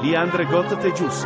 Liandre Gotte Gius.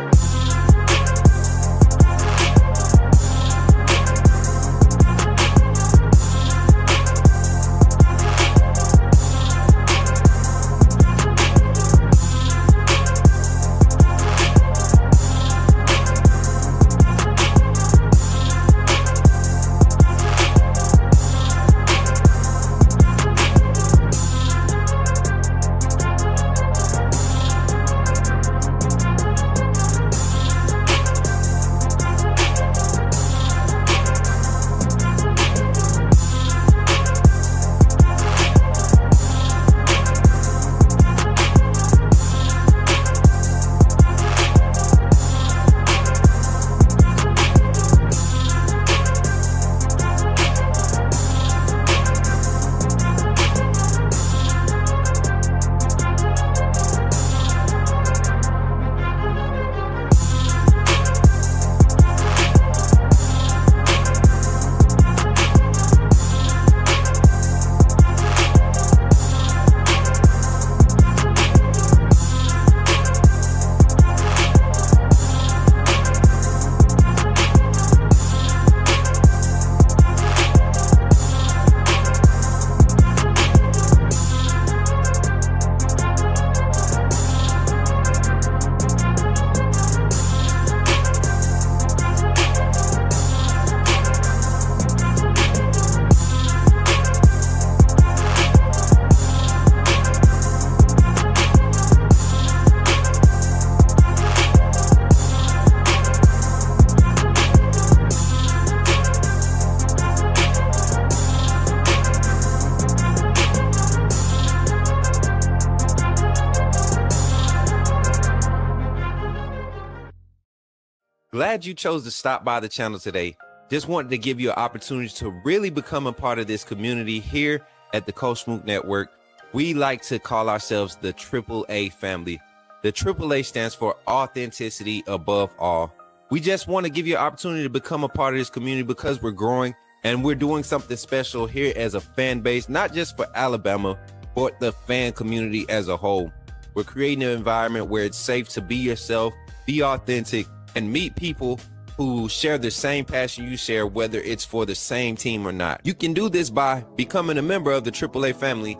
Glad you chose to stop by the channel today. Just wanted to give you an opportunity to really become a part of this community here at the Coach Smook Network. We like to call ourselves the AAA family. The AAA stands for authenticity above all. We just want to give you an opportunity to become a part of this community because we're growing and we're doing something special here as a fan base, not just for Alabama, but the fan community as a whole. We're creating an environment where it's safe to be yourself, be authentic, and meet people who share the same passion you share, whether it's for the same team or not. You can do this by becoming a member of the AAA family.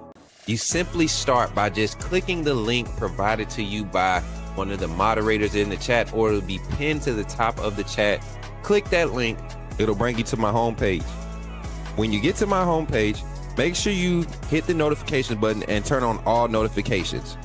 You simply start by just clicking the link provided to you by one of the moderators in the chat, or it'll be pinned to the top of the chat. Click that link, it'll bring you to my homepage. When you get to my homepage, make sure you hit the notification button and turn on all notifications.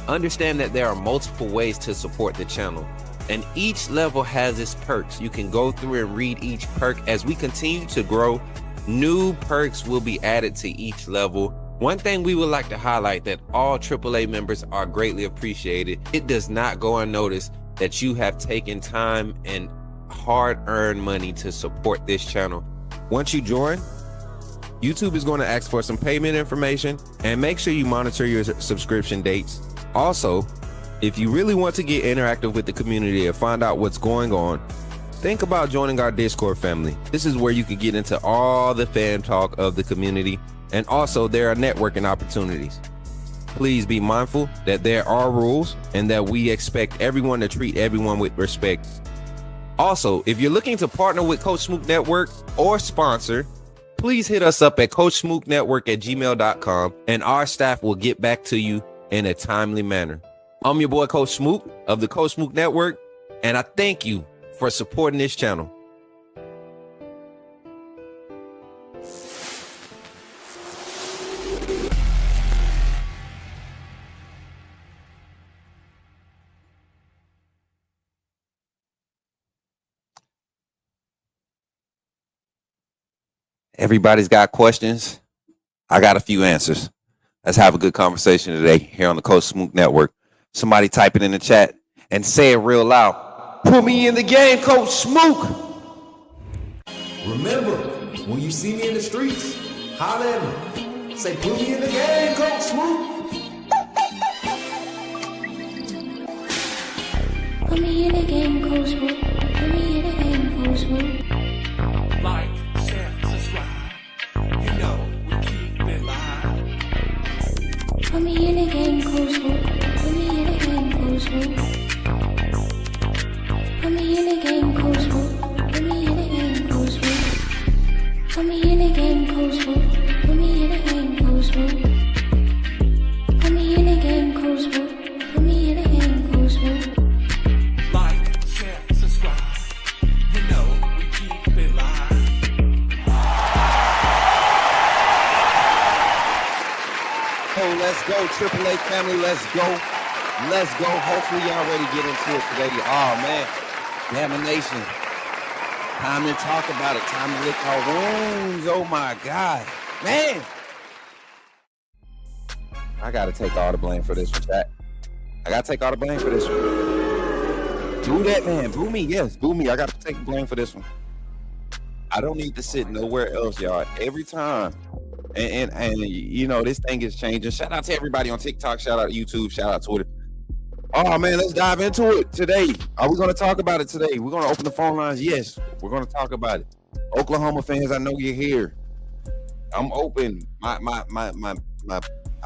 Understand that there are multiple ways to support the channel, and each level has its perks. You can go through and read each perk. As we continue to grow, new perks will be added to each level. One thing we would like to highlight that all AAA members are greatly appreciated. It does not go unnoticed that you have taken time and hard-earned money to support this channel. Once you join, YouTube is going to ask for some payment information, and make sure you monitor your subscription dates. Also, if you really want to get interactive with the community and find out what's going on, think about joining our Discord family. This is where you can get into all the fan talk of the community, and also there are networking opportunities. Please be mindful that there are rules and that we expect everyone to treat everyone with respect. Also, if you're looking to partner with Coach Smook Network or sponsor, please hit us up at coachsmooknetwork@gmail.com, and our staff will get back to you in a timely manner. I'm your boy, Coach Smook of the Coach Smook Network, and I thank you for supporting this channel. Everybody's got questions. I got a few answers. Let's have a good conversation today here on the Coach Smook Network. Somebody type it in the chat and say it real loud. Put me in the game, Coach Smook. Remember, when you see me in the streets, holler at me. Say, put me in the game, Coach Smook. Put me in the game, Coach Smook. Put me in the game, Coach Smook. Like, share, subscribe. You know we keep it live. Put me in the game, Coach Smook. Put me in the game, Coach Smook. Cold Smoke. Put me in the game, Cold Smoke. Put me in the game, Cold Smoke. Put me in the game, Cold Smoke. Put me in the game, Cold Smoke. Put me in the game, Cold Smoke. Put me in the game, Cold Smoke. Like, share, subscribe. You know we keep it live. Oh, let's go, AAA family. Let's go. Let's go. Hopefully, y'all ready to get into it today. Oh, man. Bama Nation. Time to talk about it. Time to lick our wounds. Oh, my God. Man. I got to take all the blame for this one, chat. I got to take all the blame for this one. Do that, man. Boo me. Yes, boo me. I got to take the blame for this one. I don't need to sit nowhere else, y'all. Every time. And you know, this thing is changing. Shout out to everybody on TikTok. Shout out to YouTube. Shout out to Twitter. Oh, man, let's dive into it today. Are we going to talk about it today? We're going to open the phone lines. Yes, we're going to talk about it. Oklahoma fans, I know you're here. I'm open. I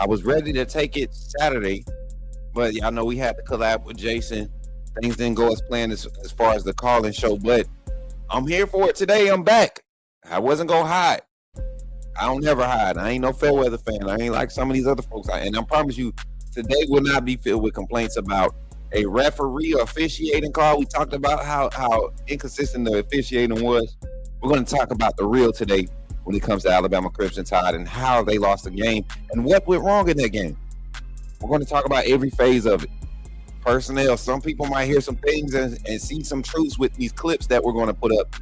was ready to take it Saturday, but y'all know we had to collab with Jason. Things didn't go as planned as far as the call-in show, but I'm here for it today. I'm back. I wasn't going to hide. I don't never hide. I ain't no fair weather fan. I ain't like some of these other folks. And I promise you, today will not be filled with complaints about a referee or officiating call. We talked about how inconsistent the officiating was. We're going to talk about the real today when it comes to Alabama Crimson Tide and how they lost the game and what went wrong in that game. We're going to talk about every phase of it. Personnel, some people might hear some things and see some truths with these clips that we're going to put up.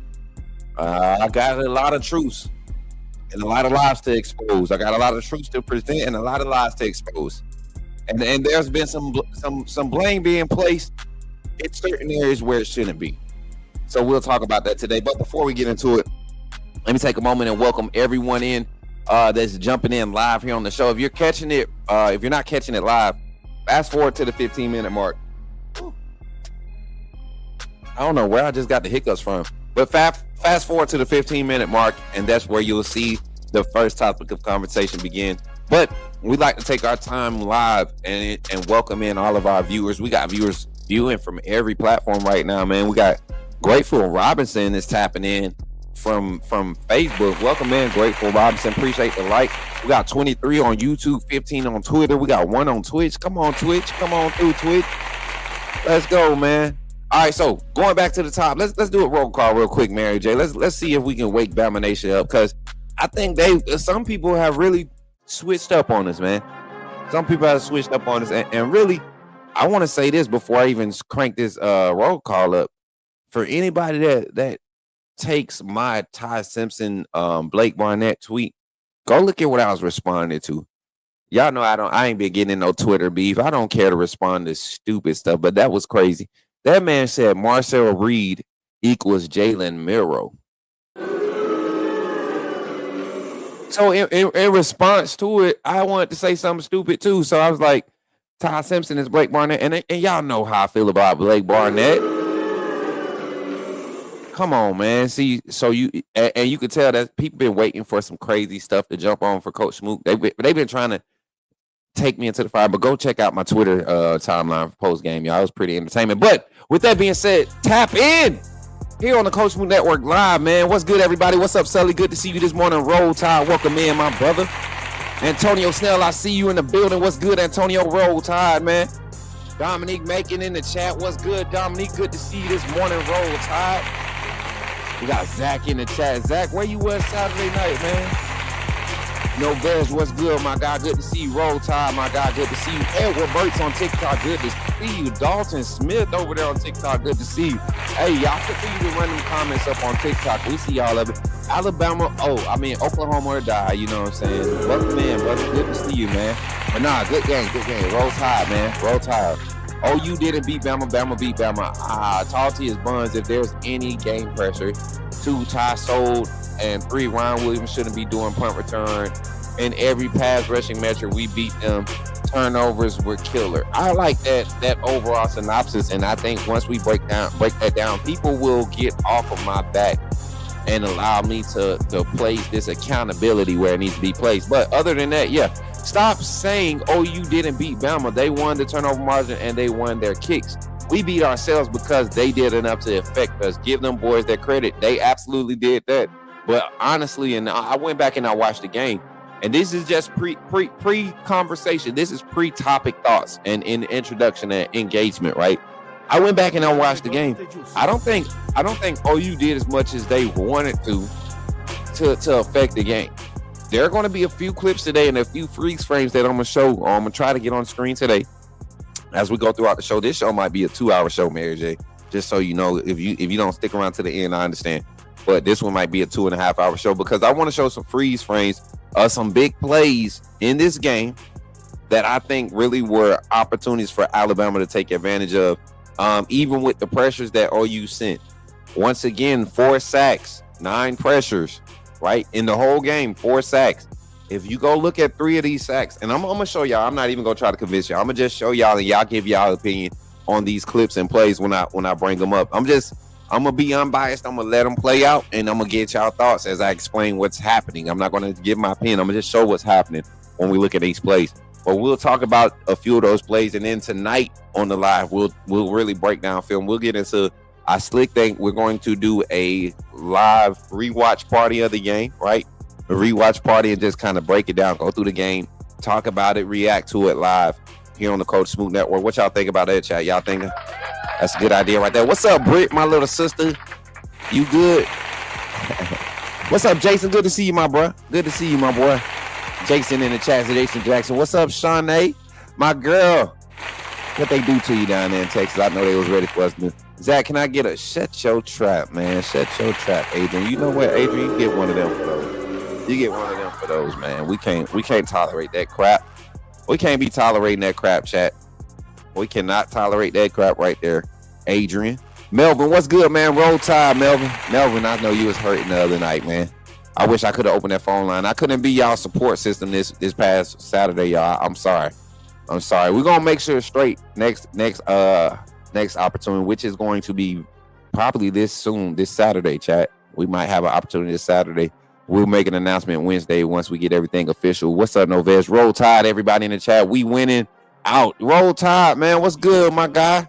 I got a lot of truths and a lot of lies to expose. I got a lot of truths to present and a lot of lies to expose. And there's been some blame being placed in certain areas where it shouldn't be. So we'll talk about that today. But before we get into it, let me take a moment and welcome everyone in that's jumping in live here on the show. If you're catching it, if you're not catching it live, fast forward to the 15-minute mark. I don't know where I just got the hiccups from, but fast forward to the 15-minute mark, and that's where you'll see the first topic of conversation begin. But we like to take our time live and welcome in all of our viewers. We got viewers viewing from every platform right now, man. We got Grateful Robinson is tapping in from Facebook. Welcome in, Grateful Robinson. Appreciate the like. We got 23 on YouTube, 15 on Twitter. We got 1 on Twitch. Come on, Twitch. Come on through, Twitch. Let's go, man. All right, so going back to the top, let's do a roll call real quick, Mary J. Let's see if we can wake Bama Nation up, because I think some people have really switched up on us, man. Some people have switched up on us, and really, I want to say this before I even crank this roll call up. For anybody that takes my Ty Simpson, Blake Barnett tweet, go look at what I was responding to. Y'all know I ain't been getting in no Twitter beef. I don't care to respond to stupid stuff, but that was crazy. That man said Marcel Reed equals Jalen Miro. So in response to it, I wanted to say something stupid too. So I was like, Ty Simpson is Blake Barnett. And y'all know how I feel about Blake Barnett. Come on, man. See, so you could tell that people been waiting for some crazy stuff to jump on for Coach Smook. They've been trying to take me into the fire, but go check out my Twitter timeline for post game, y'all. It was pretty entertainment. But with that being said, tap in here on the Coach Smook Network Live, man. What's good, everybody? What's up, Sully? Good to see you this morning. Roll Tide, welcome in, my brother. Antonio Snell, I see you in the building. What's good, Antonio? Roll Tide, man. Dominique making in the chat. What's good, Dominique? Good to see you this morning. Roll Tide. We got Zach in the chat. Zach, where you was Saturday night, man? No Bears, what's good, my guy? Good to see you. Roll Tide, my guy. Good to see you. Edward Burks on TikTok. Good to see you. Dalton Smith over there on TikTok. Good to see you. Hey, y'all continue to run them comments up on TikTok. We see all of it. Alabama, Oklahoma or die. You know what I'm saying? Welcome in, brother. Good to see you, man. But nah, good game. Roll Tide, man. Roll Tide. Oh, you didn't beat Bama. Bama beat Bama. Talk to his buns. If there's any game pressure, 2, Ty sold, and 3, Ryan Williams shouldn't be doing punt return. In every pass rushing measure, we beat them. Turnovers were killer. I like that overall synopsis, and I think once we break that down, people will get off of my back and allow me to place this accountability where it needs to be placed. But other than that, yeah, Stop saying, oh, you didn't beat Bama. They won the turnover margin and they won their kicks. We beat ourselves because they did enough to affect us. Give them boys their credit. They absolutely did that. But honestly, and I went back and I watched the game, and this is just pre-conversation. This is pre-topic thoughts and in introduction and engagement, right? I went back and I watched the game. I don't think OU did as much as they wanted to affect the game. There are going to be a few clips today and a few freeze frames that I'm going to show. I'm going to try to get on screen today as we go throughout the show. This show might be a 2-hour show, Mary J. Just so you know, if you don't stick around to the end, I understand. But this one might be a 2.5-hour show because I want to show some freeze frames of some big plays in this game that I think really were opportunities for Alabama to take advantage of, even with the pressures that OU sent. Once again, 4 sacks, 9 pressures, right? In the whole game, 4 sacks. If you go look at 3 of these sacks, and I'm going to show y'all, I'm not even going to try to convince y'all. I'm going to just show y'all and y'all give y'all opinion on these clips and plays when I bring them up. I'm going to be unbiased. I'm going to let them play out, and I'm going to get y'all thoughts as I explain what's happening. I'm not going to give my opinion. I'm going to just show what's happening when we look at these plays. But we'll talk about a few of those plays, and then tonight on the live, we'll really break down film. We'll get into, I slick think we're going to do a live rewatch party of the game, right? A rewatch party and just kind of break it down, go through the game, talk about it, react to it live here on the Coach Smook Network. What y'all think about that, chat? Y'all think that's a good idea right there? What's up, Britt, my little sister? You good? What's up, Jason? Good to see you, my bro. Good to see you, my boy. Jason in the chat, Jason Jackson. What's up, Shawnee? My girl. What they do to you down there in Texas? I know they was ready for us. Zach, can I get a shut your trap, man? Shut your trap, Adrian. You know what, Adrian? You get one of them for those. You get one of them for those, man. We can't tolerate that crap. We can't be tolerating that crap, chat. We cannot tolerate that crap right there, Adrian. Melvin, what's good, man? Roll Tide, Melvin. Melvin, I know you was hurting the other night, man. I wish I could have opened that phone line. I couldn't be y'all support system this past Saturday, y'all. I'm sorry. We're gonna make sure straight next opportunity, which is going to be probably this Saturday, chat. We might have an opportunity this Saturday. We'll make an announcement Wednesday once we get everything official. What's up, Novez? Roll Tide, everybody in the chat. We winning out. Roll Tide, man. What's good, my guy?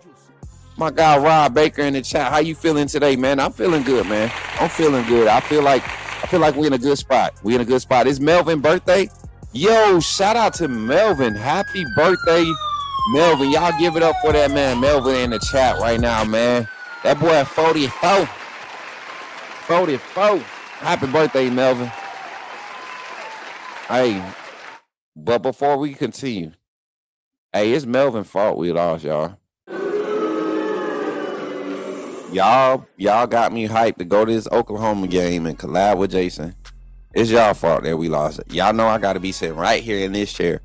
My guy Rob Baker in the chat. How you feeling today, man? I'm feeling good, man. I'm feeling good. I feel like we're in a good spot. It's Melvin's birthday. Yo, shout out to Melvin. Happy birthday, Melvin. Y'all give it up for that man, Melvin, in the chat right now, man. That boy 44. 44. Happy birthday, Melvin. Hey, but before we continue, hey, it's Melvin's fault we lost, y'all. Y'all got me hyped to go to this Oklahoma game and collab with Jason. It's y'all fault that we lost it. Y'all know I got to be sitting right here in this chair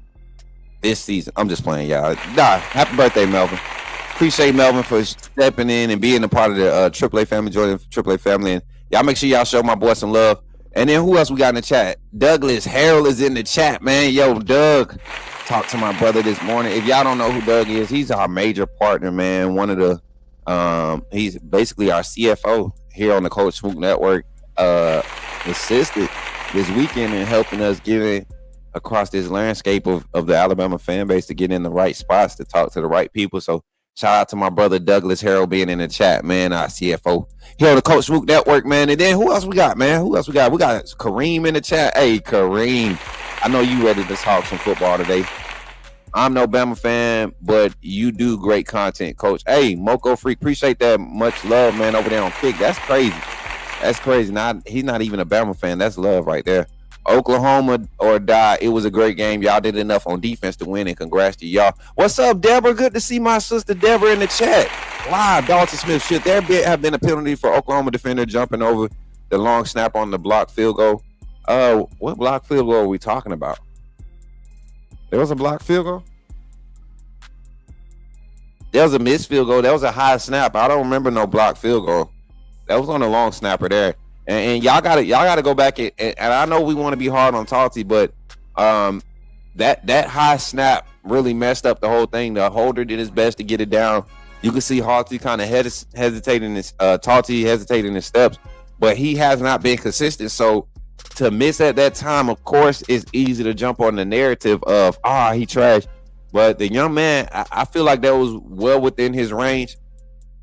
this season. I'm just playing, y'all. Nah, happy birthday, Melvin. Appreciate Melvin for stepping in and being a part of the AAA family, joining the AAA family. And y'all make sure y'all show my boy some love. And then who else we got in the chat? Douglas Harrell is in the chat, man. Yo, Doug, talked to my brother this morning. If y'all don't know who Doug is, he's our major partner, man. One of the he's basically our CFO here on the Coach Smook Network. Assisted this weekend in helping us get across this landscape of the Alabama fan base to get in the right spots to talk to the right people. So shout out to my brother Douglas Harrell being in the chat, man. Our CFO here on the Coach Smook Network, man. And then who else we got, man? We got Kareem in the chat. Hey, Kareem, I know you ready to talk some football today. I'm no Bama fan, but you do great content, Coach. Hey, Moco Freak, appreciate that much love, man, over there on Kick. That's crazy. That's crazy. He's not even a Bama fan. That's love right there. Oklahoma or die. It was a great game. Y'all did enough on defense to win, and congrats to y'all. What's up, Deborah? Good to see my sister Deborah in the chat. Wow, Dalton Smith. Should there have been a penalty for Oklahoma defender jumping over the long snap on the blocked field goal? What blocked field goal are we talking about? There was a blocked field goal? There was a missed field goal. That was a high snap. I don't remember no blocked field goal. That was on the long snapper there. And y'all gotta go back and I know we want to be hard on Talty, but that high snap really messed up the whole thing. The holder did his best to get it down. You can see Talty kind of hesitating his steps, but he has not been consistent. So to miss at that time, of course, it's easy to jump on the narrative of he trashed. But the young man, I feel like that was well within his range.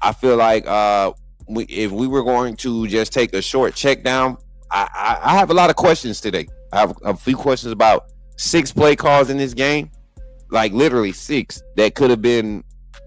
I feel like if we were going to just take a short check down, I have a lot of questions today. I have a few questions about 6 play calls in this game, like literally 6 that could have been.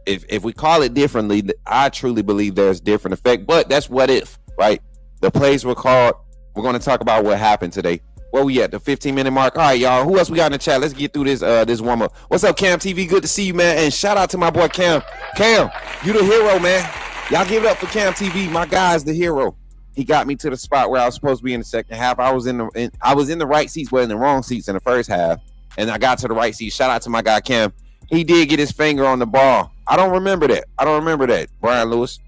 If we call it differently, I truly believe there's different effect. But that's what if, right? The plays were called. We're going to talk about what happened today. Where we at? The 15-minute mark. All right, y'all. Who else we got in the chat? Let's get through this warm up. What's up, Cam TV? Good to see you, man. And shout out to my boy Cam. Cam, you the hero, man. Y'all give it up for Cam TV. My guy's the hero. He got me to the spot where I was supposed to be in the second half. I was in the right seats, but in the wrong seats in the first half, and I got to the right seat. Shout out to my guy Cam. He did get his finger on the ball. I don't remember that. Brian Lewis.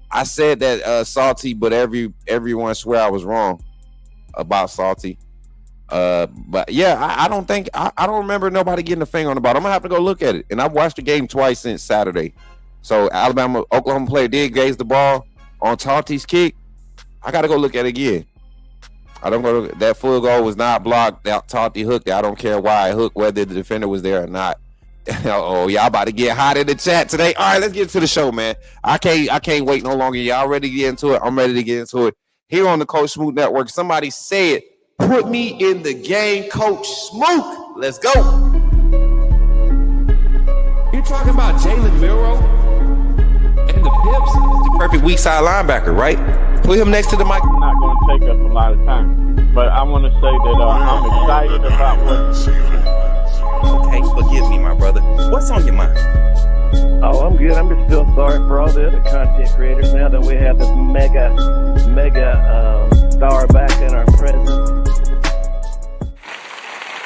I said that Salty, but everyone swear I was wrong about Salty. But yeah, I don't think I don't remember nobody getting a finger on the ball. I'm gonna have to go look at it. And I've watched the game twice since Saturday. So Oklahoma player did gaze the ball on Salty's kick. I gotta go look at it again. That full goal was not blocked. That Salty hooked it. I don't care why I hooked, whether the defender was there or not. Oh, y'all about to get hot in the chat today. All right, let's get to the show, man. I can't wait no longer. Y'all ready to get into it? I'm ready to get into it. Here on the Coach Smook Network, somebody said, "Put me in the game, Coach Smook." Let's go. You're talking about Jalen Milroe and the Pips? The perfect weak side linebacker, right? Put him next to the mic. Not going to take us a lot of time, but I want to say that I'm excited about what. Okay, forgive me, my brother. What's on your mind? Oh, I'm good. I'm just still sorry for all the other content creators now that we have this mega star back in our presence.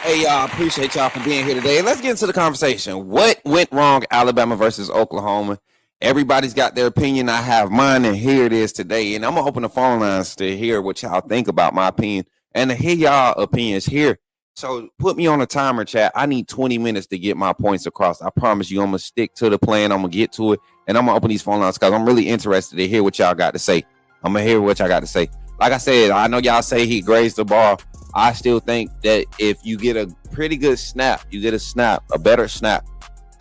Hey, y'all, appreciate y'all for being here today. Let's get into the conversation. What went wrong, Alabama versus Oklahoma? Everybody's got their opinion. I have mine, and here it is today. And I'm going to open the phone lines to hear what y'all think about my opinion and to hear y'all opinions here. So put me on a timer, chat. I need 20 minutes to get my points across. I promise you I'm going to stick to the plan. I'm going to get to it, and I'm going to open these phone lines because I'm really interested to hear what y'all got to say. I'm going to hear what y'all got to say. Like I said, I know y'all say he grazed the ball. I still think that if you get a pretty good snap, a better snap,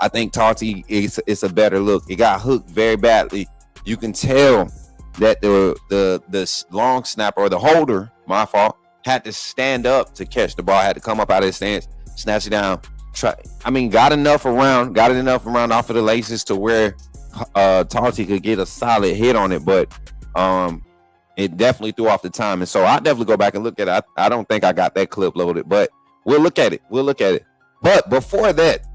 I think Tati is a better look. It got hooked very badly. You can tell that the long snapper or the holder, my fault, had to stand up to catch the ball, had to come up out of his stance, snatch it down. Got enough around off of the laces to where Tati could get a solid hit on it, but it definitely threw off the time. And so I'll definitely go back and look at it. I don't think I got that clip loaded, but we'll look at it. But before that,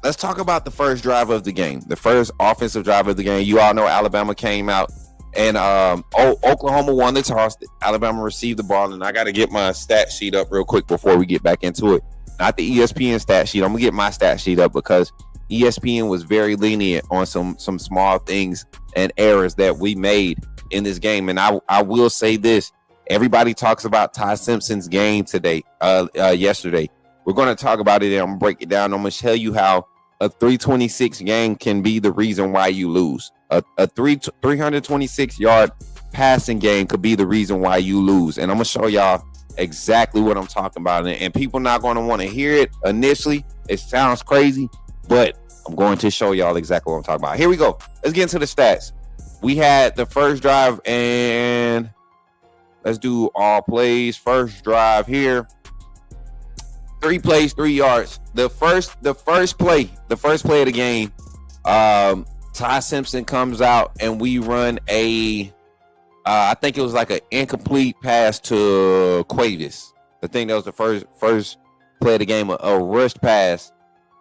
let's talk about the first drive of the game, the first offensive drive of the game. You all know Alabama came out and Oklahoma won the toss. Alabama received the ball, and I got to get my stat sheet up real quick before we get back into it. Not the ESPN stat sheet. I'm going to get my stat sheet up because ESPN was very lenient on some small things and errors that we made in this game. And I will say this. Everybody talks about Ty Simpson's game yesterday. We're going to talk about it and I'm going to break it down. I'm going to tell you how a 326 game can be the reason why you lose. A 326-yard passing game could be the reason why you lose. And I'm going to show y'all exactly what I'm talking about. And people not going to want to hear it initially. It sounds crazy, but I'm going to show y'all exactly what I'm talking about. Here we go. Let's get into the stats. We had the first drive, and let's do all plays. First drive here. 3 plays, 3 yards. The first play of the game, Ty Simpson comes out and we run I think it was like an incomplete pass to Cuevas. I think that was the first play of the game, a rushed pass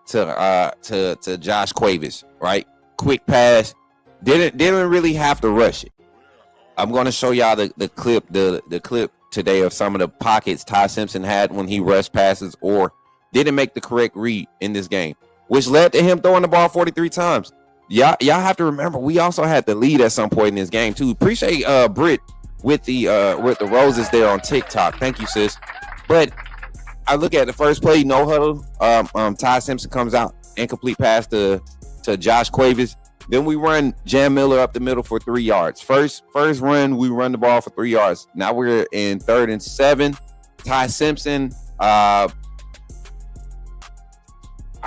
to Josh Cuevas, right? Quick pass. Didn't really have to rush it. I'm going to show y'all the clip today of some of the pockets Ty Simpson had when he rushed passes or didn't make the correct read in this game, which led to him throwing the ball 43 times. Y'all have to remember we also had the lead at some point in this game too. Appreciate Britt with the roses there on TikTok. Thank you, sis. But I look at the first play, no huddle. Ty Simpson comes out, incomplete pass to Josh Cuevas. Then we run Jam Miller up the middle for 3 yards. First run, we run the ball for 3 yards. Now we're in 3rd and 7. Ty Simpson, I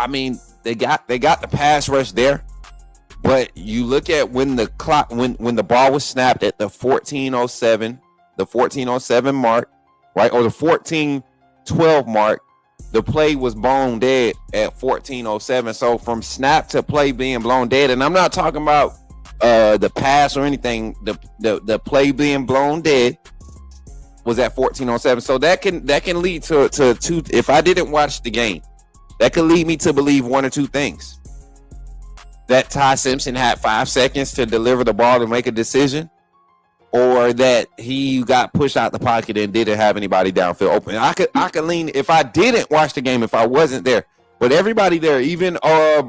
mean, they got the pass rush there, but you look at when the clock when the ball was snapped at the 14:07 mark, right, or the 14:12 mark, the play was blown dead at 14:07. So from snap to play being blown dead, and I'm not talking about the pass or anything, the play being blown dead was at 14:07. So that can lead to two. If I didn't watch the game, that could lead me to believe one or two things: that Ty Simpson had 5 seconds to deliver the ball to make a decision, or that he got pushed out the pocket and didn't have anybody downfield open. I could lean if I didn't watch the game, if I wasn't there. But everybody there, even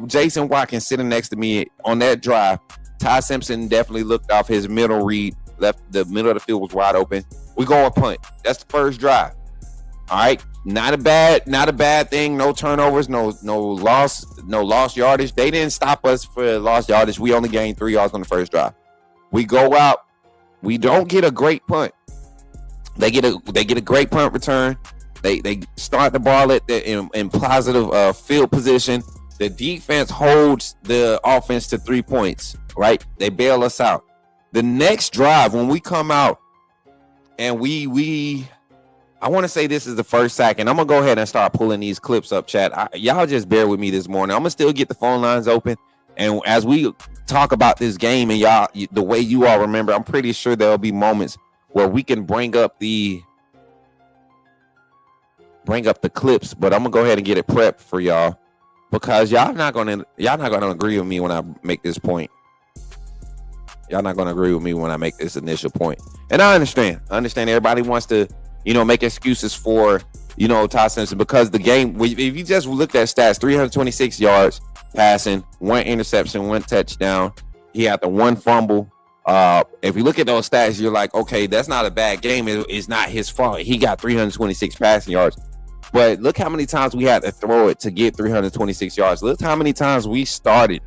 Jason Watkins sitting next to me on that drive, Ty Simpson definitely looked off his middle read, left the middle of the field was wide open. We go and punt. That's the first drive. All right. Not a bad thing. No turnovers, no lost yardage. They didn't stop us for lost yardage. We only gained 3 yards on the first drive. We go out. We don't get a great punt. They get a great punt return. They start the ball at in positive field position. The defense holds the offense to 3 points. Right? They bail us out. The next drive, when we come out and I want to say this is the first sack, and I'm gonna go ahead and start pulling these clips up, chat. Y'all just bear with me this morning. I'm gonna still get the phone lines open, and as we talk about this game and y'all, the way you all remember, I'm pretty sure there'll be moments where we can bring up the clips. But I'm gonna go ahead and get it prepped for y'all, because y'all not gonna agree with me when I make this point. Y'all not gonna agree with me when I make this initial point, and I understand. Everybody wants to, make excuses for, Ty Simpson, because the game, if you just look at stats, 326 yards passing, 1 interception, 1 touchdown. He had the 1 fumble. If you look at those stats, you're like, okay, that's not a bad game. It's not his fault. He got 326 passing yards. But look how many times we had to throw it to get 326 yards. Look how many times we started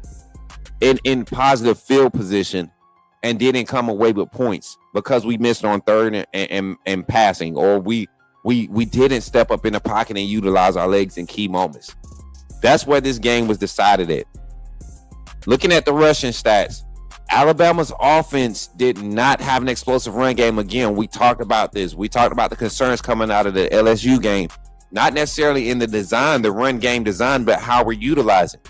in positive field position and didn't come away with points because we missed on third and passing, or we didn't step up in the pocket and utilize our legs in key moments. That's where this game was decided at. Looking at the rushing stats, Alabama's offense did not have an explosive run game. Again, we talked about this. We talked about the concerns coming out of the LSU game, not necessarily in the run game design, but how we're utilizing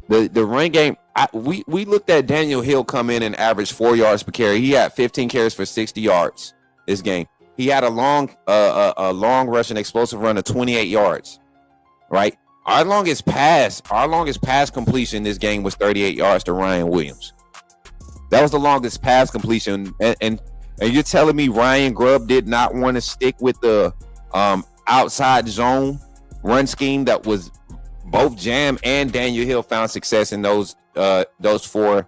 the run game. We looked at Daniel Hill come in and average 4 yards per carry. He had 15 carries for 60 yards this game. He had a long rushing explosive run of 28 yards. Right? Our longest pass completion this game was 38 yards to Ryan Williams. That was the longest pass completion. And you're telling me Ryan Grubb did not want to stick with the outside zone run scheme that was both Jam and Daniel Hill found success in those 4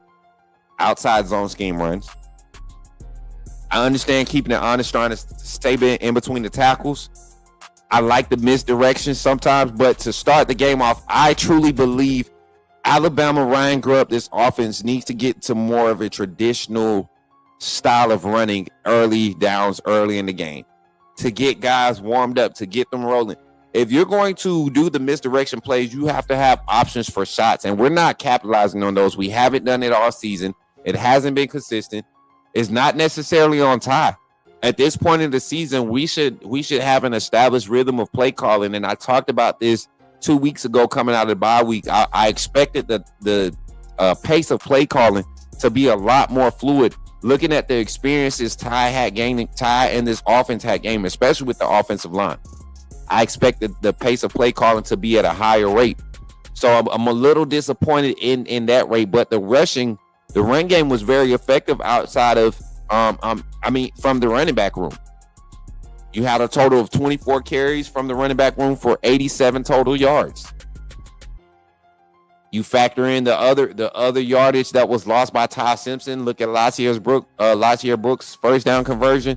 outside zone scheme runs. I understand keeping it honest, trying to stay in between the tackles. I like the misdirection sometimes, but to start the game off, I truly believe Alabama, Ryan Grubb, this offense needs to get to more of a traditional style of running early downs, early in the game, to get guys warmed up, to get them rolling. If you're going to do the misdirection plays, you have to have options for shots, and we're not capitalizing on those. We haven't done it all season. It hasn't been consistent. It's not necessarily on Ty. At this point in the season, we should have an established rhythm of play calling, and I talked about this 2 weeks ago coming out of the bye week. I expected the pace of play calling to be a lot more fluid. Looking at the experiences Ty and this offense had gained, especially with the offensive line, I expected the pace of play calling to be at a higher rate. So I'm a little disappointed in that rate, but the run game was very effective outside of from the running back room. You had a total of 24 carries from the running back room for 87 total yards. You factor in the other yardage that was lost by Ty Simpson. Look at Lasierre Brooks' first down conversion.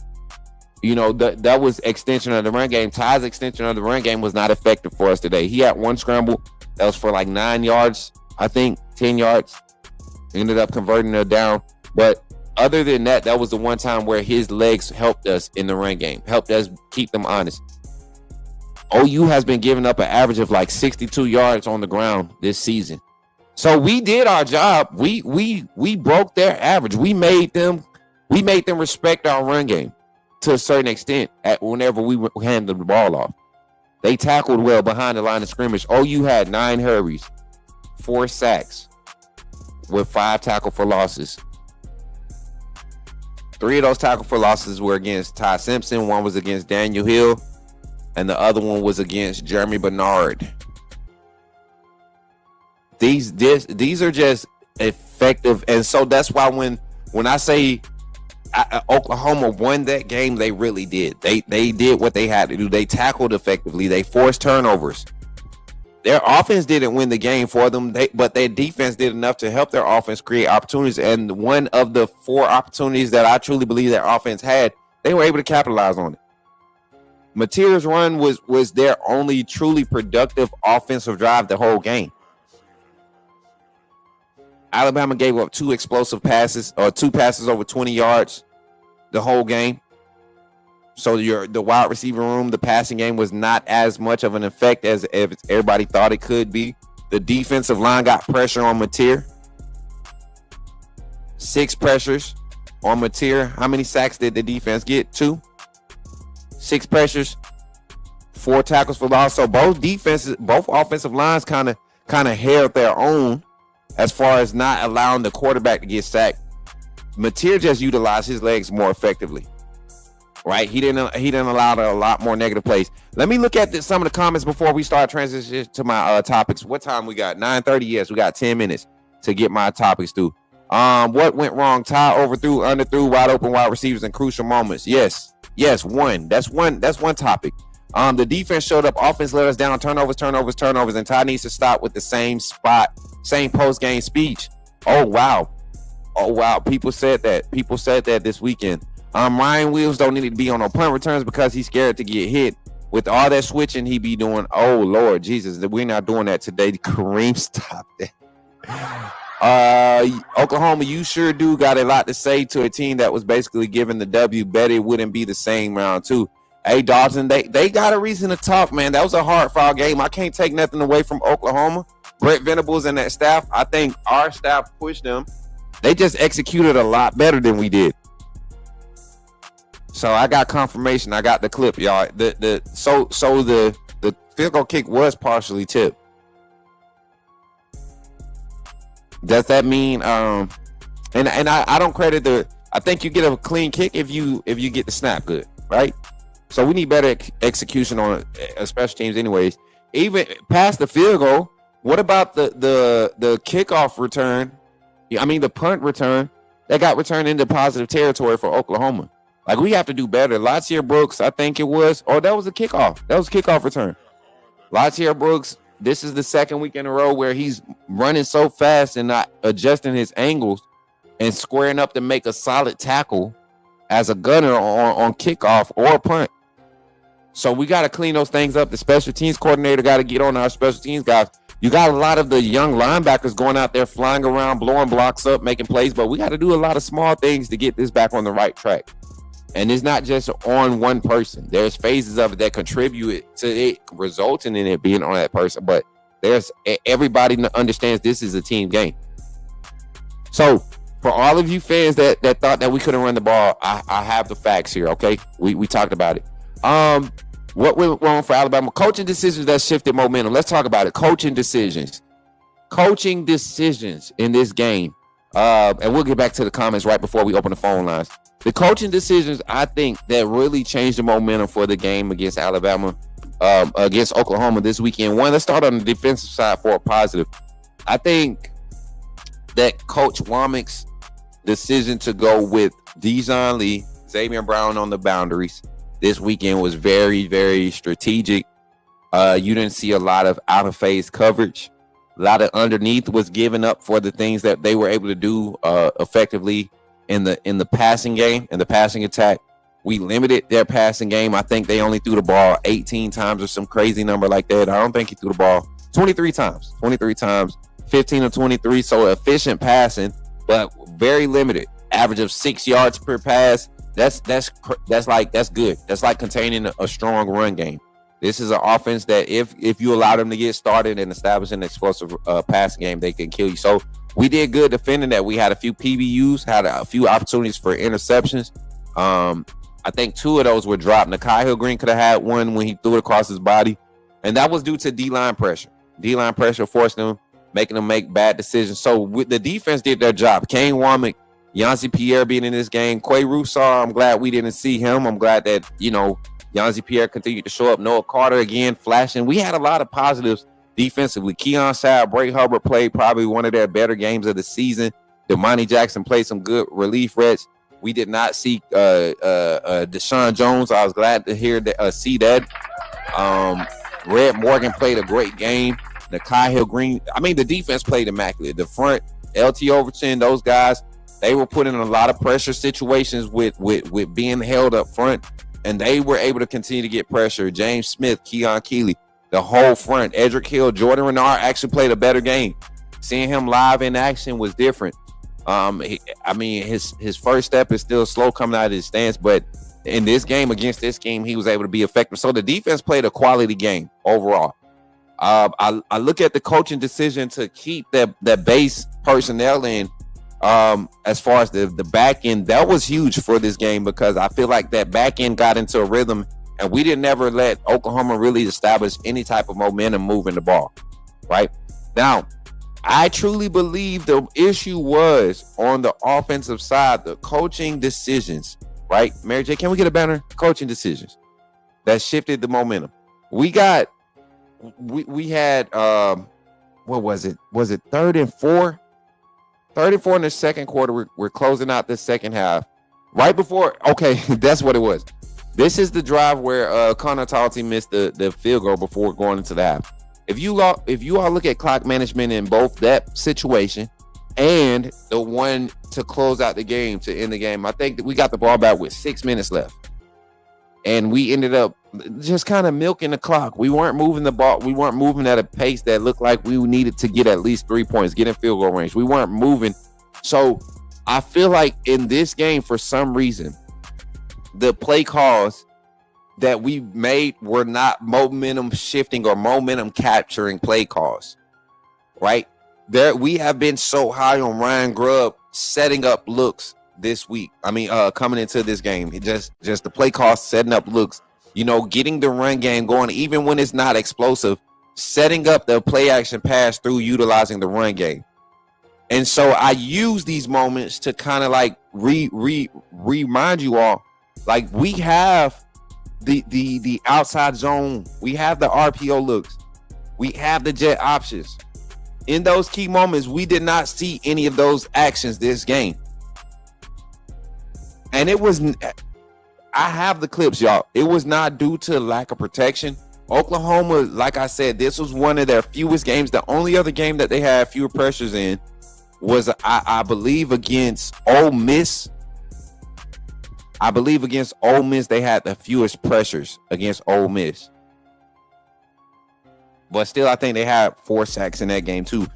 That was extension of the run game. Ty's extension of the run game was not effective for us today. He had 1 scramble that was for like 9 yards, I think 10 yards. Ended up converting it down, but other than that, that was the one time where his legs helped us in the run game, helped us keep them honest. OU has been giving up an average of like 62 yards on the ground this season. So we did our job. We broke their average. We made them respect our run game to a certain extent whenever we handed the ball off. They tackled well behind the line of scrimmage. OU had 9 hurries, 4 sacks, with 5 tackle for losses. 3 of those tackle for losses were against Ty Simpson. 1 was against Daniel Hill, and the other one was against Jeremy Bernard. These are just effective, and so that's why when I say Oklahoma won that game, they really did. They did what they had to do. They tackled effectively. They forced turnovers. Their offense didn't win the game for them, but their defense did enough to help their offense create opportunities. And one of the 4 opportunities that I truly believe their offense had, they were able to capitalize on it. Mateer's run was their only truly productive offensive drive the whole game. Alabama gave up 2 explosive passes, or 2 passes over 20 yards the whole game. So the wide receiver room, the passing game was not as much of an effect as everybody thought it could be. The defensive line got pressure on Mateer. 6 pressures on Mateer. How many sacks did the defense get? 2. 6 pressures, 4 tackles for loss. So both offensive lines kind of held their own as far as not allowing the quarterback to get sacked. Mateer just utilized his legs more effectively. Right, he didn't allow a lot more negative plays. Let me look at some of the comments before we start transitioning to my topics. What time we got? 9:30. Yes, we got 10 minutes to get my topics through. What went wrong? Ty overthrew, underthrew, wide open wide receivers in crucial moments. Yes, one. That's one topic. The defense showed up. Offense let us down. Turnovers, and Ty needs to stop with the same post game speech. Oh wow. People said that this weekend. Ryan Wills don't need to be on no punt returns because he's scared to get hit. With all that switching he be doing, oh Lord Jesus, we're not doing that today. Kareem, stop that. Oklahoma, you sure do got a lot to say to a team that was basically given the W. Bet it wouldn't be the same round 2. Hey Dawson, they got a reason to talk, man. That was a hard-fought game. I can't take nothing away from Oklahoma. Brett Venables and that staff, I think our staff pushed them. They just executed a lot better than we did. So I got confirmation. I got the clip, y'all. So the field goal kick was partially tipped. Does that mean and I don't credit I think you get a clean kick if you get the snap good, right? So we need better execution on special teams anyways. Even past the field goal, what about the kickoff return? I mean the punt return that got returned into positive territory for Oklahoma. Like, we have to do better. Latier Brooks, I think it was. Oh, that was a kickoff. That was a kickoff return. Latier Brooks, this is the second week in a row where he's running so fast and not adjusting his angles and squaring up to make a solid tackle as a gunner on kickoff or punt. So we got to clean those things up. The special teams coordinator got to get on our special teams guys. You got a lot of the young linebackers going out there flying around, blowing blocks up, making plays, but we got to do a lot of small things to get this back on the right track. And it's not just on one person. There's phases of it that contribute to it resulting in it being on that person. But everybody understands this is a team game. So for all of you fans that thought that we couldn't run the ball, I have the facts here. Okay, we talked about it. What went wrong for Alabama? Coaching decisions that shifted momentum. Let's talk about it. Coaching decisions in this game. And we'll get back to the comments right before we open the phone lines. The coaching decisions, I think, that really changed the momentum for the game against Alabama, against Oklahoma this weekend. One, let's start on the defensive side for a positive. I think that Coach Womack's decision to go with Dijon Lee, Xavier Brown on the boundaries this weekend was very, very strategic. You didn't see a lot of out-of-phase coverage. A lot of underneath was given up for the things that they were able to do effectively in the passing game and the passing attack. We limited their passing game. I think they only threw the ball 18 times or some crazy number like that. I don't think he threw the ball 23 times, 15 of 23. So efficient passing, but very limited. average of 6 yards per pass. That's good. That's like containing a strong run game. This is an offense that if you allow them to get started and establish an explosive passing game, they can kill you. So we did good defending that. We had a few PBUs, had a few opportunities for interceptions. I think 2 of those were dropped. Nikhil Green could have had one when he threw it across his body, and that was due to D-line pressure. D-line pressure forced them, making them make bad decisions. So the defense did their job. Kane Womack, Yancy Pierre being in this game. Quay Roussar, I'm glad we didn't see him. I'm glad that, Yancy Pierre continued to show up. Noah Carter again flashing. We had a lot of positives defensively. Keon Sabb, Bray Hubbard played probably one of their better games of the season. Damani Jackson played some good relief reps. We did not see Deshaun Jones. I was glad to see that. Red Morgan played a great game. Nikhil Green. I mean, the defense played immaculate. The front, LT Overton, those guys, they were put in a lot of pressure situations with being held up front, and they were able to continue to get pressure. James Smith, Keon Keeley, the whole front. Edric Hill, Jordan Renard actually played a better game. Seeing him live in action was different. His first step is still slow coming out of his stance, but in this game, against this team, he was able to be effective. So the defense played a quality game overall. I look at the coaching decision to keep that base personnel in. As far as the back end, that was huge for this game because I feel like that back end got into a rhythm, and we didn't ever let Oklahoma really establish any type of momentum moving the ball. Right now, I truly believe the issue was on the offensive side, the coaching decisions. Right, Mary J, can we get a banner? Coaching decisions that shifted the momentum. We had what was it? Was it 3rd and 4? 3rd and 4 in the second quarter. We're closing out the second half. Right before, okay, that's what it was. This is the drive where Connor Talty missed the field goal before going into the half. If you all look at clock management in both that situation and the one to close out the game, to end the game, I think that we got the ball back with 6 minutes left. And we ended up just kind of milking the clock. We weren't moving the ball. We weren't moving at a pace that looked like we needed to get at least 3 points, get in field goal range. We weren't moving. So I feel like in this game, for some reason, the play calls that we made were not momentum shifting or momentum capturing play calls, right? We have been so high on Ryan Grubb setting up looks this week. Coming into this game, just the play calls, setting up looks, getting the run game going, even when it's not explosive, setting up the play action pass through utilizing the run game. And so I use these moments to kind of like remind you all, like we have the outside zone, we have the RPO looks, we have the jet options. In those key moments, we did not see any of those actions this game. And I have the clips, y'all. It was not due to lack of protection. Oklahoma, like I said, this was one of their fewest games. The only other game that they had fewer pressures in was, I believe, against Ole Miss. I believe against Ole Miss, they had the fewest pressures against Ole Miss. But still, I think they had 4 sacks in that game, too.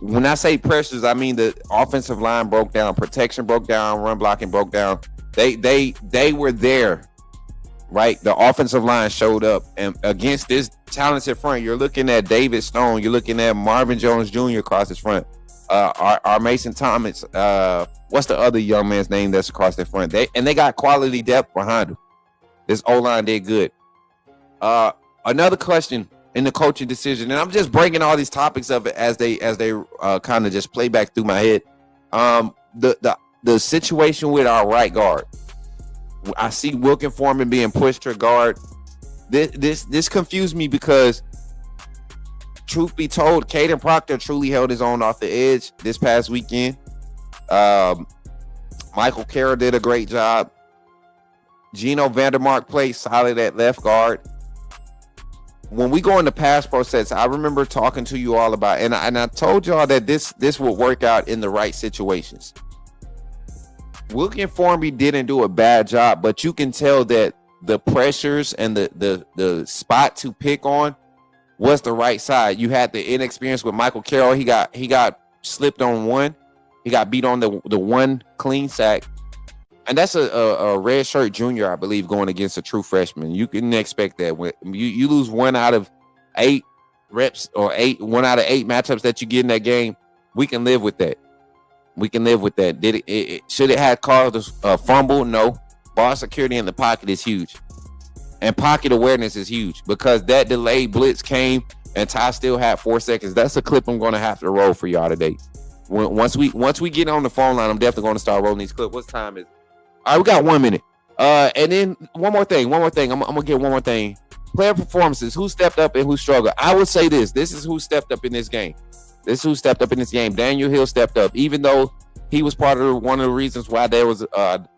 When I say pressures, I mean the offensive line broke down, protection broke down, run blocking broke down. They were there, right? The offensive line showed up. And against this talented front, you're looking at David Stone. You're looking at Marvin Jones Jr. across his front. Our Mason Thomas. What's the other young man's name that's across their front? They got quality depth behind them. This O-line did good. Another question in the coaching decision, and I'm just breaking all these topics of it as they kind of just play back through my head. The situation with our right guard. I see Wilkin Foreman being pushed to guard. This confused me because, truth be told, Caden Proctor truly held his own off the edge this past weekend. Michael Carroll did a great job. Gino Vandermark played solid at left guard. When we go into pass pro sets, I remember talking to you all about, and I told y'all that this would work out in the right situations. Wilkin Formby didn't do a bad job, but you can tell that the pressures and the spot to pick on was the right side. You had the inexperience with Michael Carroll. He got slipped on one. He got beat on the one clean sack. And that's a red shirt junior, I believe, going against a true freshman. You can expect that. When you lose 1 out of 8 reps or 1 out of 8 matchups that you get in that game, we can live with that. We can live with that. Should it have caused a fumble? No. Ball security in the pocket is huge. And pocket awareness is huge because that delayed blitz came and Ty still had 4 seconds. That's a clip I'm going to have to roll for y'all today. Once we get on the phone line, I'm definitely going to start rolling these clips. What time is it? All right, we got 1 minute. And then one more thing. I'm gonna get one more thing. Player performances. Who stepped up and who struggled? I would say this. This is who stepped up in this game. Daniel Hill stepped up, even though he was part of one of the reasons why there was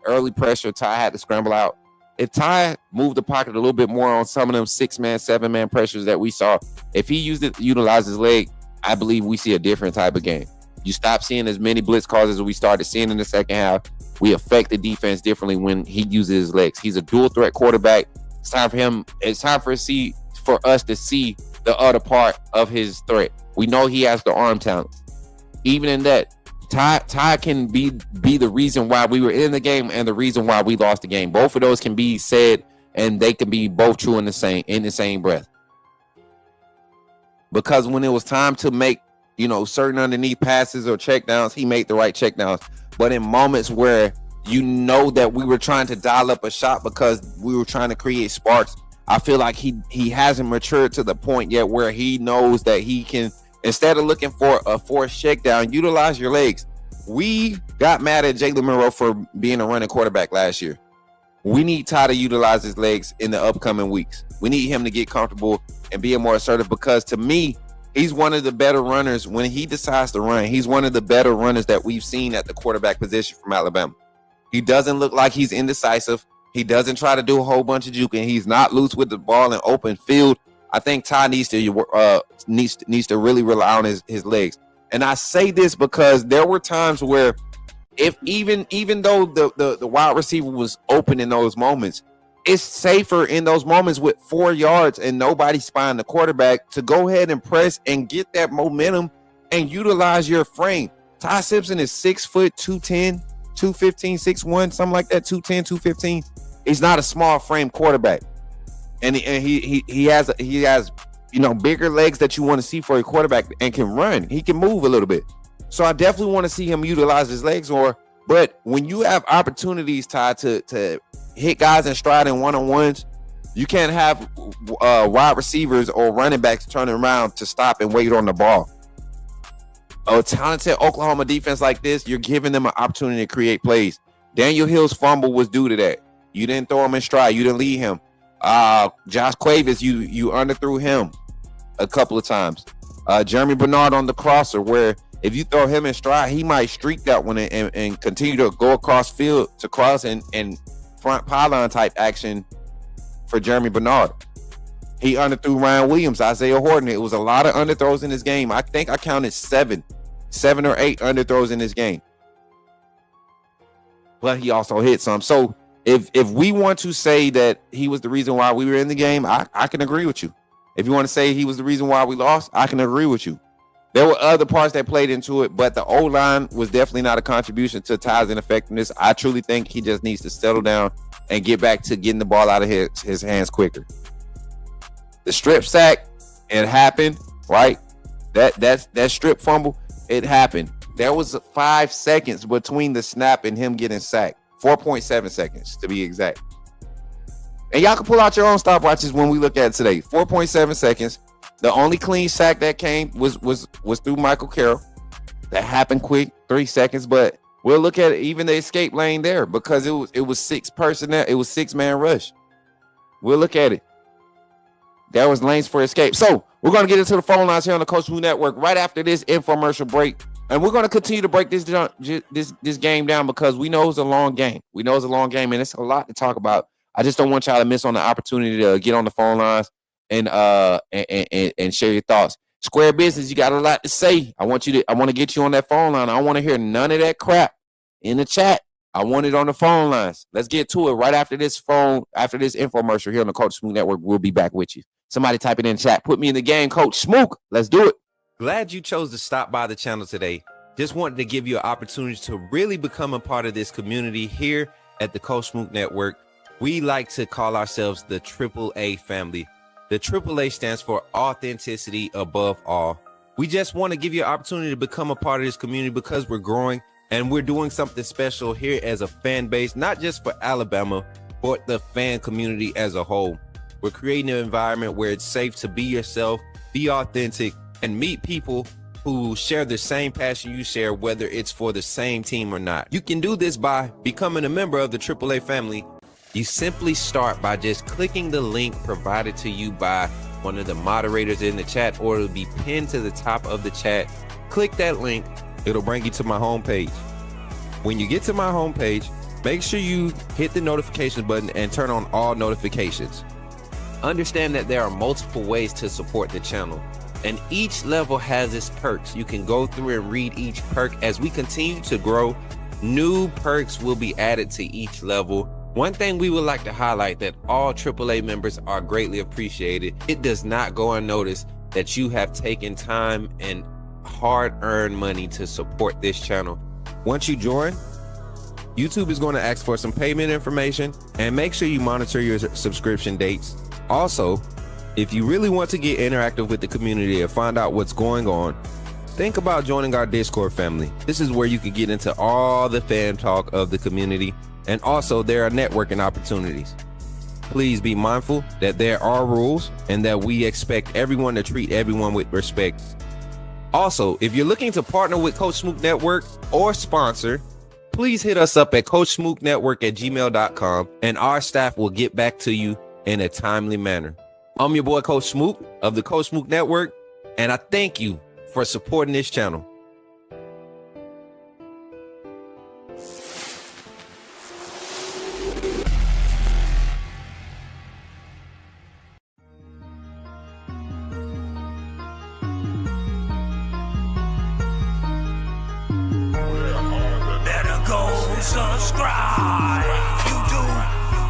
early pressure. Ty had to scramble out. If Ty moved the pocket a little bit more on some of them 6-man, 7-man pressures that we saw, if he utilized his leg, I believe we see a different type of game. You stop seeing as many blitz calls as we started seeing in the second half. We affect the defense differently when he uses his legs. He's a dual threat quarterback. It's time for him. It's time for us to see the other part of his threat. We know he has the arm talent. Even in that, Ty can be the reason why we were in the game and the reason why we lost the game. Both of those can be said, and they can be both true in the same breath. Because when it was time to make, certain underneath passes or checkdowns, he made the right checkdowns. But in moments where that we were trying to dial up a shot because we were trying to create sparks, I feel like he hasn't matured to the point yet where he knows that he can, instead of looking for a forced check down, utilize your legs. We got mad at Jalen Monroe for being a running quarterback last year. We need Ty to utilize his legs in the upcoming weeks. We need him to get comfortable and be more assertive because, to me, he's one of the better runners. When he decides to run, he's one of the better runners that we've seen at the quarterback position from Alabama. He doesn't look like he's indecisive. He doesn't try to do a whole bunch of juking. He's not loose with the ball in open field. I think Ty needs to really rely on his legs. And I say this because there were times where if even though the wide receiver was open in those moments, it's safer in those moments with 4 yards and nobody spying the quarterback to go ahead and press and get that momentum and utilize your frame. Ty Simpson is 6 foot 210, 215, 6'1", something like that, 210, 215. He's not a small frame quarterback. And he has bigger legs that you want to see for a quarterback and can run. He can move a little bit. So I definitely want to see him utilize his legs more. But when you have opportunities, Ty, to hit guys in stride in one-on-ones, you can't have wide receivers or running backs turning around to stop and wait on the ball. A talented Oklahoma defense like this, you're giving them an opportunity to create plays. Daniel Hill's fumble was due to that. You didn't throw him in stride. You didn't lead him. Josh Cuevas, you underthrew him a couple of times. Jeremy Bernard on the crosser, where if you throw him in stride, he might streak that one and continue to go across field to cross and front pylon type action for Jeremy Bernard. He underthrew Ryan Williams, Isaiah Horton. It was a lot of underthrows in this game. I think I counted 7 or 8 underthrows in this game. But he also hit some. So if we want to say that he was the reason why we were in the game, I can agree with you. If you want to say he was the reason why we lost, I can agree with you. There were other parts that played into it, but the O-line was definitely not a contribution to Ty's ineffectiveness. I truly think he just needs to settle down and get back to getting the ball out of his hands quicker. The strip sack, it happened, right? That strip fumble, it happened. There was 5 seconds between the snap and him getting sacked. 4.7 seconds to be exact. And y'all can pull out your own stopwatches when we look at it today. 4.7 seconds. The only clean sack that came was through Michael Carroll. That happened quick, 3 seconds. But we'll look at it, even the escape lane there, because it was 6 personnel. It was 6-man rush. We'll look at it. There was lanes for escape. So we're going to get into the phone lines here on the Coach Smook Network right after this infomercial break. And we're going to continue to break this game down because we know it's a long game. We know it's a long game, and it's a lot to talk about. I just don't want y'all to miss on the opportunity to get on the phone lines and share your thoughts. Square Business, you got a lot to say. I want to get you on that phone line. I don't want to hear none of that crap in the chat. I want it on the phone lines. Let's get to it right after this infomercial here on the Coach Smook Network. We'll be back with you. Somebody type it in chat. Put me in the game, Coach Smook. Let's do it. Glad you chose to stop by the channel today. Just wanted to give you an opportunity to really become a part of this community here at the Coach Smook Network. We like to call ourselves the AAA family. The AAA stands for authenticity above all. We just want to give you an opportunity to become a part of this community because we're growing and we're doing something special here as a fan base, not just for Alabama, but the fan community as a whole. We're creating an environment where it's safe to be yourself, be authentic, and meet people who share the same passion you share, whether it's for the same team or not. You can do this by becoming a member of the AAA family. You simply start by just clicking the link provided to you by one of the moderators in the chat, or it'll be pinned to the top of the chat. Click that link, it'll bring you to my homepage. When you get to my homepage, make sure you hit the notification button and turn on all notifications. Understand that there are multiple ways to support the channel, and each level has its perks. You can go through and read each perk. As we continue to grow, new perks will be added to each level. One thing we would like to highlight that all AAA members are greatly appreciated. It does not go unnoticed that you have taken time and hard-earned money to support this channel. Once you join, YouTube is going to ask for some payment information, and make sure you monitor your subscription dates. Also, if you really want to get interactive with the community and find out what's going on, think about joining our Discord family. This is where you can get into all the fan talk of the community, and also there are networking opportunities. Please be mindful that there are rules and that we expect everyone to treat everyone with respect. Also, if you're looking to partner with Coach Smook Network or sponsor, please hit us up at coachsmooknetwork@gmail.com, and our staff will get back to you in a timely manner. I'm your boy, Coach Smook of the Coach Smook Network, and I thank you for supporting this channel. Better go subscribe. You do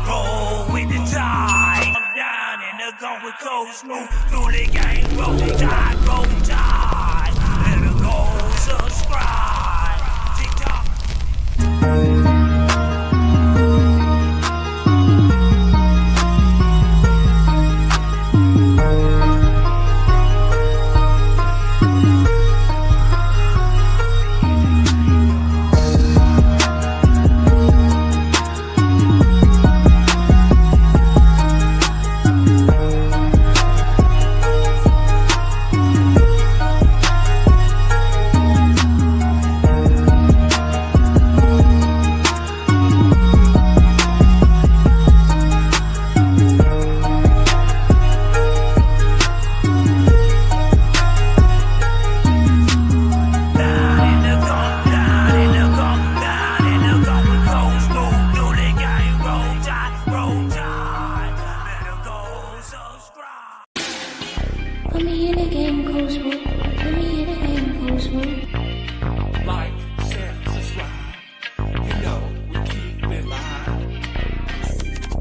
roll with the tide. I'm down in the gun with Coach Smook. Through the game, roll tide, roll tide. Better go subscribe. TikTok. Put me in the game, Coach Smook. Put me in the game, Coach Smook. Like, share, subscribe. You know we keep it live.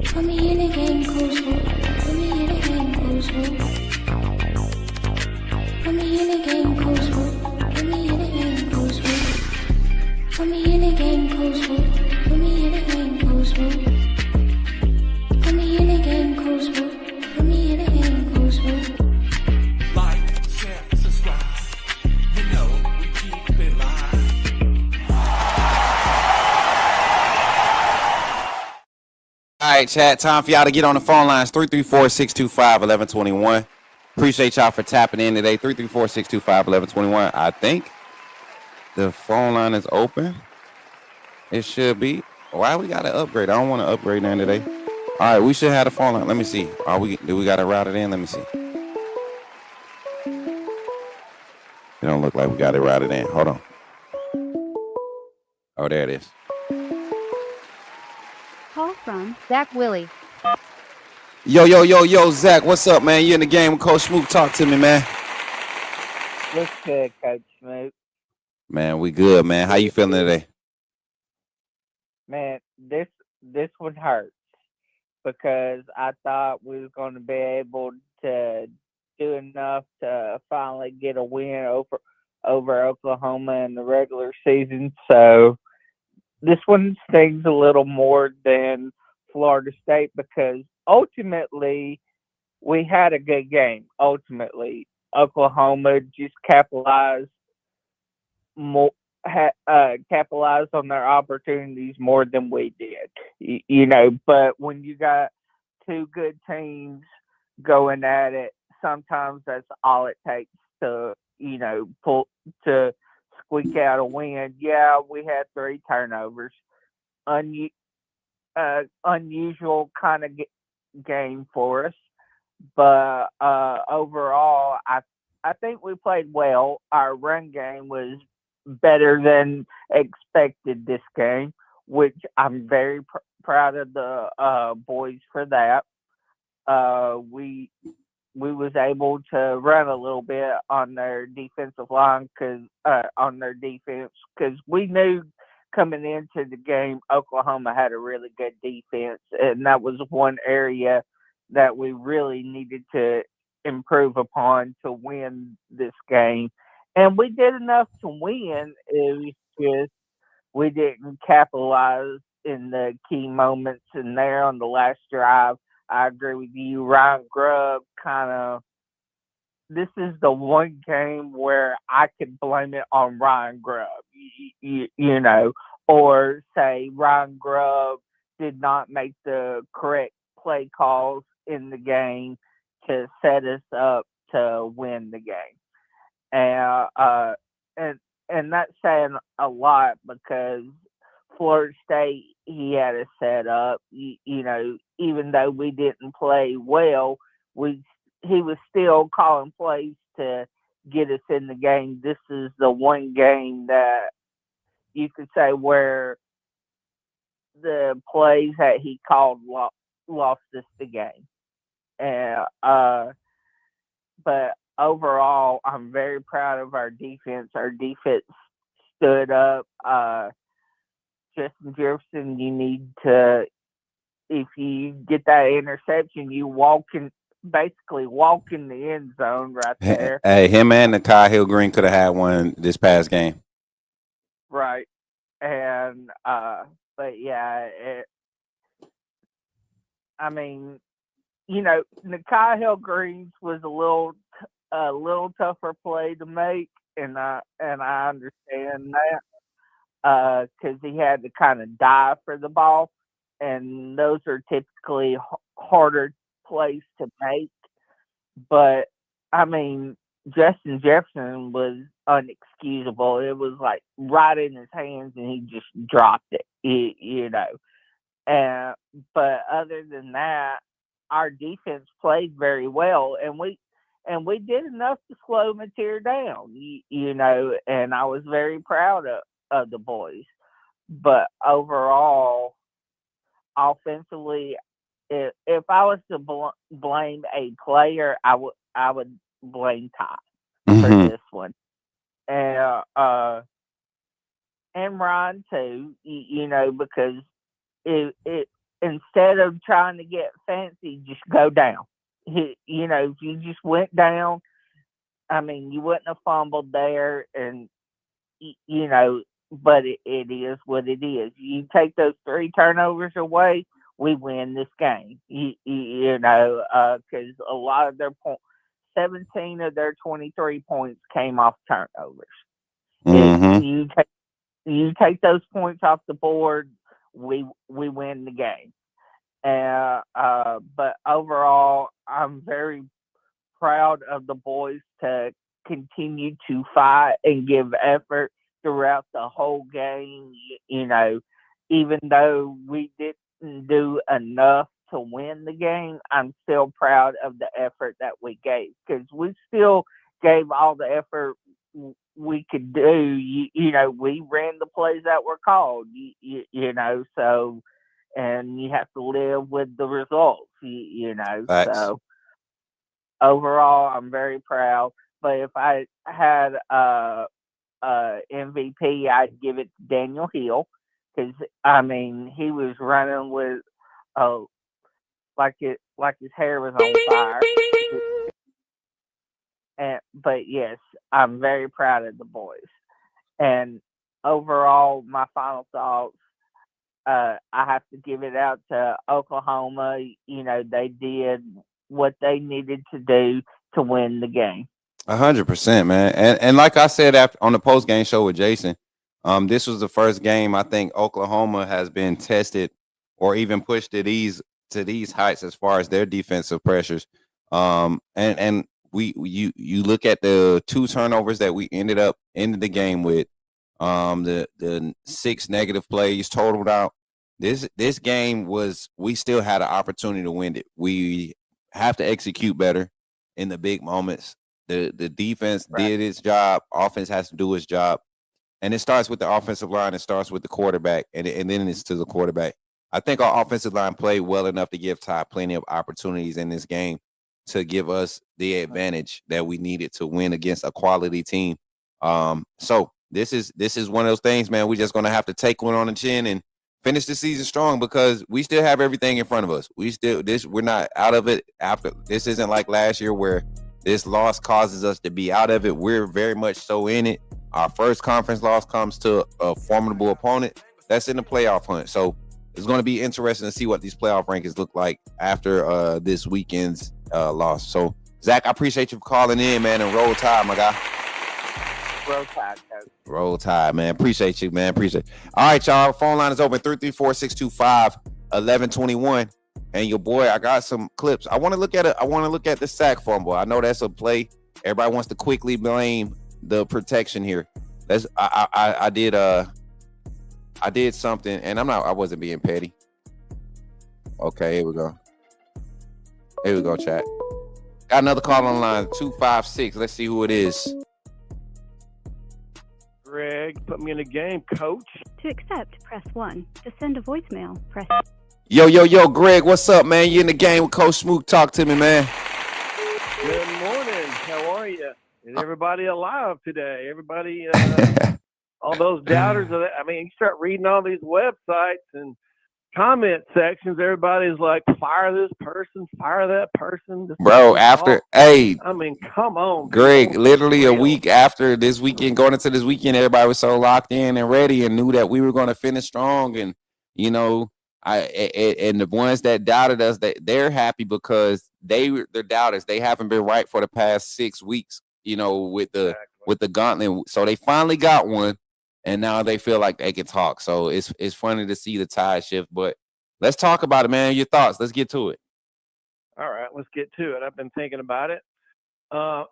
Put me in the game, Coach Smook. Put me in the game, Coach Smook. Put me in the game, Coach Smook. Put me in the game, Coach Smook. Put me in the game, Coach Smook. Put me in the game, Coach Smook. Put me in the game, Coach Smook. Put me in the game, Coach Smook. Like, share, subscribe. You know we keep it live. All right, chat. Time for y'all to get on the phone lines. 334-625-1121. Appreciate y'all for tapping in today. 334-625-1121. I think the phone line is open. It should be. Why we got to upgrade? I don't want to upgrade none today. All right, we should have the phone line. Let me see. Do we got to route it in? Let me see. It don't look like we got it routed in. Hold on. Oh, there it is. Call from Zach Willie. Yo, Zach, what's up, man? You in the game with Coach Smook? Talk to me, man. What's good, Coach Smook? Man, we good, man. How you feeling today? Man, this one hurts because I thought we was going to be able to do enough to finally get a win over Oklahoma in the regular season. So this one stings a little more than Florida State because ultimately we had a good game. Ultimately, Oklahoma just more, capitalized on their opportunities more than we did. But when you got two good teams going at it, sometimes that's all it takes to pull to squeak out a win. Yeah, we had three turnovers. Unusual kind of game for us, but overall, I think we played well. Our run game was better than expected this game, which I'm very proud of the boys for that. We was able to run a little bit on their defensive line on their defense because we knew coming into the game Oklahoma had a really good defense, and that was one area that we really needed to improve upon to win this game. And we did enough to win. It was just we didn't capitalize in the key moments in there on the last drive. I agree with you. Ryan Grubb this is the one game where I could blame it on Ryan Grubb, or say Ryan Grubb did not make the correct play calls in the game to set us up to win the game. And and that's saying a lot because Florida State, he had us set up. Even though we didn't play well, he was still calling plays to get us in the game. This is the one game that you could say where the plays that he called lost us the game. And but overall, I'm very proud of our defense. Our defense stood up. Justin Jefferson, you need to, if you get that interception, you basically walk in the end zone right there. Hey, him and Nakai Hill Green could have had one this past game. Right. And but yeah, Nakai Hill Green's was a little tougher play to make, and I understand that because he had to kind of dive for the ball, and those are typically harder plays to make. But Justin Jefferson was unexcusable. It was like right in his hands, and he just dropped it. But other than that, our defense played very well, and we did enough to slow Mateer down. And I was very proud of the boys. But overall, offensively, if I was to blame a player, I would blame Ty for this one, and Ryan too. Because it instead of trying to get fancy, just go down. If you just went down, you wouldn't have fumbled there, and But it is what it is. You take those 3 turnovers away, we win this game. Because a lot of their 17 of their 23 points came off turnovers. If you take those points off the board, we win the game. But overall, I'm very proud of the boys to continue to fight and give effort throughout the whole game. Even though we didn't do enough to win the game, I'm still proud of the effort that we gave because we still gave all the effort we could do. We ran the plays that were called, so, and you have to live with the results, Facts. So overall, I'm very proud. But if I had MVP, I'd give it to Daniel Hill because he was running with like his hair was on fire, But yes, I'm very proud of the boys. And overall, my final thoughts, I have to give it out to Oklahoma. They did what they needed to do to win the game. 100%, man. And like I said after on the post game show with Jason, this was the first game I think Oklahoma has been tested or even pushed to these heights as far as their defensive pressures. And you look at the 2 turnovers that we ended the game with, the 6 negative plays totaled out. This game we still had an opportunity to win it. We have to execute better in the big moments. The defense did its job. Offense has to do its job. And it starts with the offensive line. It starts with the quarterback, and then it's to the quarterback. I think our offensive line played well enough to give Ty plenty of opportunities in this game to give us the advantage that we needed to win against a quality team. So this is one of those things, man. We're just going to have to take one on the chin and finish the season strong because we still have everything in front of us. We're not out of it after. This isn't like last year where this loss causes us to be out of it. We're very much so in it. Our first conference loss comes to a formidable opponent that's in the playoff hunt. So it's going to be interesting to see what these playoff rankings look like after this weekend's loss. So, Zach, I appreciate you for calling in, man, and roll tide, my guy. Roll tide, coach. Roll tide, man. Appreciate you, man. Appreciate it. All right, y'all. Phone line is open 334-625-1121. And your boy, I got some clips. I want to look at the sack fumble. I know that's a play. Everybody wants to quickly blame the protection here. I did something, and I wasn't being petty. Okay, here we go. Here we go, chat. Got another call on line 256. Let's see who it is. Greg, put me in the game, coach. To accept, press 1. To send a voicemail, press... Yo, Greg, what's up, man? You in the game with Coach Smook. Talk to me, man. Good morning. How are you? Is everybody alive today? Everybody, all those doubters. You start reading all these websites and comment sections. Everybody's like, fire this person, fire that person. Bro, Come on, Greg, people. literally a week after this weekend, going into this weekend, everybody was so locked in and ready and knew that we were going to finish strong. And, and the ones that doubted us, they're happy because they're doubters. They haven't been right for the past 6 weeks, with the gauntlet. So they finally got one, and now they feel like they can talk. So it's funny to see the tide shift. But let's talk about it, man. Your thoughts. Let's get to it. All right, let's get to it. I've been thinking about it.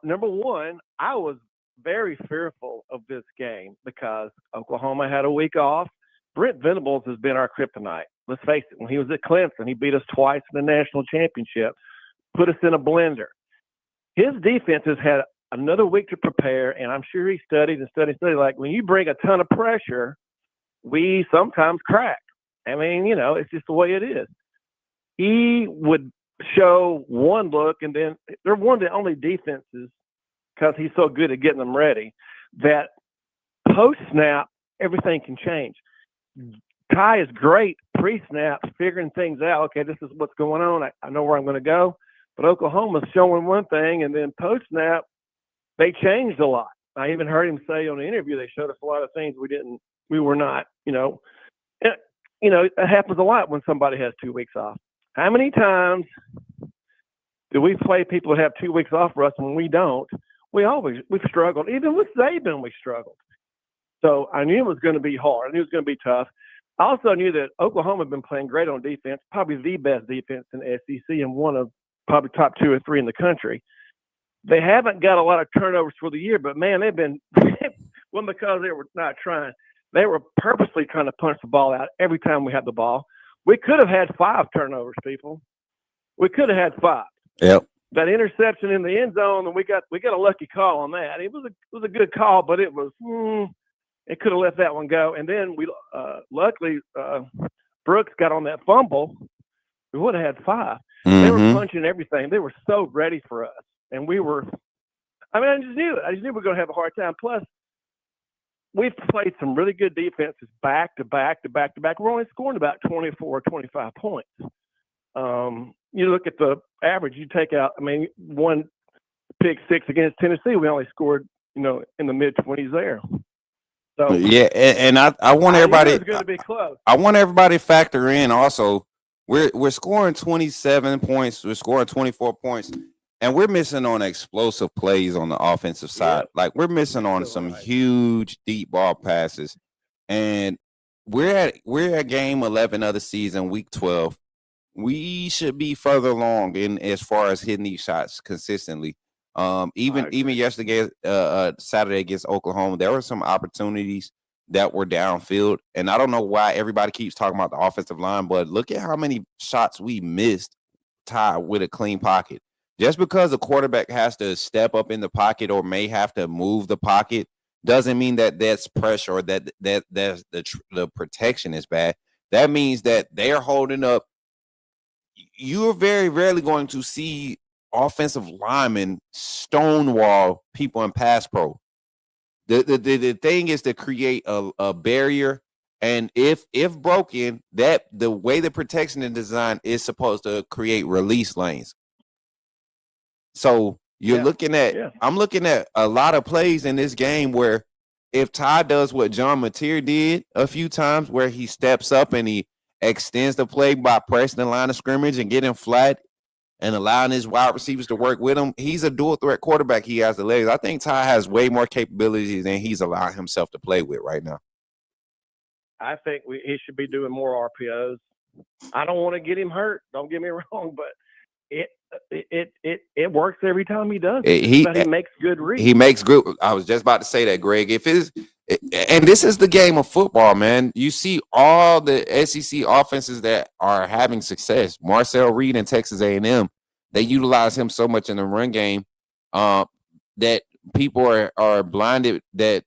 Number one, I was very fearful of this game because Oklahoma had a week off. Brent Venables has been our kryptonite. Let's face it. When he was at Clemson, he beat us twice in the national championship, put us in a blender. His defense has had another week to prepare, and I'm sure he studied. Like, when you bring a ton of pressure, we sometimes crack. It's just the way it is. He would show one look, and then they're one of the only defenses, because he's so good at getting them ready, that post-snap, everything can change. Ty is great pre-snap, figuring things out. Okay, this is what's going on. I know where I'm going to go. But Oklahoma's showing one thing, and then post-snap, they changed a lot. I even heard him say on the interview they showed us a lot of things we were not, it happens a lot when somebody has 2 weeks off. How many times do we play people that have 2 weeks off for us when we don't? We've struggled. Even with Saban, we struggled. So I knew it was going to be hard. I knew it was going to be tough. I also knew that Oklahoma had been playing great on defense, probably the best defense in the SEC and one of probably top 2 or 3 in the country. They haven't got a lot of turnovers for the year, but, man, they've been – well, because they were not trying. They were purposely trying to punch the ball out every time we had the ball. We could have had 5 turnovers, people. We could have had 5. Yep. That interception in the end zone, and we got a lucky call on that. It was a good call, but it was it could have let that one go. And then we luckily Brooks got on that fumble. We would have had 5. Mm-hmm. They were punching everything. They were so ready for us, and we were. I just knew it. I just knew we were going to have a hard time. Plus, we've played some really good defenses back to back to back to back. We're only scoring about 24, 25 points. You look at the average, you take out, one pick six against Tennessee, we only scored, in the mid-20s there. So Yeah, and I want everybody. It's going to be close. I want everybody to factor in also. We're scoring 27 points. We're scoring 24 points, and we're missing on explosive plays on the offensive side. Like we're missing on some huge deep ball passes, and we're at game 11 of the season, week 12. We should be further along in as far as hitting these shots consistently. Even yesterday, Saturday against Oklahoma, there were some opportunities that were downfield, and I don't know why everybody keeps talking about the offensive line, but look at how many shots we missed tied with a clean pocket. Just because a quarterback has to step up in the pocket or may have to move the pocket doesn't mean that that's pressure or that the protection is bad. That means that they're holding up. You're very rarely going to see offensive linemen stonewall people in pass pro. The thing is to create a barrier, and if broken, that the way the protection is designed is supposed to create release lanes. So you're looking at I'm looking at a lot of plays in this game where if Ty does what John Mateer did a few times, where he steps up and he extends the play by pressing the line of scrimmage and getting flat and allowing his wide receivers to work with him. He's a dual threat quarterback. He has the legs. I think Ty has way more capabilities than he's allowing himself to play with right now. I think he should be doing more RPOs. I don't want to get him hurt. Don't get me wrong, but it works every time he does it. But he makes good reads. He makes good. I was just about to say that, Greg. And this is the game of football, man. You see all the SEC offenses that are having success. Marcel Reed and Texas A&M, they utilize him so much in the run game that people are blinded that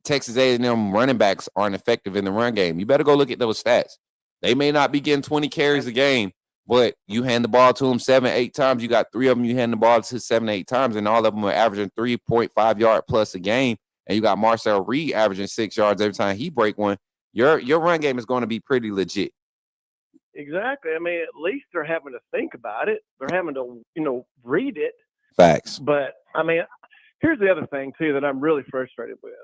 Texas A&M running backs aren't effective in the run game. You better go look at those stats. They may not be getting 20 carries a game, but you hand the ball to them 7-8 times. You got 3 of them you hand the ball to 7-8 times, and all of them are averaging 3.5 yard plus a game. And you got Marcel Reed averaging 6 yards every time he break one. Your run game is going to be pretty legit. Exactly. I mean, at least they're having to think about it. They're having to, read it. Facts. But, I mean, here's the other thing, too, that I'm really frustrated with.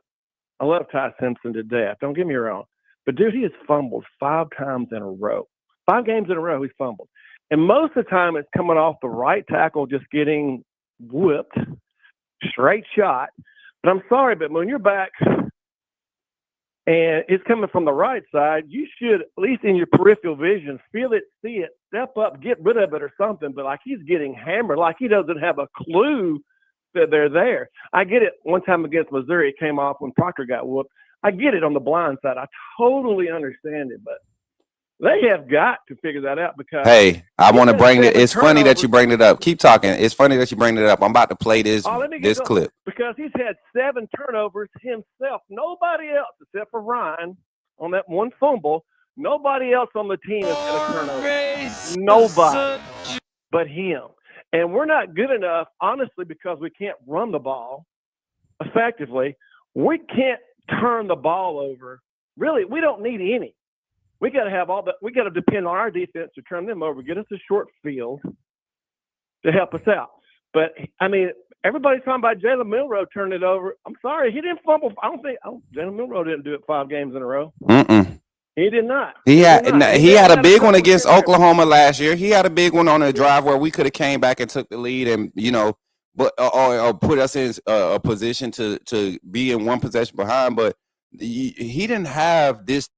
I love Ty Simpson to death. Don't get me wrong. But, dude, he has fumbled 5 times in a row. 5 games in a row he's fumbled. And most of the time it's coming off the right tackle just getting whipped, straight shot. But I'm sorry, but when you're back and it's coming from the right side, you should, at least in your peripheral vision, feel it, see it, step up, get rid of it or something. But like he's getting hammered, like he doesn't have a clue that they're there. I get it. One time against Missouri, it came off when Proctor got whooped. I get it on the blind side. I totally understand it, but they have got to figure that out because. Hey, I want to bring it. It's funny that you bring it up. Keep talking. It's funny that you bring it up. I'm about to play this clip. Because he's had 7 turnovers himself. Nobody else, except for Ryan, on that one fumble, nobody else on the team has had a turnover. Nobody but him. And we're not good enough, honestly, because we can't run the ball effectively. We can't turn the ball over. Really, we don't need any. We got to have we got to depend on our defense to turn them over, get us a short field to help us out. But, I mean, everybody's talking about Jalen Milroe turning it over. I'm sorry, he didn't fumble. Jalen Milroe didn't do it 5 games in a row. He did not. He had a big one against Oklahoma last year. He had a big one on a drive where we could have came back and took the lead and, but or put us in a position to be in one possession behind. But he didn't have this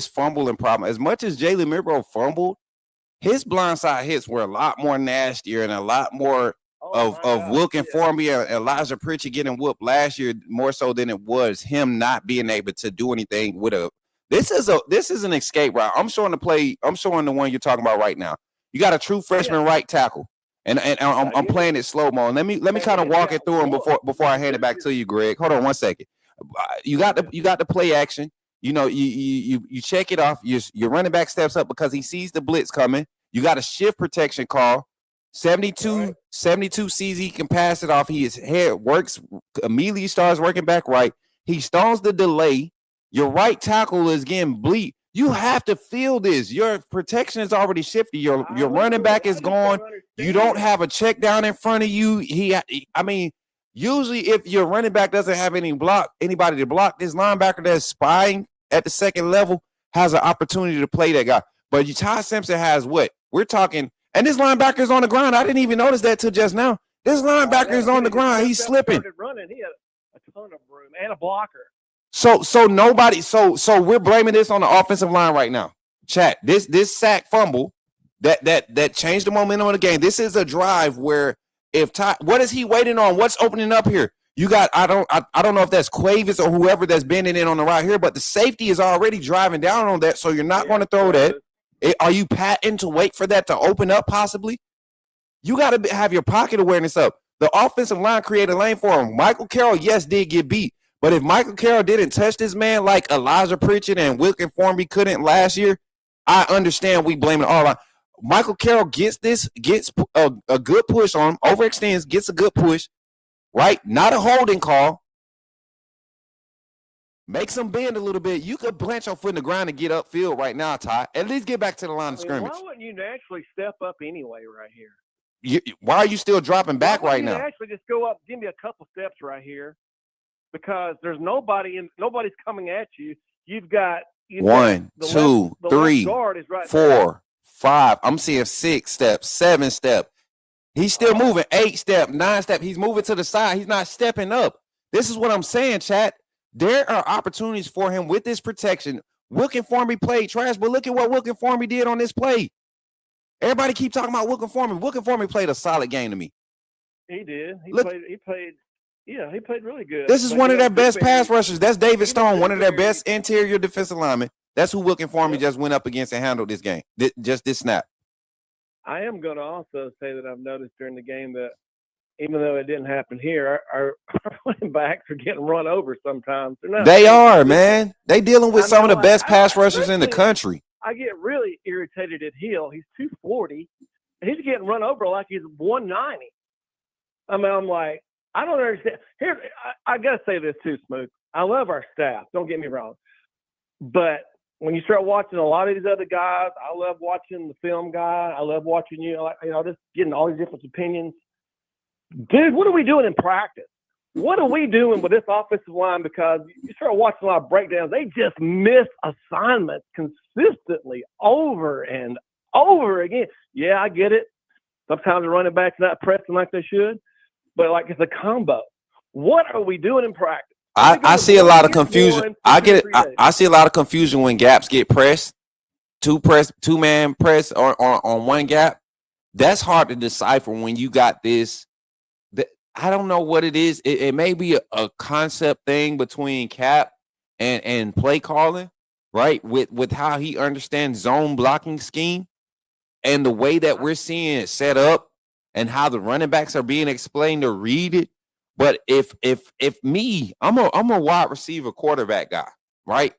fumbling problem. As much as Jalen Milroe fumbled, his blindside hits were a lot more nastier and a lot more of looking for me. Elijah Pritchett getting whooped last year more so than it was him not being able to do anything with a. This is an escape route. I'm showing the one you're talking about right now. You got a true freshman right tackle, and I'm playing it slow mo. Let me kind of walk it through him before I hand it back to you, Greg. Hold on 1 second. You got the play action. You check it off. Your running back steps up because he sees the blitz coming. You got a shift protection call. 72 sees he can pass it off. His head works, immediately starts working back right. He stalls the delay. Your right tackle is getting bleed. You have to feel this. Your protection is already shifted. Your running back is gone. You don't have a check down in front of you. I mean, usually if your running back doesn't have anybody to block, this linebacker that's spying at the second level has an opportunity to play that guy. But Ty Simpson has what? We're talking, and this linebacker is on the ground. I didn't even notice that till just now. This linebacker is on the ground. He's slipping. Running. He had a ton of room and a blocker. So we're blaming this on the offensive line right now. Chat, this sack fumble that changed the momentum of the game. This is a drive where what is he waiting on? What's opening up here? You got I don't know if that's Quavis or whoever that's bending in on the right here, but the safety is already driving down on that, so you're not going to throw that. Are you patting to wait for that to open up possibly? You got to have your pocket awareness up. The offensive line created a lane for him. Michael Carroll, yes, did get beat. But if Michael Carroll didn't touch this man like Elijah Pritchett and Wilkin Formby couldn't last year, I understand we blame it all on. Michael Carroll gets a good push on him, overextends, gets a good push, right? Not a holding call. Makes him bend a little bit. You could plant your foot in the ground and get upfield right now, Ty. At least get back to the line of scrimmage. Why wouldn't you naturally step up anyway right here? Why are you still dropping back right now? Actually, just go up, give me a couple steps right here, because there's nobody's coming at you. You've got 1, 2, 3, 4, 5. I'm seeing 6 steps, 7 step. He's still moving 8 step, 9 step. He's moving to the side. He's not stepping up. This is what I'm saying, chat. There are opportunities for him with this protection. Wilkin Formby played trash, but look at what Wilkin Formby did on this play. Everybody keep talking about Wilkin Formby. Wilkin Formby played a solid game to me. He did. He played really good. This is one of their best pass rushers. That's David Stone, one of their best interior defensive linemen. That's who Wilkin Formby just went up against and handled this game. Just this snap. I am going to also say that I've noticed during the game that even though it didn't happen here, our running backs are getting run over sometimes. They are, man. They dealing with some of the best pass rushers in the country. I get really irritated at Hill. He's 240, and he's getting run over like he's 190. I mean, I'm like, I don't understand. Here, I got to say this too, Smook. I love our staff. Don't get me wrong. But when you start watching a lot of these other guys, I love watching the film guy. I love watching just getting all these different opinions. Dude, what are we doing in practice? What are we doing with this offensive line? Because you start watching a lot of breakdowns. They just miss assignments consistently over and over again. Yeah, I get it. Sometimes the running back's not pressing like they should. But, like, it's a combo. What are we doing in practice? I see a lot of confusion. I get it. I see a lot of confusion when gaps get pressed. Two-man press on one gap. That's hard to decipher when you got this. I don't know what it is. It may be a concept thing between Cap and play calling, right? With how he understands zone blocking scheme and the way that we're seeing it set up and how the running backs are being explained to read it. But if I'm a wide receiver quarterback guy, right?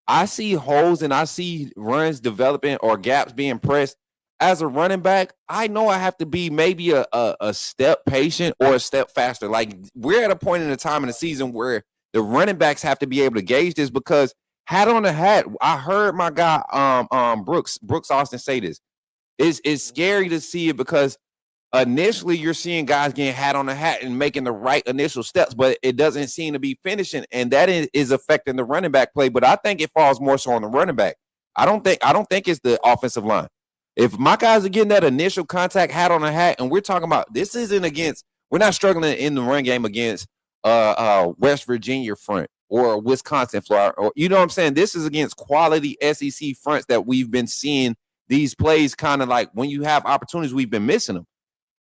I see holes and I see runs developing or gaps being pressed. As a running back, I know I have to be maybe a step patient or a step faster. Like, we're at a point in the time in the season where the running backs have to be able to gauge this, because hat on the hat, I heard my guy Brooks Austin say this. It's scary to see it because initially you're seeing guys getting hat on the hat and making the right initial steps, but it doesn't seem to be finishing, and that is affecting the running back play. But I think it falls more so on the running back. I don't think it's the offensive line. If my guys are getting that initial contact, hat on a hat, and we're talking about this isn't against, we're not struggling in the run game against West Virginia front or Wisconsin Florida, or you know what I'm saying? This is against quality SEC fronts that we've been seeing these plays kind of like when you have opportunities, we've been missing them.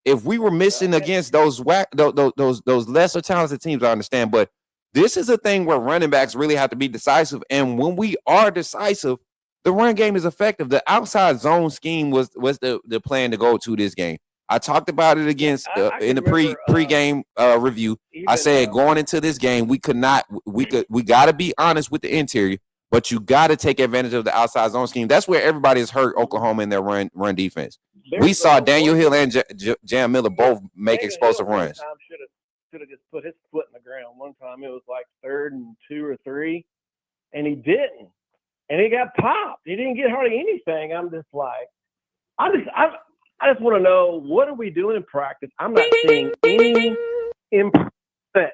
If we were missing against those lesser talented teams, I understand, but this is a thing where running backs really have to be decisive, and when we are decisive, the run game is effective. The outside zone scheme was the plan to go to this game. I talked about it against in the pre-game review. I said going into this game, we got to be honest with the interior, but you got to take advantage of the outside zone scheme. That's where everybody has hurt Oklahoma in their run defense. We saw Daniel Hill and Jam Miller both make explosive runs. Should have just put his foot in the ground one time. It was like 3rd and 2 or 3, and he didn't. and he got popped. He didn't get hardly anything. I'm just like, I just want to know, what are we doing in practice? I'm not seeing any improvement.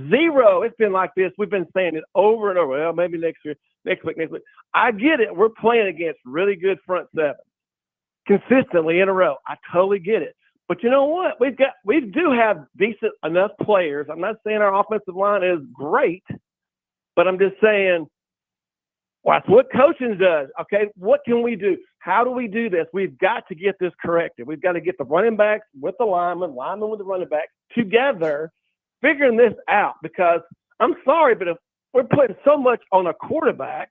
Zero. It's been like this. We've been saying it over and over. Well, maybe next year, next week. I get it. We're playing against really good front seven consistently in a row. I totally get it. But you know what? We do have decent enough players. I'm not saying our offensive line is great, but I'm just saying, well, that's what coaching does. Okay, what can we do? How do we do this? We've got to get this corrected. We've got to get the running backs with the linemen with the running backs together, figuring this out. Because I'm sorry, but if we're putting so much on a quarterback,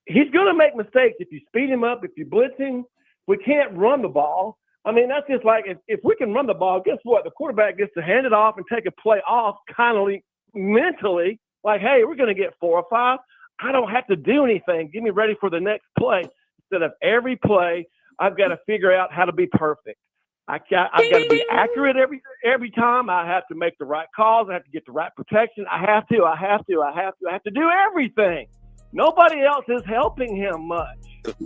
he's going to make mistakes. If you speed him up, if you blitz him, we can't run the ball. I mean, that's just like, if we can run the ball, guess what? The quarterback gets to hand it off and take a play off kind of mentally, like, hey, we're going to get 4 or 5. I don't have to do anything. Get me ready for the next play. Instead of every play, I've got to figure out how to be perfect. I've got to be accurate every time. I have to make the right calls. I have to get the right protection. I have to do everything. Nobody else is helping him much.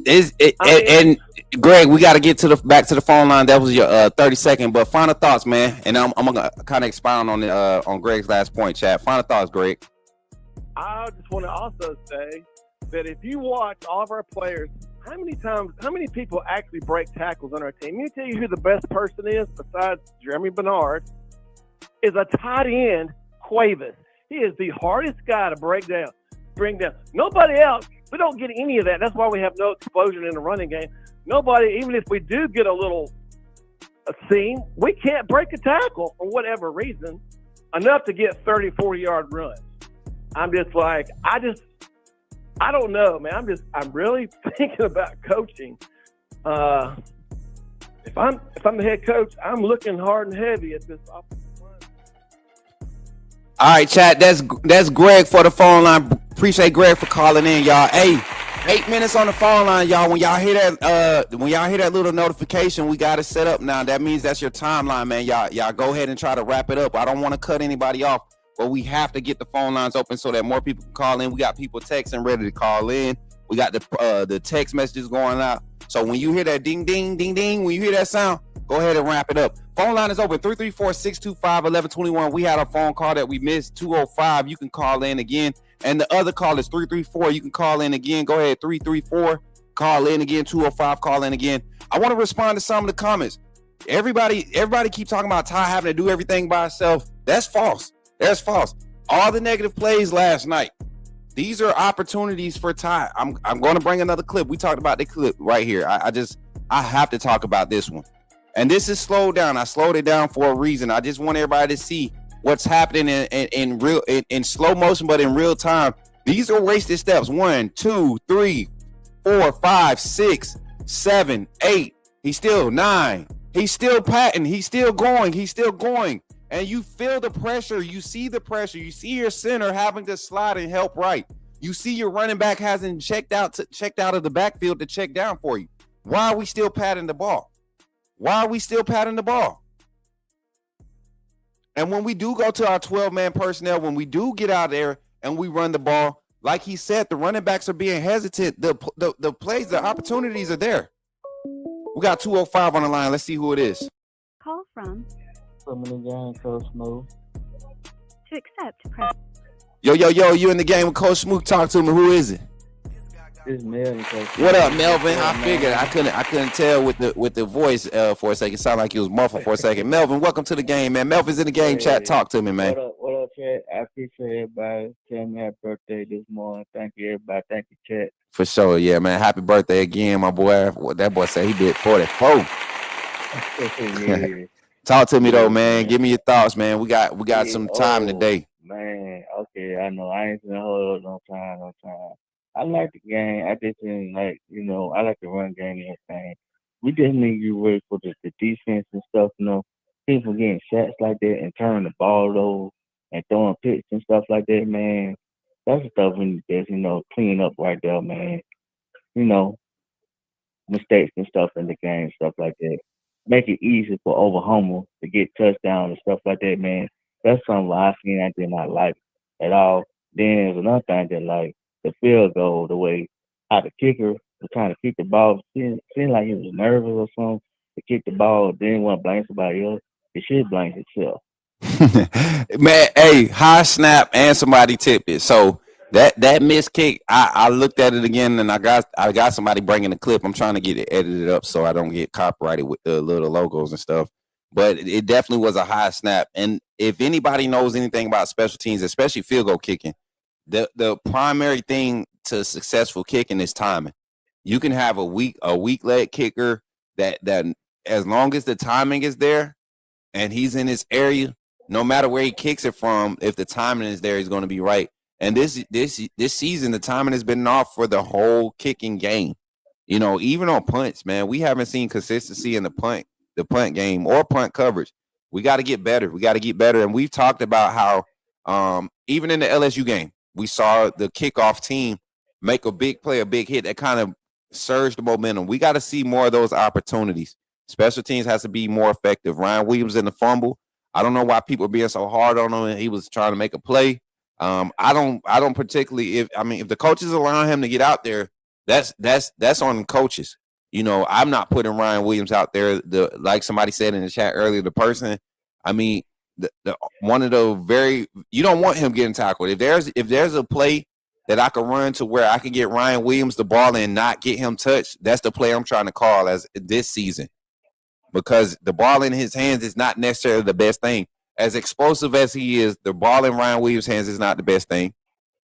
And Greg, we got to get back to the phone line. That was your 30-second, but final thoughts, man. And I'm gonna kind of expound on Greg's last point, Chat. Final thoughts, Greg. I just want to also say that if you watch all of our players, how many people actually break tackles on our team? Let me tell you who the best person is besides Jeremy Bernard is a tight end, Cuevas. He is the hardest guy to bring down. Nobody else, we don't get any of that. That's why we have no explosion in the running game. Nobody, even if we do get a seam, we can't break a tackle for whatever reason enough to get 30, 40-yard runs. I'm just like, I don't know, man. I'm really thinking about coaching. If I'm the head coach, I'm looking hard and heavy at this offensive line. All right, Chat. That's Greg for the phone line. Appreciate Greg for calling in, y'all. Hey, 8 minutes on the phone line, y'all. When y'all hear that little notification, we got it set up now. That means that's your timeline, man. Y'all go ahead and try to wrap it up. I don't want to cut anybody off. But we have to get the phone lines open so that more people can call in. We got people texting ready to call in. We got the text messages going out. So when you hear that ding, ding, ding, ding, when you hear that sound, go ahead and wrap it up. Phone line is open, 334-625-1121. We had a phone call that we missed, 205. You can call in again. And the other call is 334. You can call in again. Go ahead, 334. Call in again, 205. Call in again. I want to respond to some of the comments. Everybody keep talking about Ty having to do everything by herself. That's false. That's false. All the negative plays last night. These are opportunities for Ty. I'm going to bring another clip. We talked about the clip right here. I have to talk about this one. And this is slowed down. I slowed it down for a reason. I just want everybody to see what's happening in slow motion, but in real time. These are wasted steps. 1, 2, 3, 4, 5, 6, 7, 8. He's still 9. He's still patting. He's still going. He's still going. And you feel the pressure. You see the pressure. You see your center having to slide and help right. You see your running back hasn't checked out of the backfield to check down for you. Why are we still patting the ball? Why are we still patting the ball? And when we do go to our 12-man personnel, when we do get out there and we run the ball, like he said, the running backs are being hesitant. The plays, the opportunities are there. We got 205 on the line. Let's see who it is. Call from. From the game, Coach Smook. To accept, press. Yo, you in the game with Coach Smook. Talk to me. Who is it? It's Melvin. What up, Melvin? I figured I couldn't tell with the voice for a second. It sounded like he was muffled for a second. Melvin, welcome to the game, man. Melvin's in the game. Chat. Talk to me, man. What up, Chat? I appreciate everybody telling me happy birthday this morning. Thank you, everybody. Thank you, Chat. For sure, yeah, man. Happy birthday again, my boy. That boy said he did 44. Yeah. Talk to me though, man. Give me your thoughts, man. We got some time today. Man, okay, I know I ain't gonna hold up no time. I like the game. I just didn't like, I like the run game and everything. We just need you ready for the defense and stuff, People getting shots like that and turning the ball over and throwing picks and stuff like that, man. That's the stuff we need to just, clean up right there, man. Mistakes and stuff in the game, stuff like that. Make it easy for Oklahoma to get touchdowns and stuff like that, man. That's something I did not like at all. Then there's another thing that, the field goal the way how the kicker was trying to kick the ball. Seemed like he was nervous or something to kick the ball. Didn't want to blame somebody else. It should blame himself. Man, hey, high snap and somebody tipped it. So that missed kick, I looked at it again and I got somebody bringing the clip. I'm trying to get it edited up so I don't get copyrighted with the little logos and stuff. But it definitely was a high snap. And if anybody knows anything about special teams, especially field goal kicking, the primary thing to successful kicking is timing. You can have a weak leg kicker that as long as the timing is there and he's in his area, no matter where he kicks it from, if the timing is there, he's going to be right. And this season, the timing has been off for the whole kicking game. You know, even on punts, man, we haven't seen consistency in the punt game or punt coverage. We got to get better. And we've talked about how even in the LSU game, we saw the kickoff team make a big play, a big hit that kind of surged the momentum. We got to see more of those opportunities. Special teams has to be more effective. Ryan Williams in the fumble. I don't know why people are being so hard on him. He was trying to make a play. I don't particularly if the coaches allow him to get out there, that's on coaches. You know, I'm not putting Ryan Williams out there. Like somebody said in the chat earlier, the person, one of the you don't want him getting tackled. If there's a play that I can run to where I can get Ryan Williams the ball and not get him touched, that's the play I'm trying to call as this season. Because the ball in his hands is not necessarily the best thing. As explosive as he is, the ball in Ryan Williams' hands is not the best thing,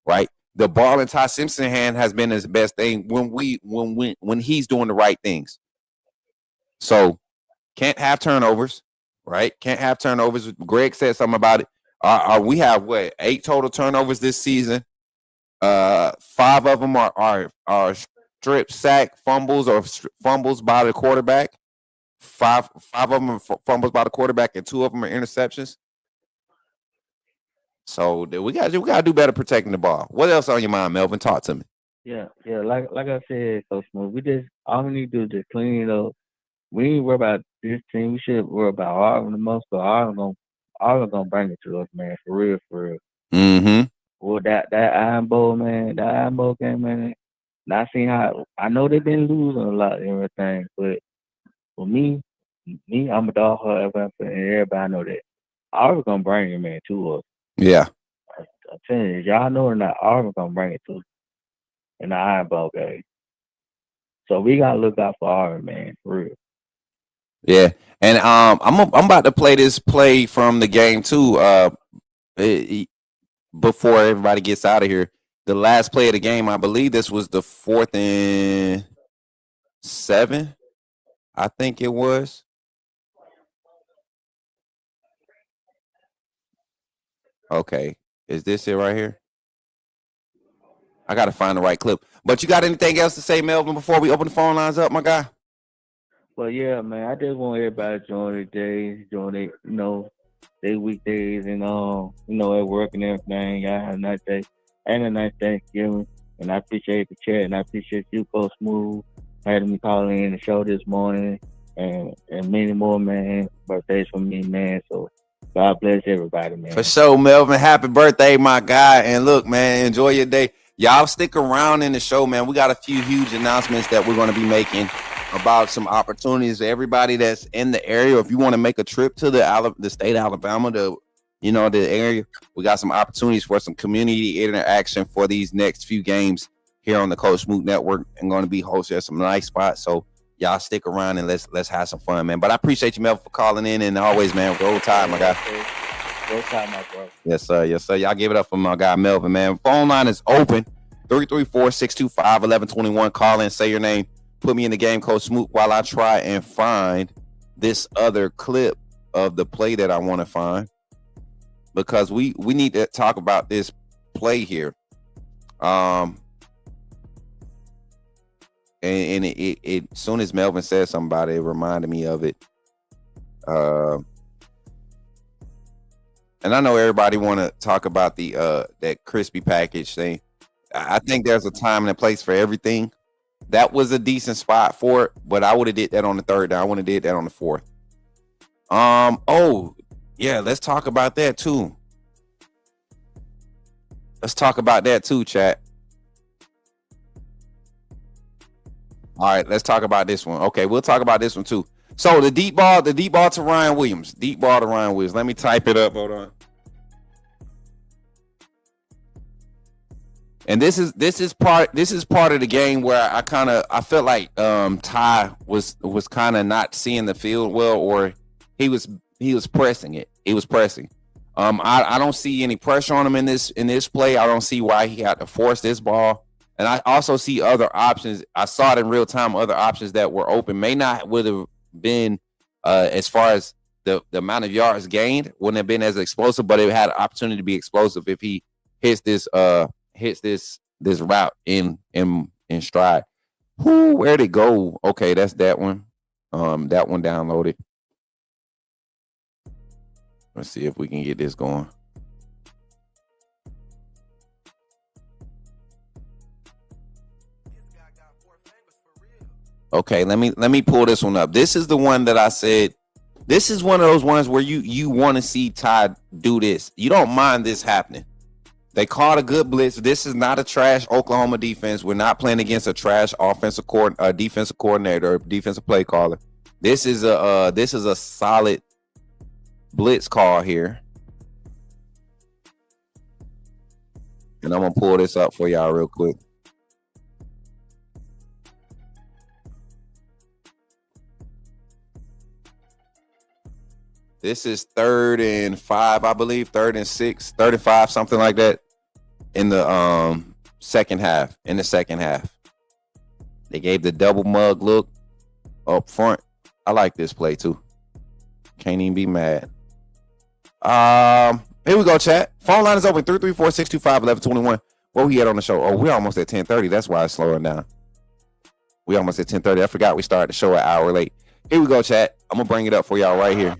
right? The ball in Ty Simpson's hand has been his best thing when he's doing the right things. So can't have turnovers, right? Can't have turnovers. Greg said something about it. We have 8 total turnovers this season. 5 of them are strip sack fumbles or fumbles by the quarterback. Five of them are fumbles by the quarterback, and 2 of them are interceptions. So we got to do better protecting the ball. What else on your mind, Melvin? Talk to me. Yeah. Like I said, Coach Smook, all we need to do is just clean it up. We ain't worry about this team. We should worry about Auburn the most. But Auburn gonna bring it to us, man. For real. Mm-hmm. Well, that Iron Bowl, man, that Iron Bowl game, man. And I seen how I know they've been losing a lot and everything, but for me, I'm a dog and everybody know that Auburn gonna bring it, man, to us. Yeah. I'm telling you, y'all know or not, Auburn gonna bring it to us in the Iron Bowl game. So we gotta look out for Auburn, man, for real. Yeah, and I'm about to play this play from the game too. Before everybody gets out of here, the last play of the game, I believe this was the 4th and 7. I think it was. Okay, is this it right here? I got to find the right clip. But you got anything else to say, Melvin, before we open the phone lines up, my guy? Well, yeah, man. I just want everybody to join their days, their weekdays, and at work and everything. Y'all have a nice day and a nice Thanksgiving. And I appreciate the chat, and I appreciate you, Coach Smooth, having me call in the show this morning, and many more, man. Birthdays for me, man. So God bless everybody, man. For sure, Melvin. Happy birthday, my guy. And look, man, enjoy your day. Y'all stick around in the show, man. We got a few huge announcements that we're going to be making about some opportunities. Everybody that's in the area, if you want to make a trip to the state of Alabama, the area, we got some opportunities for some community interaction for these next few games here on the Coach Smook Network, and going to be hosted at some nice spots. So y'all stick around and let's have some fun, man. But I appreciate you, Melvin, for calling in, and always, man, roll tide, my guy. Roll tide, my bro. Yes, sir. Y'all give it up for my guy, Melvin, man. Phone line is open, 334-625-1121. Call in, say your name. Put me in the game, Coach Smook, while I try and find this other clip of the play that I want to find, because we need to talk about this play here. And it as soon as Melvin said something about it, it reminded me of it. And I know everybody want to talk about the that crispy package thing. I think there's a time and a place for everything. That was a decent spot for it, but I would have did that on the 3rd down. I would have did that on the 4th. Oh yeah, let's talk about that too. Chat. All right, let's talk about this one. Okay, we'll talk about this one too. So the deep ball to Ryan Williams. Deep ball to Ryan Williams. Let me type it up. Hold on. And this is part of the game where I felt like Ty was kind of not seeing the field well, or he was pressing it. He was pressing. I don't see any pressure on him in this play. I don't see why he had to force this ball. And I also see other options. I saw it in real time. Other options that were open may not would have been as far as the amount of yards gained wouldn't have been as explosive, but it had an opportunity to be explosive if he hits this route in stride. Where'd it go? Okay, that's that one. That one downloaded. Let's see if we can get this going. Okay, let me pull this one up. This is the one that I said. This is one of those ones where you want to see Ty do this. You don't mind this happening. They called a good blitz. This is not a trash Oklahoma defense. We're not playing against a trash defensive coordinator or defensive play caller. This is a solid blitz call here. And I'm gonna pull this up for y'all real quick. This is 3rd and 5, I believe, 3rd and 6, 3rd and 5, something like that. In the second half. They gave the double mug look up front. I like this play too. Can't even be mad. Here we go, chat. Phone line is open 334-625-1121. What we had on the show? Oh, we're almost at 10:30. That's why it's slowing down. We almost at 10:30. I forgot we started the show an hour late. Here we go, chat. I'm gonna bring it up for y'all right here.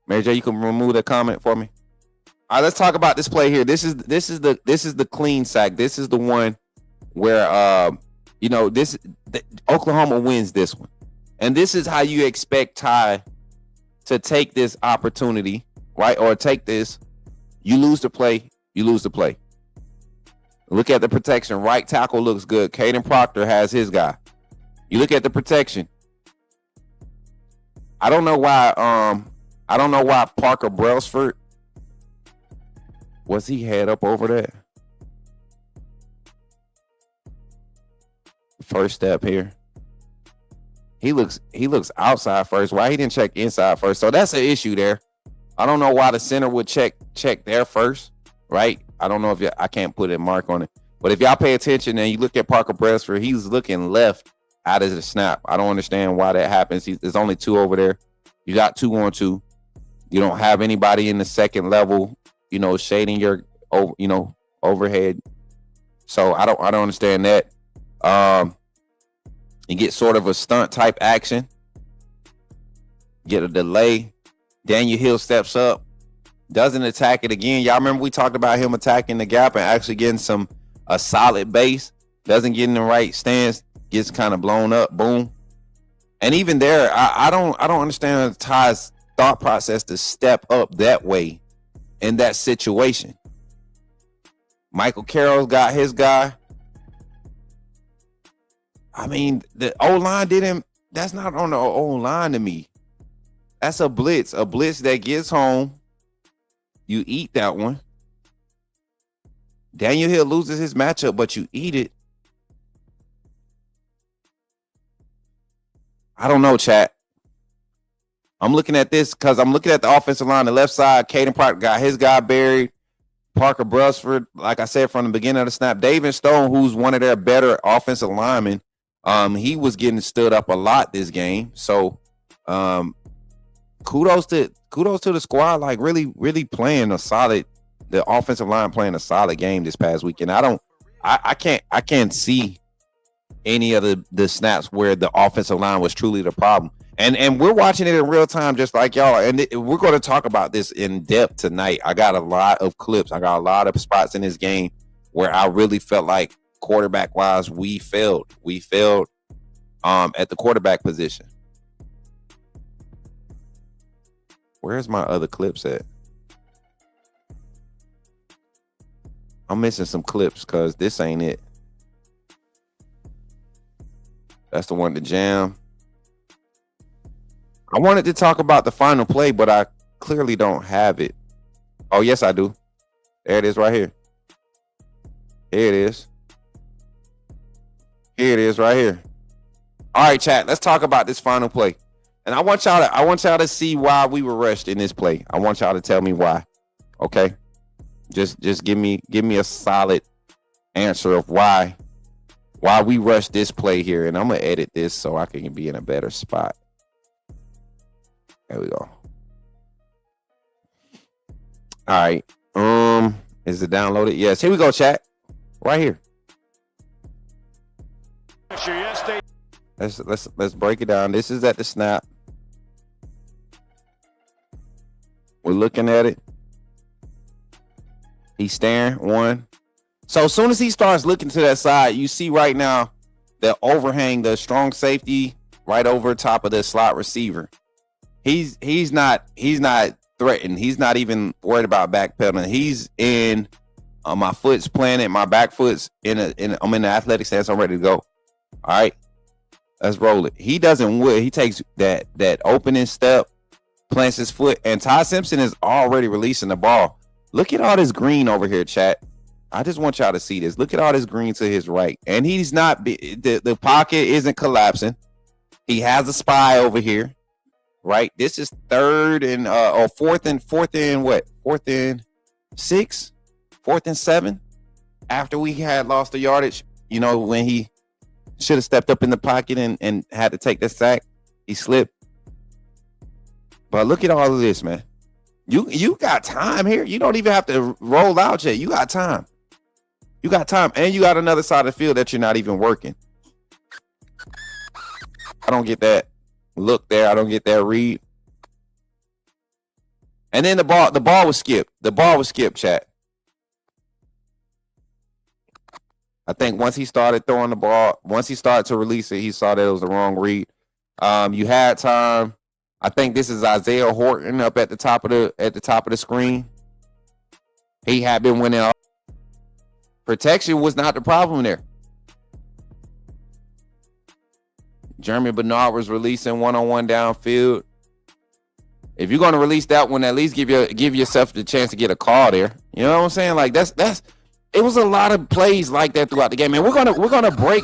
Mary J, you can remove the comment for me. All right, let's talk about this play here. This is the clean sack. This is the one where Oklahoma wins this one. And this is how you expect Ty to take this opportunity, right? Or take this. You lose the play, Look at the protection. Right tackle looks good. Caden Proctor has his guy. You look at the protection. I don't know why Parker Brailsford was he head up over there. First step here. He looks outside first. Why he didn't check inside first? So that's an issue there. I don't know why the center would check there first, right? I don't know if I can't put a mark on it. But if y'all pay attention and you look at Parker Brailsford, he's looking left out of the snap. I don't understand why that happens. There's only 2 over there. You got 2 on 2. You don't have anybody in the second level, shading your, overhead. So I don't understand that. You get sort of a stunt type action. Get a delay. Daniel Hill steps up, doesn't attack it again. Y'all remember we talked about him attacking the gap and actually getting a solid base. Doesn't get in the right stance. Gets kind of blown up. Boom. And even there, I don't understand Ty's thought process to step up that way in that situation. Michael Carroll's got his guy. I mean, the O-line didn't. That's not on the O-line to me. That's a blitz that gets home. You eat that one. Daniel Hill loses his matchup, but you eat it. I don't know, chat. I'm looking at this because I'm looking at the offensive line, the left side. Caden Parker got his guy buried. Parker Brailsford, like I said from the beginning of the snap. David Stone, who's one of their better offensive linemen, he was getting stood up a lot this game. So kudos to the squad, like really playing a solid, the offensive line playing a solid game this past weekend. I can't see any of the snaps where the offensive line was truly the problem. And we're watching it in real time just like y'all. And we're going to talk about this in depth tonight. I got a lot of clips. I got a lot of spots in this game where I really felt like quarterback wise, we failed. We failed at the quarterback position. Where's my other clips at? I'm missing some clips because this ain't it. That's the one to jam. I wanted to talk about the final play, but I clearly don't have it. Oh, yes, I do. There it is right here. Here it is. Here it is right here. All right, chat. Let's talk about this final play. And I want y'all to see why we were rushed in this play. I want y'all to tell me why. Okay? Just give me a solid answer of why we rushed this play here. And I'm gonna edit this so I can be in a better spot. There we go. All right. Is it downloaded? Yes. Here we go, chat. Right here. Let's break it down. This is at the snap. We're looking at it. He's staring. One. So as soon as he starts looking to that side, you see right now the overhang, the strong safety right over top of the slot receiver. He's not threatened. He's not even worried about backpedaling. He's in my foot's planted, my back foot's I'm in the athletic stance. I'm ready to go. All right. Let's roll it. He doesn't wood. He takes that opening step, plants his foot, and Ty Simpson is already releasing the ball. Look at all this green over here, chat. I just want y'all to see this. Look at all this green to his right. And he's not, the pocket isn't collapsing. He has a spy over here, right? This is fourth and 6, 4th and 7. After we had lost the yardage, you know, when he should have stepped up in the pocket and had to take the sack, he slipped. But look at all of this, man. You got time here. You don't even have to roll out yet. You got time. You got time. And you got another side of the field that you're not even working. I don't get that look there. I don't get that read. And then the ball was skipped. The ball was skipped, chat. I think once he started throwing the ball, once he started to release it, he saw that it was the wrong read. You had time. I think this is Isaiah Horton up at the top of the screen. He had been winning. Protection was not the problem there. Jeremy Bernard was releasing one-on-one downfield. If you're going to release that one, at least give yourself the chance to get a call there. You know what I'm saying? Like that's it was a lot of plays like that throughout the game. And we're gonna break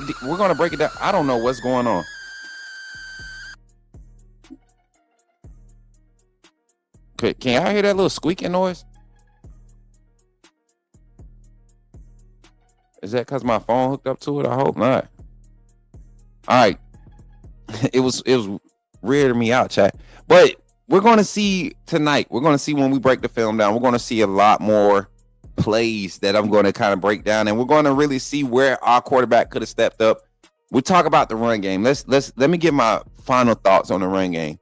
it down. I don't know what's going on. Can I hear that little squeaking noise? Is that because my phone hooked up to it? I hope not. All right. It was weirding me out, chat. But we're going to see tonight. We're going to see when we break the film down. We're going to see a lot more plays that I'm going to kind of break down, and we're going to really see where our quarterback could have stepped up. We talk about the run game. Let me get my final thoughts on the run game.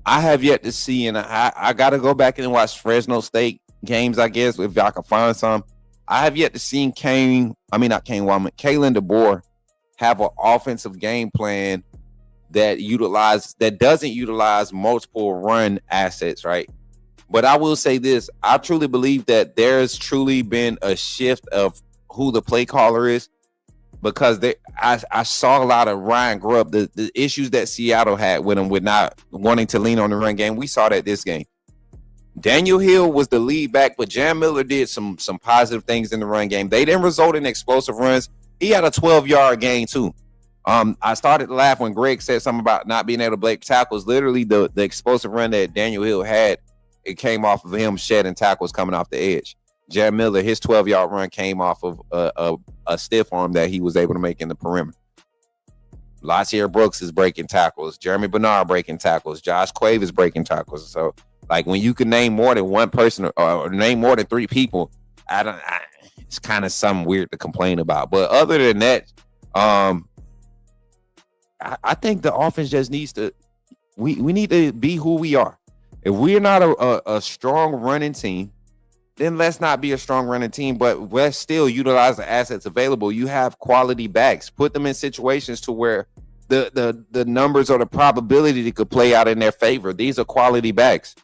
I have yet to see, and I got to go back and watch Fresno State games, I guess, if y'all can find some. I have yet to see Kalen DeBoer have an offensive game plan that doesn't utilize multiple run assets, right? But I will say this. I truly believe that there's truly been a shift of who the play caller is, because I saw a lot of Ryan Grubb, the issues that Seattle had with him with not wanting to lean on the run game. We saw that this game. Daniel Hill was the lead back, but Jan Miller did some positive things in the run game. They didn't result in explosive runs. He had a 12-yard gain too. I started to laugh when Greg said something about not being able to break tackles. Literally, the explosive run that Daniel Hill had, it came off of him shedding tackles coming off the edge. Jan Miller, his 12-yard run came off of a stiff arm that he was able to make in the perimeter. Latier Brooks is breaking tackles. Jeremy Bernard breaking tackles. Josh Quave is breaking tackles. So, like, when you can name more than one person or name more than three people, it's kind of something weird to complain about. But other than that, I think the offense just needs to. We need to be who we are. If we're not a strong running team, then let's not be a strong running team, but let's still utilize the assets available. You have quality backs. Put them in situations to where the numbers or the probability that could play out in their favor. These are quality backs.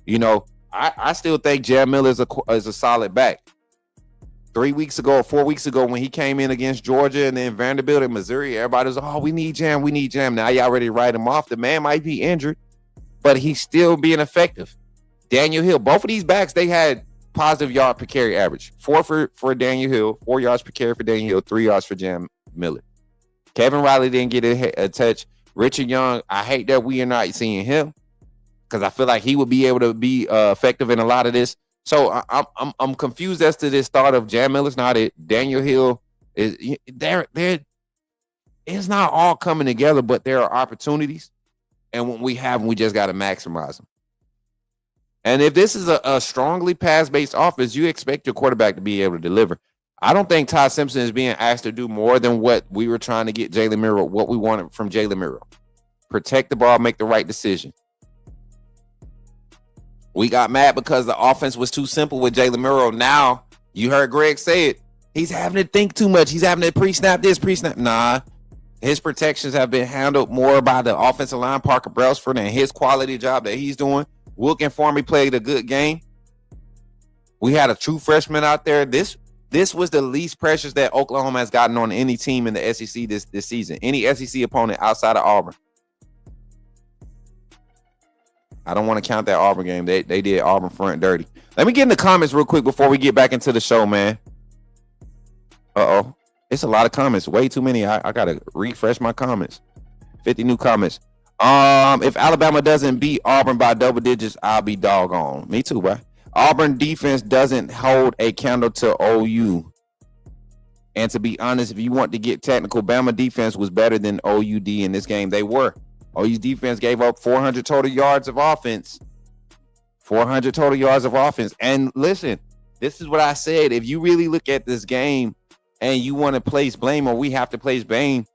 You know, I still think Jan Miller is a solid back. 3 weeks ago or 4 weeks ago when he came in against Georgia and then Vanderbilt and Missouri, everybody was, oh, we need Jam. Now y'all ready to write him off. The man might be injured, but he's still being effective. Daniel Hill, both of these backs, they had positive yard per carry average. 4 for Daniel Hill, 4 yards per carry for Daniel Hill, 3 yards for Jam Miller. Kevin Riley didn't get a touch. Richard Young, I hate that we are not seeing him because I feel like he would be able to be effective in a lot of this. So I'm confused as to this thought of Jam Miller's not it. Daniel Hill is there. It's not all coming together, but there are opportunities, and when we have them, we just got to maximize them. And if this is a strongly pass-based offense, you expect your quarterback to be able to deliver. I don't think Ty Simpson is being asked to do more than what we were trying to get Jalen Murrow, what we wanted from Jalen Murrow. Protect the ball, make the right decision. We got mad because the offense was too simple with Jalen Murrow. Now, you heard Greg say it. He's having to think too much. He's having to pre-snap this, pre-snap. Nah, his protections have been handled more by the offensive line, Parker Brailsford, and his quality job that he's doing. Wilk and Formby played a good game. We had a true freshman out there. This was the least pressures that Oklahoma has gotten on any team in the SEC this season. Any SEC opponent outside of Auburn. I don't want to count that Auburn game. They did Auburn front dirty. Let me get in the comments real quick before we get back into the show, man. Uh-oh. It's a lot of comments. Way too many. I got to refresh my comments. 50 new comments. If Alabama doesn't beat Auburn by double digits, I'll be doggone. Me too, bro. Auburn defense doesn't hold a candle to OU. And to be honest, if you want to get technical, Bama defense was better than OUD in this game. They were. OU's defense gave up 400 total yards of offense. 400 total yards of offense. And listen, this is what I said. If you really look at this game and you want to place blame, or we have to place blame,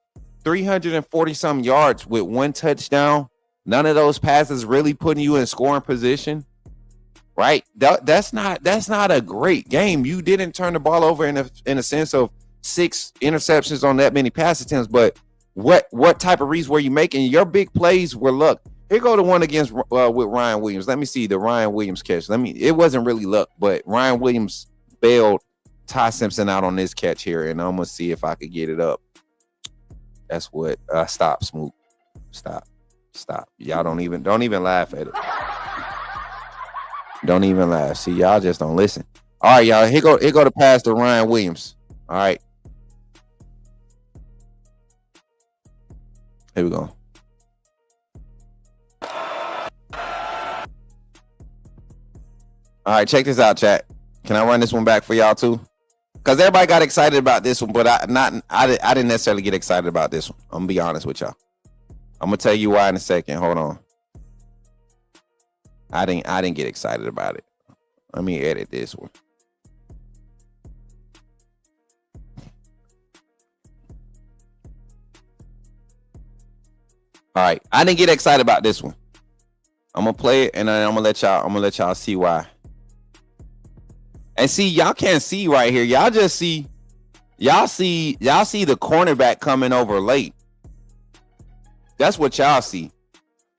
340-some yards with 1 touchdown. None of those passes really putting you in scoring position. Right? That's not a great game. You didn't turn the ball over in a sense of 6 interceptions on that many pass attempts, but what type of reads were you making? Your big plays were luck. Here go the one against with Ryan Williams. Let me see the Ryan Williams catch. It wasn't really luck, but Ryan Williams bailed Ty Simpson out on this catch here, and I'm gonna see if I could get it up. That's what stop, Smook. Stop. Y'all don't even laugh at it. Don't even laugh. See, y'all just don't listen. All right, y'all. Here go the pass to Ryan Williams. All right. Here we go. All right, check this out, chat. Can I run this one back for y'all too? Because everybody got excited about this one, but I didn't necessarily get excited about this one. I'm gonna be honest with y'all. I'm gonna tell you why in a second. Hold on. I didn't get excited about it. Let me edit this one. All right, I didn't get excited about this one. I'm gonna play it and then I'm gonna let y'all see why. And see, y'all can't see right here. Y'all see the cornerback coming over late. That's what y'all see.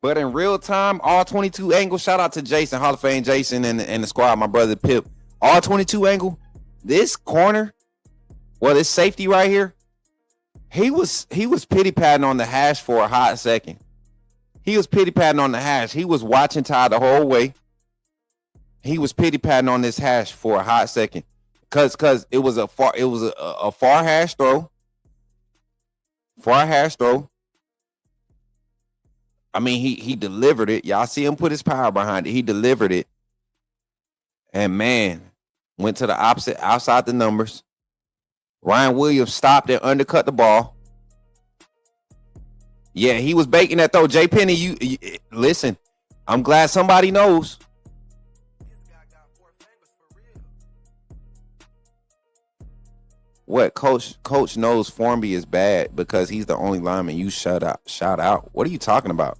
But in real time, all 22 angle, shout out to Jason, Hall of Fame Jason and the squad, my brother Pip. All 22 angle, this corner, well, this safety right here, he was pity patting on the hash for a hot second. He was pity patting on the hash. He was watching Ty the whole way. He was pity patting on this hash for a hot second, cause it was a far hash throw. Far hash throw. I mean, he delivered it. Y'all see him put his power behind it. He delivered it. And man, went to the opposite, outside the numbers. Ryan Williams stopped and undercut the ball. Yeah, he was baking that throw. Jay Penny, you listen, I'm glad somebody knows. What coach knows Formby is bad because he's the only lineman you shout out. What are you talking about?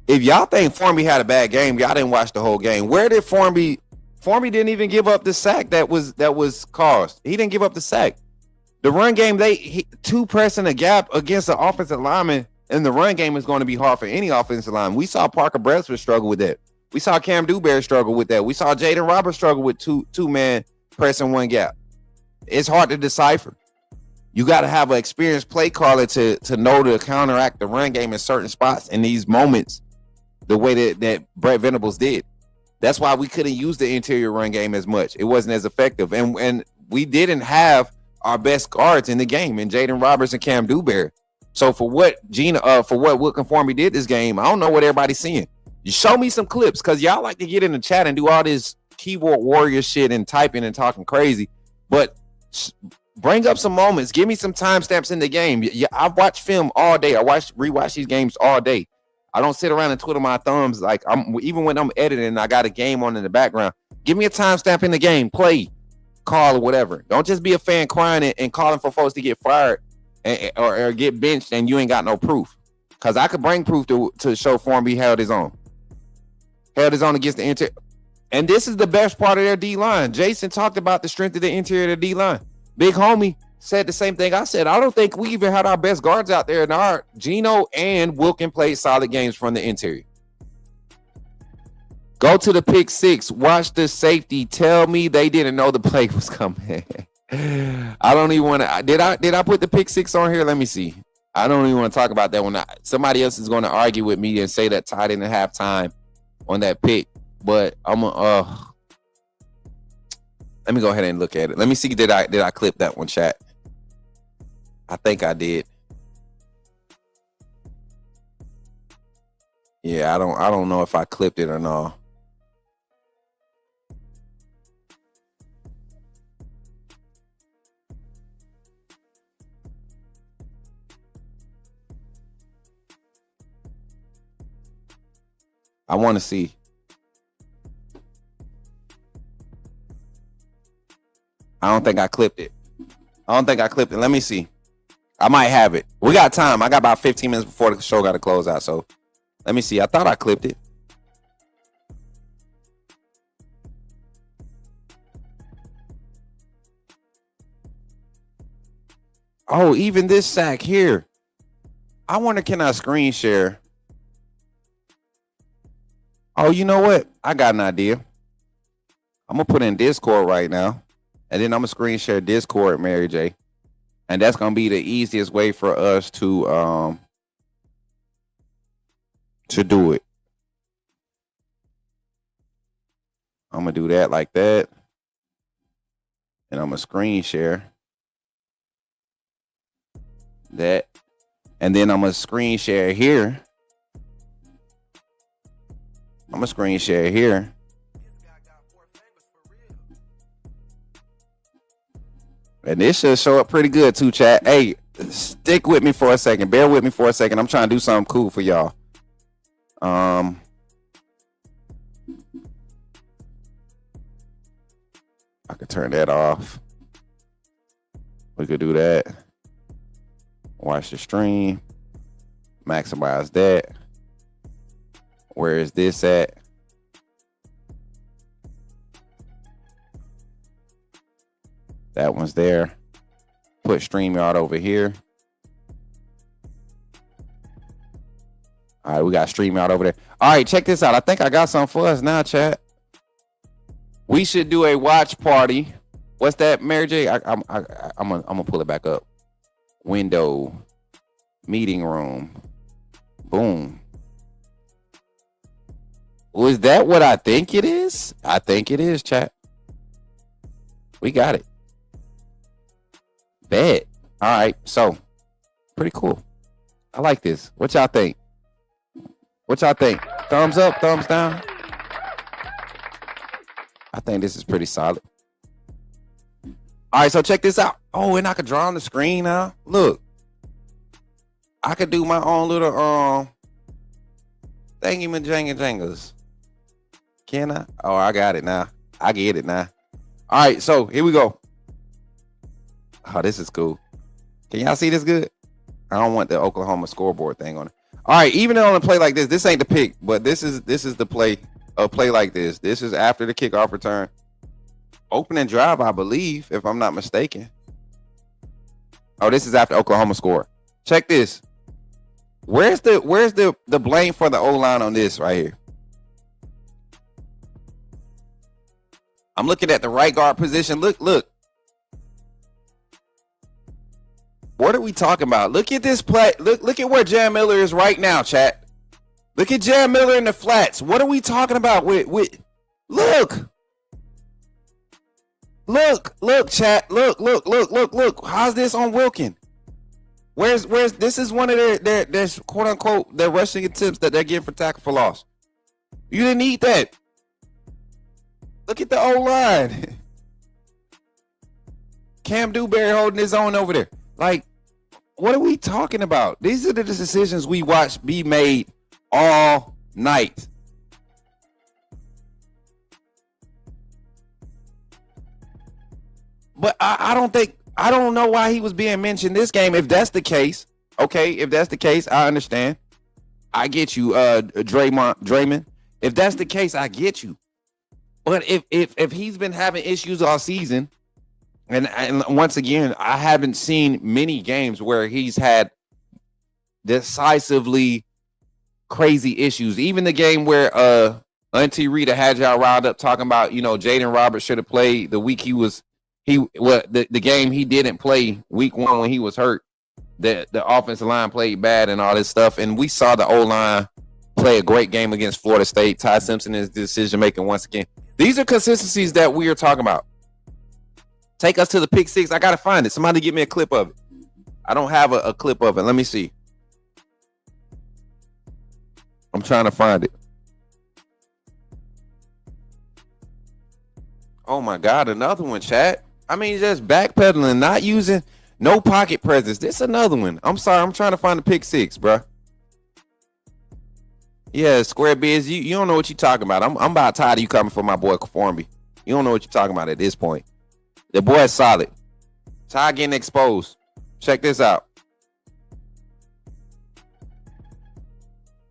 If y'all think Formby had a bad game, y'all didn't watch the whole game. Where did Formby didn't even give up the sack that was caused. He didn't give up the sack. The run game, two pressing a gap against the offensive lineman in the run game is going to be hard for any offensive lineman. We saw Parker Brailsford struggle with that. We saw Cam Dewberry struggle with that. We saw Jaden Roberts struggle with two-man pressing one gap. it's hard to decipher. You got to have an experienced play caller to know to counteract the run game in certain spots in these moments, the way that Brett Venables did. That's why we couldn't use the interior run game as much. It wasn't as effective, and we didn't have our best guards in the game in Jaden Roberts and Cam Dewberry. So for what Will Conformi did this game, I don't know what everybody's seeing. You show me some clips, because y'all like to get in the chat and do all this keyboard warrior shit and typing and talking crazy, but bring up some moments. Give me some timestamps in the game. Yeah, I watch film all day. I rewatch these games all day. I don't sit around and twiddle my thumbs like even when I'm editing and I got a game on in the background. Give me a timestamp in the game, play, call, or whatever. Don't just be a fan crying and calling for folks to get fired or get benched and you ain't got no proof. Because I could bring proof to show Formby held his own. Held his own against the interior. And this is the best part of their D-line. Jason talked about the strength of the interior of the D-line. Big homie said the same thing I said. I don't think we even had our best guards out there. And Gino and Wilkin played solid games from the interior. Go to the pick six. Watch the safety. Tell me they didn't know the play was coming. I don't even want to. Did I put the pick six on here? Let me see. I don't even want to talk about that one. Somebody else is going to argue with me and say that tied in at halftime on that pick. But I'm gonna let me go ahead and look at it. Let me see. Did I clip that one, chat? I think I did. Yeah, I don't know if I clipped it or not. I want to see. I don't think I clipped it. Let me see. I might have it. We got time. I got about 15 minutes before the show got to close out. So let me see. I thought I clipped it. Oh, even this sack here. I wonder, can I screen share? Oh, you know what? I got an idea. I'm going to put in Discord right now. And then I'm going to screen share Discord, Mary J. And that's going to be the easiest way for us to do it. I'm going to do that like that. And I'm going to screen share that. And then I'm going to screen share here. And this should show up pretty good too, chat. Hey, stick with me for a second. Bear with me for a second. I'm trying to do something cool for y'all. I could turn that off. We could do that. Watch the stream. Maximize that. Where is this at? That one's there. Put StreamYard over here. All right, we got StreamYard over there. All right, check this out. I think I got something for us now, chat. We should do a watch party. What's that, Mary J? I'm gonna pull it back up. Window, meeting room, boom. Was that what I think it is? I think it is, chat. We got it. Bet. All right, so pretty cool. I like this. What y'all think? Thumbs up, thumbs down? I think this is pretty solid. All right, so check this out. Oh, and I could draw on the screen now. Look. I could do my own little thingy-majanga-jangas. Can I? Oh, I got it now. I get it now. All right, so here we go. Oh, this is cool. Can y'all see this good? I don't want the Oklahoma scoreboard thing on it. All right, even on a play like this ain't the pick, but this is the play. A play like this. This is after the kickoff return. Opening drive, I believe, if I'm not mistaken. Oh, this is after Oklahoma score. Check this. Where's the blame for the O-line on this right here? I'm looking at the right guard position. Look. What are we talking about? Look at this play. Look at where Jan Miller is right now, chat. Look at Jan Miller in the flats. What are we talking about with look, chat. Look. How's this on Wilkin? Where's this is one of their quote unquote their rushing attempts that they're getting for tackle for loss. You didn't need that. Look at the O-line. Cam Dewberry holding his own over there. Like, what are we talking about? These are the decisions we watch be made all night. But I don't know why he was being mentioned this game. If that's the case, okay, if that's the case, I understand. I get you, Draymond. If that's the case, I get you. But if he's been having issues all season, and once again, I haven't seen many games where he's had decisively crazy issues. Even the game where Auntie Rita had y'all riled up talking about, Jaden Roberts should have played the week the game he didn't play week 1 when he was hurt. The offensive line played bad and all this stuff. And we saw the O-line play a great game against Florida State. Ty Simpson is decision making once again. These are consistencies that we are talking about. Take us to the pick six. I got to find it. Somebody give me a clip of it. I don't have a clip of it. Let me see. I'm trying to find it. Oh my God, another one, chat. I mean, just backpedaling, not using no pocket presence. This another one. I'm sorry. I'm trying to find the pick six, bro. Yeah, Square Biz, you don't know what you're talking about. I'm about tired of you coming for my boy Conformity. You don't know what you're talking about at this point. The boy is solid. Ty getting exposed. Check this out.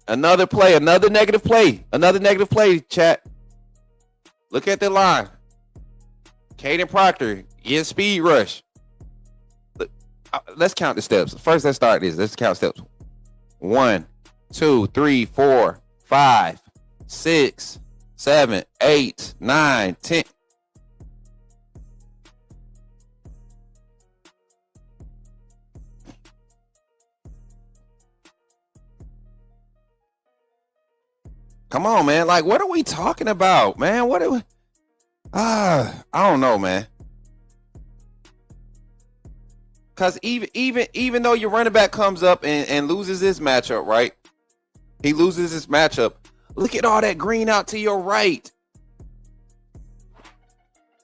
Another play, another negative play, chat. Look at the line. Caden Proctor, get speed rush. Look, let's count the steps. First, let's start this. Let's count steps. 1, 2, 3, 4, 5, 6, 7, 8, 9, 10. Come on, man. Like, what are we talking about, man? What are we? I don't know, man. Because even though your running back comes up and loses this matchup, right? He loses this matchup. Look at all that green out to your right.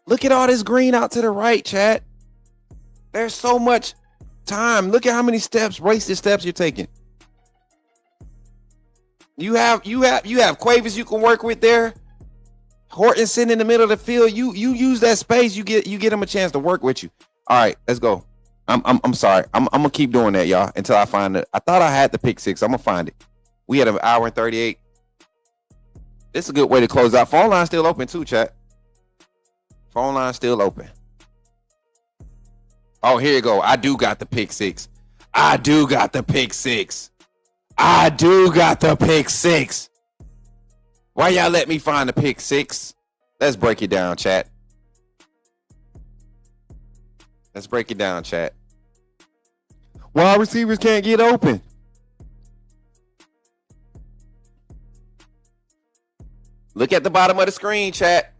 Look at all this green out to the right, chat. There's so much time. Look at how many wasted steps you're taking. You have Quavers you can work with there. Horton sitting in the middle of the field. You use that space. You get him a chance to work with you. All right, let's go. I'm sorry. I'm gonna keep doing that, y'all, until I find it. I thought I had the pick six. I'm gonna find it. We had an hour and 38. This is a good way to close out. Phone line still open too, chat. Phone line still open. Oh, here you go. I do got the pick six. I do got the pick six. Why y'all let me find the pick six? Let's break it down, chat. Wide receivers can't get open. Look at the bottom of the screen, chat.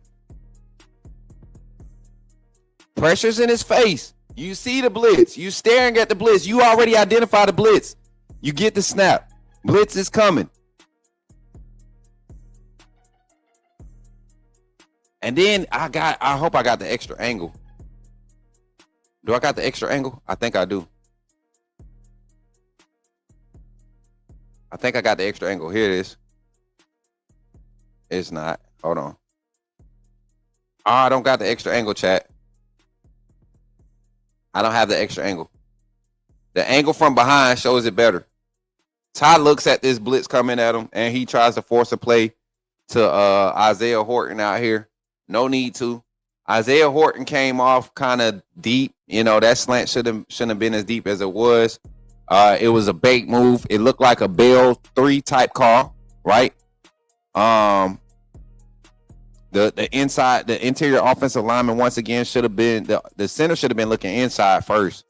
Pressure's in his face. You see the blitz. You staring at the blitz. You already identify the blitz. You get the snap. Blitz is coming. And then I hope I got the extra angle. Do I got the extra angle? I think I do. I think I got the extra angle. Here it is. It's not. Hold on. Oh, I don't got the extra angle, chat. I don't have the extra angle. The angle from behind shows it better. Ty looks at this blitz coming at him, and he tries to force a play to Isaiah Horton out here. No need to. Isaiah Horton came off kind of deep. That slant shouldn't have been as deep as it was. It was a bait move. It looked like a Bell 3 type call, right? The interior offensive lineman once again should have been the center should have been looking inside first.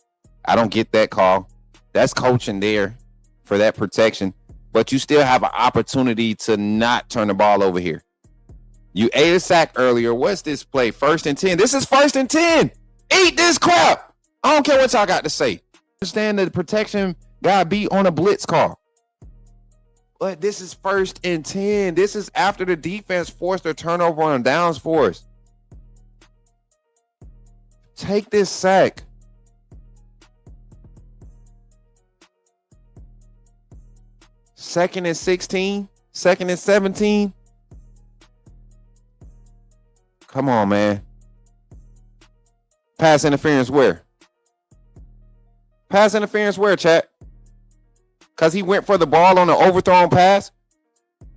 I don't get that call. That's coaching there for that protection. But you still have an opportunity to not turn the ball over here. You ate a sack earlier. What's this play? 1st and 10. This is 1st and 10. Eat this crap. I don't care what y'all got to say. Understand that the protection got beat on a blitz call. But this is 1st and 10. This is after the defense forced a turnover on downs for us. Take this sack. Second and 16. 2nd and 17. Come on, man. Pass interference where? Pass interference where, chat? Because he went for the ball on the overthrown pass?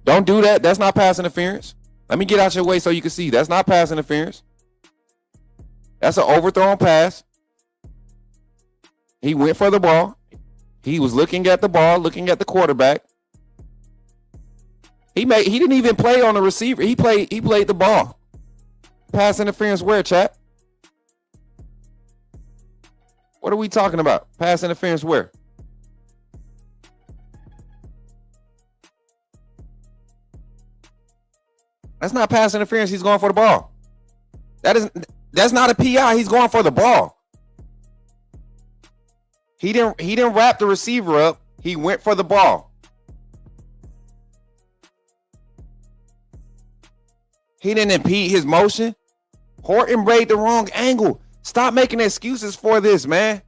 Don't do that. That's not pass interference. Let me get out your way so you can see. That's not pass interference. That's an overthrown pass. He went for the ball. He was looking at the ball, looking at the quarterback. He didn't even play on the receiver. He played the ball. Pass interference where, chat? What are we talking about? Pass interference where? That's not pass interference. He's going for the ball. That's not a PI. He's going for the ball. He didn't wrap the receiver up. He went for the ball. He didn't impede his motion. Horton made the wrong angle. Stop making excuses for this, man.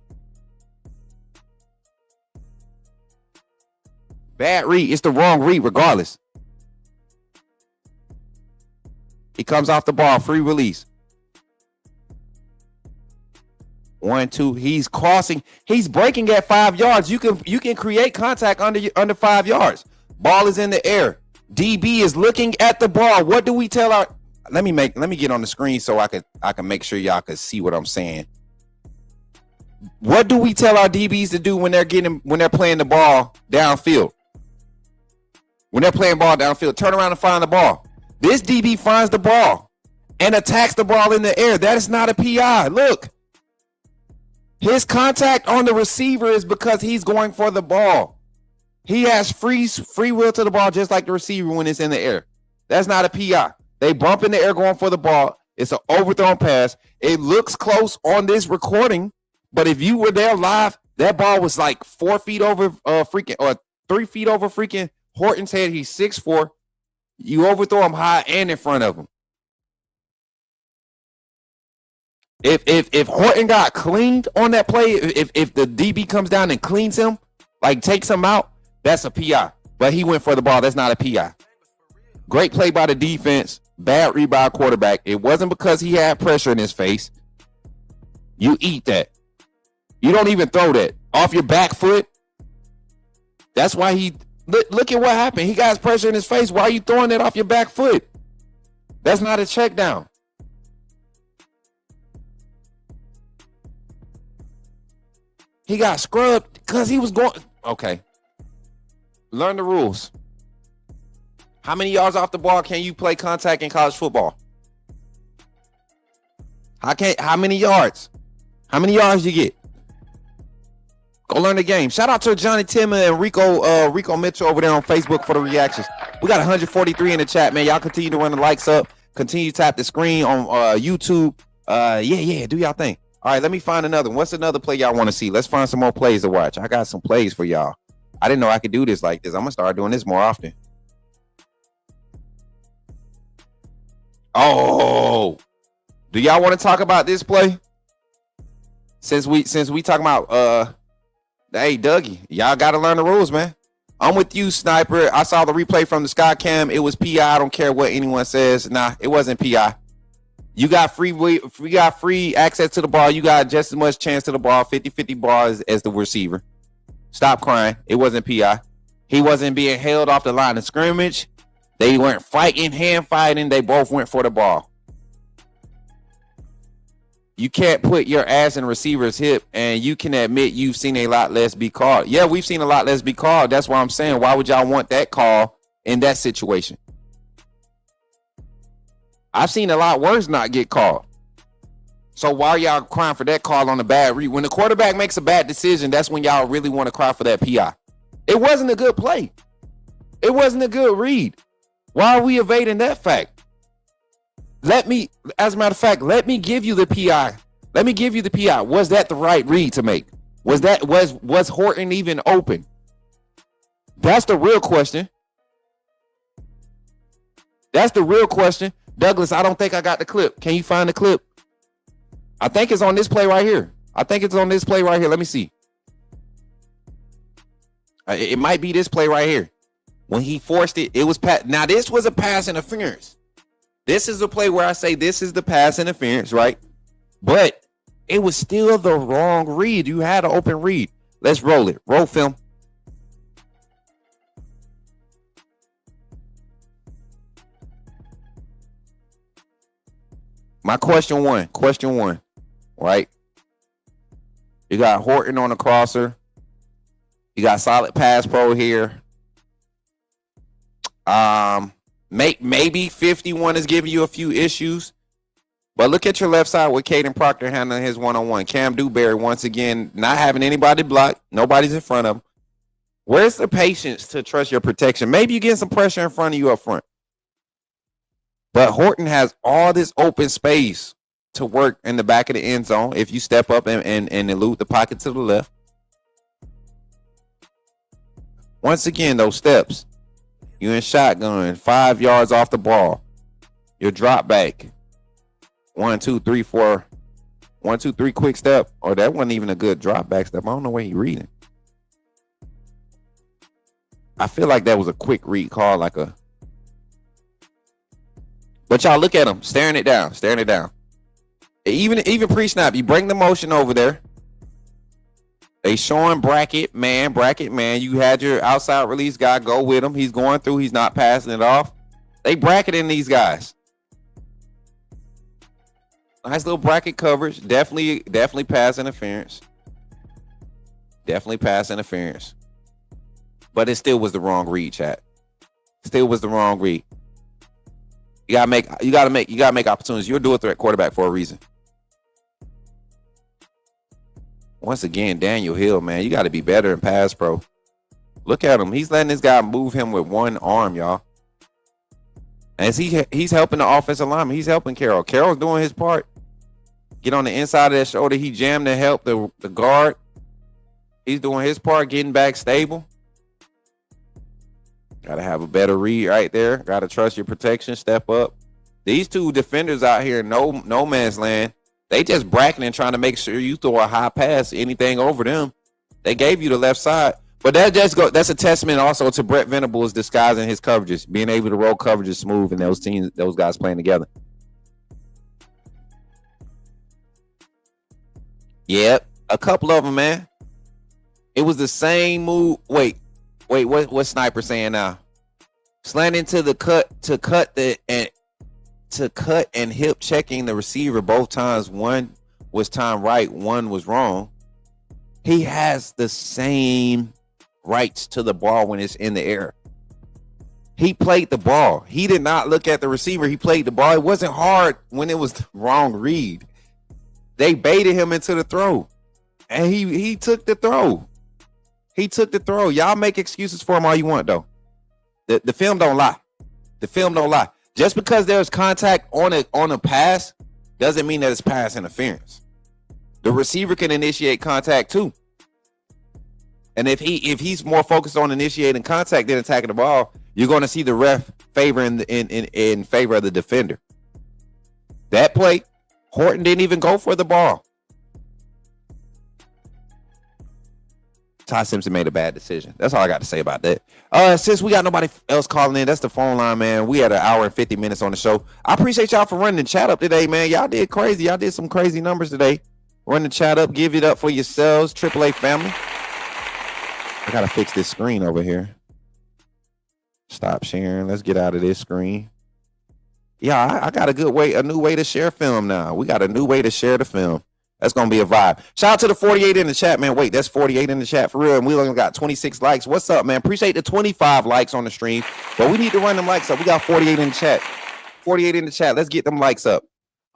Bad read. It's the wrong read regardless. He comes off the ball. Free release. 1, 2. He's crossing. He's breaking at 5 yards. You can create contact under 5 yards. Ball is in the air. DB is looking at the ball. What do we tell our? Let me get on the screen so I can make sure y'all can see what I'm saying. What do we tell our DBs to do when they're playing the ball downfield? When they're playing ball downfield, turn around and find the ball. This DB finds the ball and attacks the ball in the air. That is not a PI. Look. His contact on the receiver is because he's going for the ball. He has free will to the ball just like the receiver when it's in the air. That's not a PI. They bump in the air going for the ball. It's an overthrown pass. It looks close on this recording, but if you were there live, that ball was like 4 feet over 3 feet over freaking Horton's head. He's 6'4". You overthrow him high and in front of him. If Horton got cleaned on that play, if the DB comes down and cleans him, like takes him out, that's a PI. But he went for the ball. That's not a PI. Great play by the defense. Bad read by a quarterback. It wasn't because he had pressure in his face. You eat that. You don't even throw that. Off your back foot. That's why look at what happened. He got his pressure in his face. Why are you throwing that off your back foot? That's not a check down. He got scrubbed because he was going. Okay. Learn the rules. How many yards off the ball can you play contact in college football? How many yards? How many yards you get? Go learn the game. Shout out to Johnny Timmer and Rico Mitchell over there on Facebook for the reactions. We got 143 in the chat, man. Y'all continue to run the likes up. Continue to tap the screen on YouTube. Yeah, do y'all thing. All right, let me find another one. What's another play y'all want to see? Let's find some more plays to watch. I got some plays for y'all. I didn't know I could do this like this. I'm going to start doing this more often. Oh, do y'all want to talk about this play? Since we talking about, hey, Dougie, y'all got to learn the rules, man. I'm with you, Sniper. I saw the replay from the Sky Cam. It was PI. I don't care what anyone says. Nah, it wasn't PI. You got free access to the ball. You got just as much chance to the ball, 50-50 ball as the receiver. Stop crying. It wasn't PI. He wasn't being held off the line of scrimmage. They weren't fighting, hand fighting. They both went for the ball. You can't put your ass in receiver's hip, and you can admit you've seen a lot less be called. Yeah, we've seen a lot less be called. That's why I'm saying, why would y'all want that call in that situation? I've seen a lot worse not get called. So why are y'all crying for that call on the bad read? When the quarterback makes a bad decision, that's when y'all really want to cry for that PI. It wasn't a good play. It wasn't a good read. Why are we evading that fact? As a matter of fact, let me give you the PI. Let me give you the PI. Was that the right read to make? Was Horton even open? That's the real question. That's the real question. Douglas, I don't think I got the clip. Can you find the clip? I think it's on this play right here. Let me see. It might be this play right here. When he forced it, it was now this was a pass interference. This is a play where I say this is the pass interference, right? But it was still the wrong read. You had an open read. Let's roll it. Roll film. My question one, right? You got Horton on the crosser. You got solid pass pro here. Maybe 51 is giving you a few issues. But look at your left side with Caden Proctor handling his one-on-one. Cam Dewberry, once again, not having anybody block. Nobody's in front of him. Where's the patience to trust your protection? Maybe you get some pressure in front of you up front. But Horton has all this open space to work in the back of the end zone if you step up and elude the pocket to the left. Once again, those steps. You in shotgun, 5 yards off the ball. Your drop back. 1, 2, 3, 4. 1, 2, 3 quick step. Or that wasn't even a good drop back step. I don't know where he reading. I feel like that was a quick read call, but y'all look at him, staring it down. Even pre-snap, you bring the motion over there. They showing bracket man. You had your outside release guy go with him. He's going through. He's not passing it off. They bracketing these guys. Nice little bracket coverage. Definitely pass interference. But it still was the wrong read, chat. You gotta make opportunities. You're a dual threat quarterback for a reason. Once again, Daniel Hill, man, you got to be better in pass pro. Look at him. He's letting this guy move him with one arm, y'all. And he's helping the offensive lineman. He's helping Carroll. Carroll's doing his part. Get on the inside of that shoulder. He jammed to help the guard. He's doing his part, getting back stable. Got to have a better read right there. Got to trust your protection. Step up. These two defenders out here in no man's land, they just bracketing, trying to make sure you throw a high pass, anything over them. They gave you the left side. But that's a testament also to Brett Venables disguising his coverages, being able to roll coverages smooth and those guys playing together. Yep, a couple of them, man. It was the same move. Wait, what's Sniper saying now? Slanting to the cut and hip checking the receiver both times. One was timed right, one was wrong. He has the same rights to the ball when it's in the air. He played the ball. He did not look at the receiver. He played the ball. It wasn't hard when it was the wrong read. They baited him into the throw, and he took the throw. Y'all make excuses for him all you want, though. The film don't lie. Just because there's contact on a pass doesn't mean that it's pass interference. The receiver can initiate contact too. And if he's more focused on initiating contact than attacking the ball, you're going to see the ref favor in favor of the defender. That play, Horton didn't even go for the ball. Ty Simpson made a bad decision. That's all I got to say about that. Since we got nobody else calling in, that's the phone line, man. We had an hour and 50 minutes on the show. I appreciate y'all for running the chat up today, man. Y'all did crazy. Y'all did some crazy numbers today. Run the chat up. Give it up for yourselves. AAA family. I got to fix this screen over here. Stop sharing. Let's get out of this screen. Yeah, I got a new way to share film now. We got a new way to share the film. That's going to be a vibe. Shout out to the 48 in the chat, man. Wait, that's 48 in the chat for real. And we only got 26 likes. What's up, man? Appreciate the 25 likes on the stream. But we need to run them likes up. We got 48 in the chat. 48 in the chat. Let's get them likes up.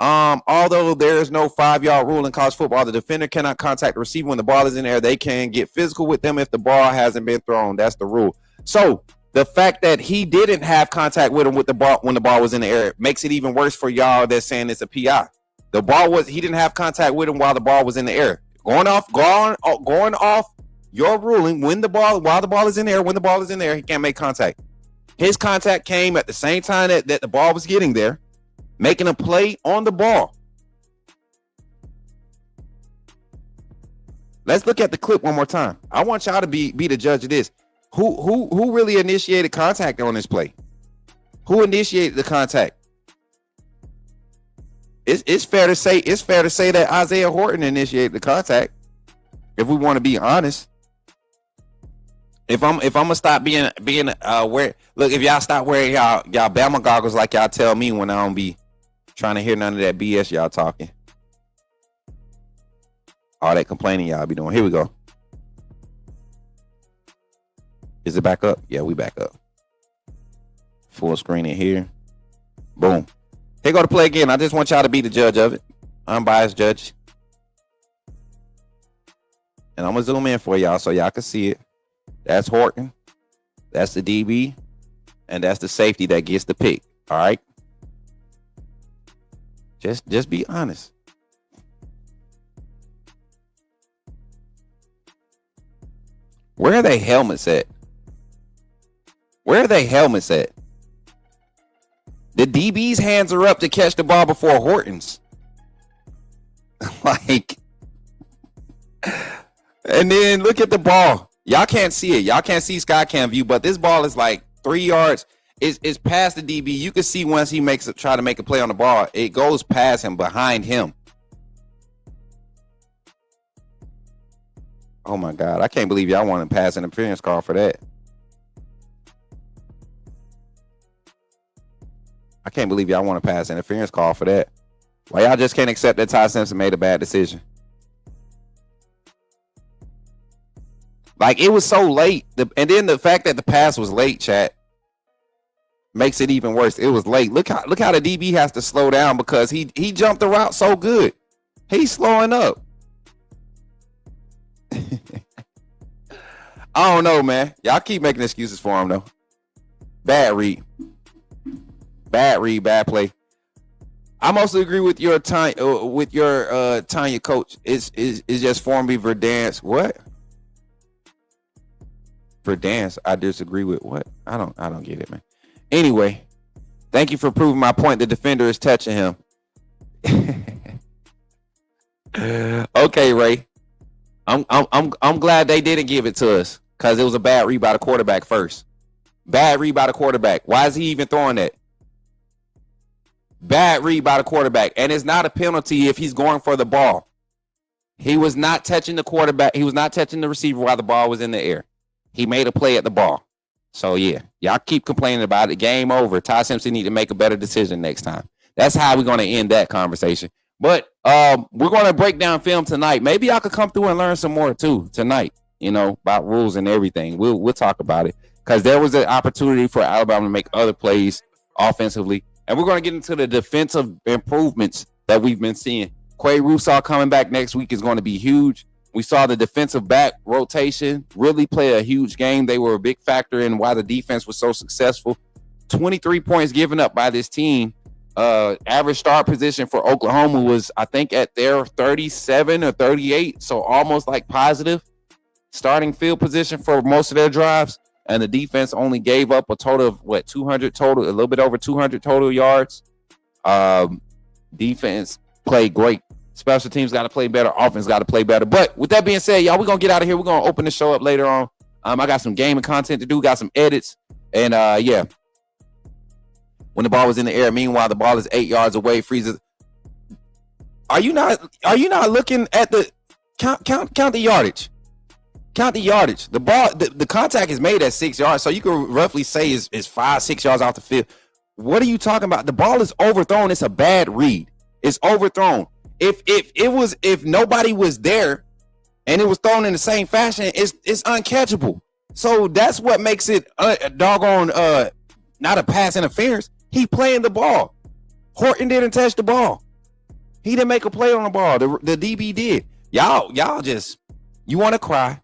Although there is no 5-yard rule in college football, the defender cannot contact the receiver when the ball is in the air. They can get physical with them if the ball hasn't been thrown. That's the rule. So the fact that he didn't have contact with him with the ball when the ball was in the air makes it even worse for y'all that's saying it's a PI. He didn't have contact with him while the ball was in the air. Going off your ruling while the ball is in the air, when the ball is in the air, he can't make contact. His contact came at the same time that the ball was getting there, making a play on the ball. Let's look at the clip one more time. I want y'all to be the judge of this. Who really initiated contact on this play? Who initiated the contact? It's fair to say that Isaiah Horton initiated the contact. If we want to be honest. If I'm gonna stop being where look, if y'all stop wearing y'all Bama goggles like y'all tell me when I don't be trying to hear none of that BS y'all talking. All that complaining y'all be doing. Here we go. Is it back up? Yeah, we back up. Full screen in here. Boom. Here go to play again. I just want y'all to be the judge of it. Unbiased judge. And I'm gonna zoom in for y'all so y'all can see it. That's Horton. That's the DB. And that's the safety that gets the pick. All right. Just be honest. Where are they helmets at? Where are they helmets at? The DB's hands are up to catch the ball before Horton's. Like, and then look at the ball. Y'all can't see it. Y'all can't see Skycam view, but this ball is like 3 yards. It's past the DB. You can see once he try to make a play on the ball, it goes past him, behind him. Oh my God. I can't believe y'all want to pass interference call for that. I can't believe y'all want to pass interference call for that. Why y'all just can't accept that Ty Simpson made a bad decision? Like, it was so late. And then the fact that the pass was late, chat, makes it even worse. It was late. Look how the DB has to slow down because he jumped the route so good. He's slowing up. I don't know, man. Y'all keep making excuses for him though. Bad read, bad play. I mostly agree with your Tanya coach. It's just Formby Verdance. What? Verdance, I disagree with what? I don't get it, man. Anyway, thank you for proving my point. The defender is touching him. Okay, Ray. I'm glad they didn't give it to us because it was a bad read by the quarterback first. Bad read by the quarterback. Why is he even throwing that? Bad read by the quarterback. And it's not a penalty if he's going for the ball. He was not touching the quarterback. He was not touching the receiver while the ball was in the air. He made a play at the ball. So, yeah, y'all keep complaining about it. Game over. Ty Simpson need to make a better decision next time. That's how we're going to end that conversation. But we're going to break down film tonight. Maybe y'all could come through and learn some more, too, tonight, about rules and everything. We'll talk about it because there was an opportunity for Alabama to make other plays offensively. And we're going to get into the defensive improvements that we've been seeing. Quay Russaw coming back next week is going to be huge. We saw the defensive back rotation really play a huge game. They were a big factor in why the defense was so successful. 23 points given up by this team. Average start position for Oklahoma was, I think, at their 37 or 38, so almost like positive starting field position for most of their drives. And the defense only gave up a total of 200 total, a little bit over 200 total yards. Defense played great. Special teams got to play better. Offense got to play better. But with that being said, y'all, we're going to get out of here. We're going to open the show up later on. I got some gaming content to do, got some edits. And yeah, when the ball was in the air, meanwhile, the ball is 8 yards away, freezes. Are you not looking at the count the yardage? Count the yardage. The ball, the contact is made at 6 yards, so you can roughly say is 5-6 yards off the field. What are you talking about? The ball is overthrown. It's a bad read. It's overthrown. If nobody was there and it was thrown in the same fashion, it's uncatchable. So that's what makes it not a pass interference. He playing the ball. Horton didn't touch the ball. He didn't make a play on the ball. The DB did. Y'all just, you want to cry.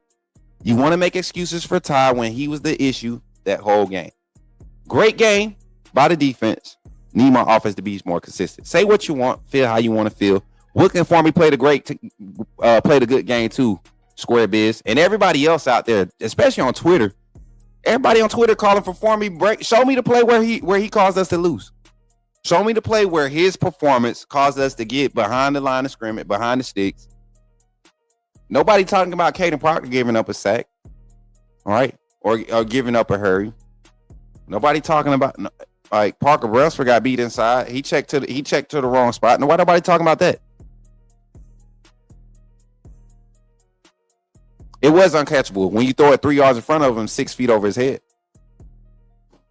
You want to make excuses for Ty when he was the issue that whole game. Great game by the defense. Need my offense to be more consistent. Say what you want. Feel how you want to feel. Looking for me played a good game too. Square Biz and everybody else out there, especially on Twitter. Everybody on Twitter calling for Formy break. Show me the play where he caused us to lose. Show me the play where his performance caused us to get behind the line of scrimmage, behind the sticks. Nobody talking about Caden Proctor giving up a sack, all right, or giving up a hurry. Nobody talking about like Parker Brailsford got beat inside. He checked to the wrong spot. Nobody talking about that. It was uncatchable when you throw it 3 yards in front of him, 6 feet over his head.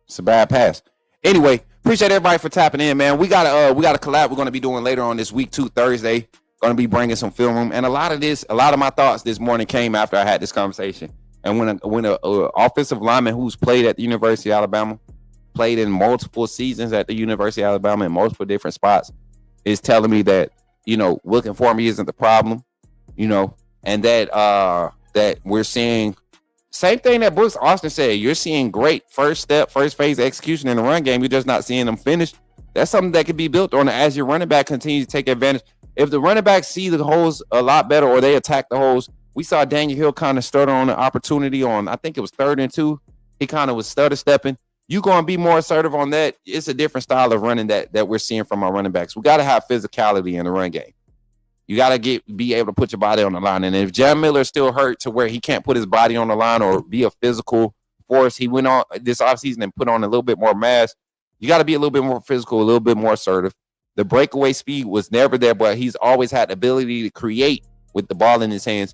It's a bad pass. Anyway, appreciate everybody for tapping in, man. We got a collab we're going to be doing later on this week too, Thursday. Going to be bringing some film room, and a lot of my thoughts this morning came after I had this conversation. And when a offensive lineman who's played at the University of Alabama, played in multiple seasons at the University of Alabama in multiple different spots, is telling me that, looking for me isn't the problem, and that we're seeing same thing that Brooks Austin said. You're seeing great first phase execution in the run game. You're just not seeing them finish. That's something that could be built on as your running back continues to take advantage. If the running backs see the holes a lot better or they attack the holes, we saw Daniel Hill kind of stutter on the opportunity on, I think it was 3rd and 2. He kind of was stutter stepping. You're going to be more assertive on that. It's a different style of running that we're seeing from our running backs. We got to have physicality in the run game. You got to be able to put your body on the line. And if Jam Miller is still hurt to where he can't put his body on the line or be a physical force, he went on this offseason and put on a little bit more mass. You got to be a little bit more physical, a little bit more assertive. The breakaway speed was never there, but he's always had the ability to create with the ball in his hands.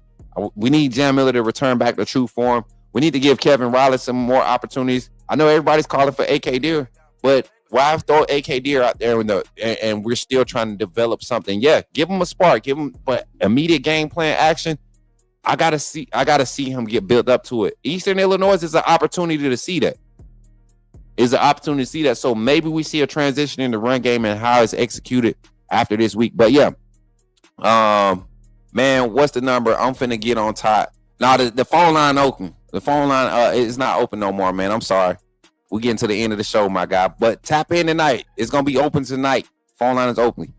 We need Jam Miller to return back to true form. We need to give Kevin Riley some more opportunities. I know everybody's calling for AK Deer, but why throw AK Deer out there and we're still trying to develop something? Yeah, give him a spark, but immediate game plan action. I gotta see him get built up to it. Eastern Illinois is an opportunity to see that. So maybe we see a transition in the run game and how it's executed after this week. But yeah, man, what's the number? I'm finna get on top. Now the phone line open. The phone line is not open no more, man. I'm sorry. We're getting to the end of the show, my guy. But tap in tonight. It's gonna be open tonight. Phone line is open.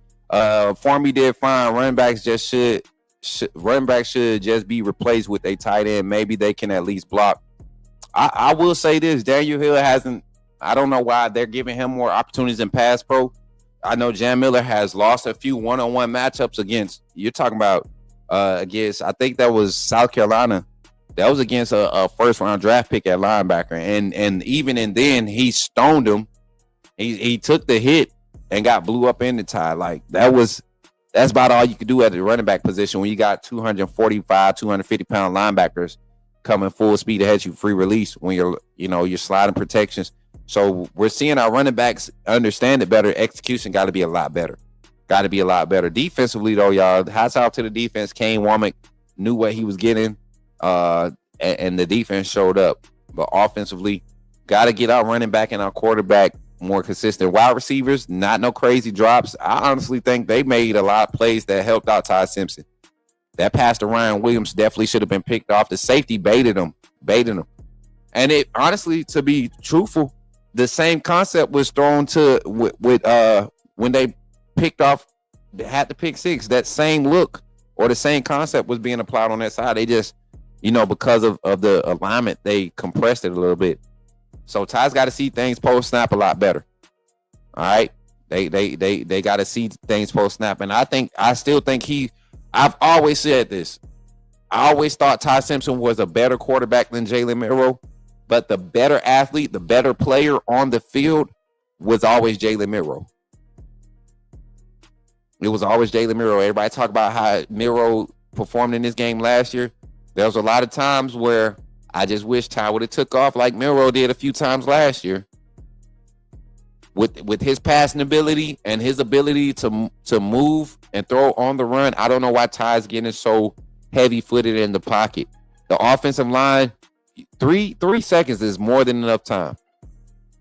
Formy did fine. Running backs should just be replaced with a tight end. Maybe they can at least block. I will say this: Daniel Hill hasn't. I don't know why they're giving him more opportunities in pass pro. I know Jam Miller has lost a few one-on-one matchups against. You're talking about against. I think that was South Carolina. That was against a first-round draft pick at linebacker, and even and then he stoned him. He took the hit and got blew up in the tie. Like that's about all you could do at the running back position when you got 245, 250-pound linebackers coming full speed ahead you, free release when you're sliding protections. So we're seeing our running backs understand it better. Execution got to be a lot better. Defensively, though, y'all, hats off to the defense. Kane Womack knew what he was getting, and the defense showed up. But offensively, got to get our running back and our quarterback more consistent. Wide receivers, not no crazy drops. I honestly think they made a lot of plays that helped out Ty Simpson. That pass to Ryan Williams definitely should have been picked off. The safety baited him. And it honestly, to be truthful, the same concept was thrown to when they had to pick six. That same look or the same concept was being applied on that side. They just, because of the alignment, they compressed it a little bit. So Ty's got to see things post snap a lot better. All right, they got to see things post snap, and I still think I've always said this. I always thought Ty Simpson was a better quarterback than Jalen Milroe. But the better athlete, the better player on the field was always Jalen Milroe. It was always Jalen Milroe. Everybody talk about how Milroe performed in this game last year. There was a lot of times where I just wish Ty would have took off like Milroe did a few times last year. With his passing ability and his ability to move and throw on the run, I don't know why Ty's getting so heavy-footed in the pocket. The offensive line, 3 seconds is more than enough time.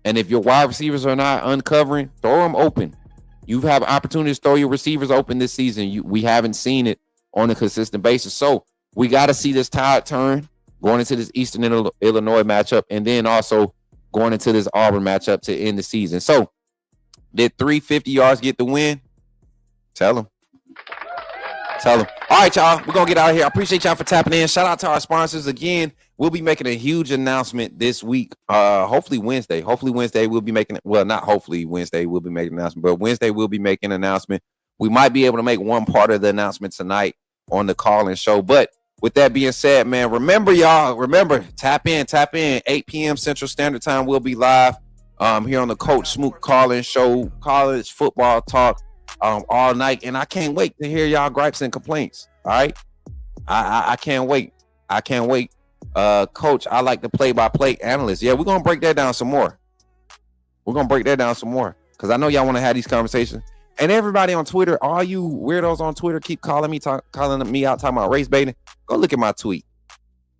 And if your wide receivers are not uncovering, throw them open. You have opportunities to throw your receivers open this season. We haven't seen it on a consistent basis. So we got to see this tide turn going into this Eastern Illinois matchup, and then also going into this Auburn matchup to end the season. So did 350 yards get the win? Tell them. All right, y'all. We're going to get out of here. I appreciate y'all for tapping in. Shout out to our sponsors. Again, we'll be making a huge announcement this week. Hopefully Wednesday. We'll be making it. Well, not hopefully Wednesday we'll be making an announcement, but Wednesday we'll be making an announcement. We might be able to make one part of the announcement tonight on the call-in show. But with that being said, man, remember, tap in. 8 p.m. Central Standard Time. We'll be live here on the Coach Smook call-in show, college football talk. All night, and I can't wait to hear y'all gripes and complaints. All right, I can't wait. Coach, I like the play-by-play analyst. Yeah, we're gonna break that down some more. Because I know y'all want to have these conversations. And everybody on Twitter, all you weirdos on Twitter, keep calling me out, talking about race baiting. Go look at my tweet.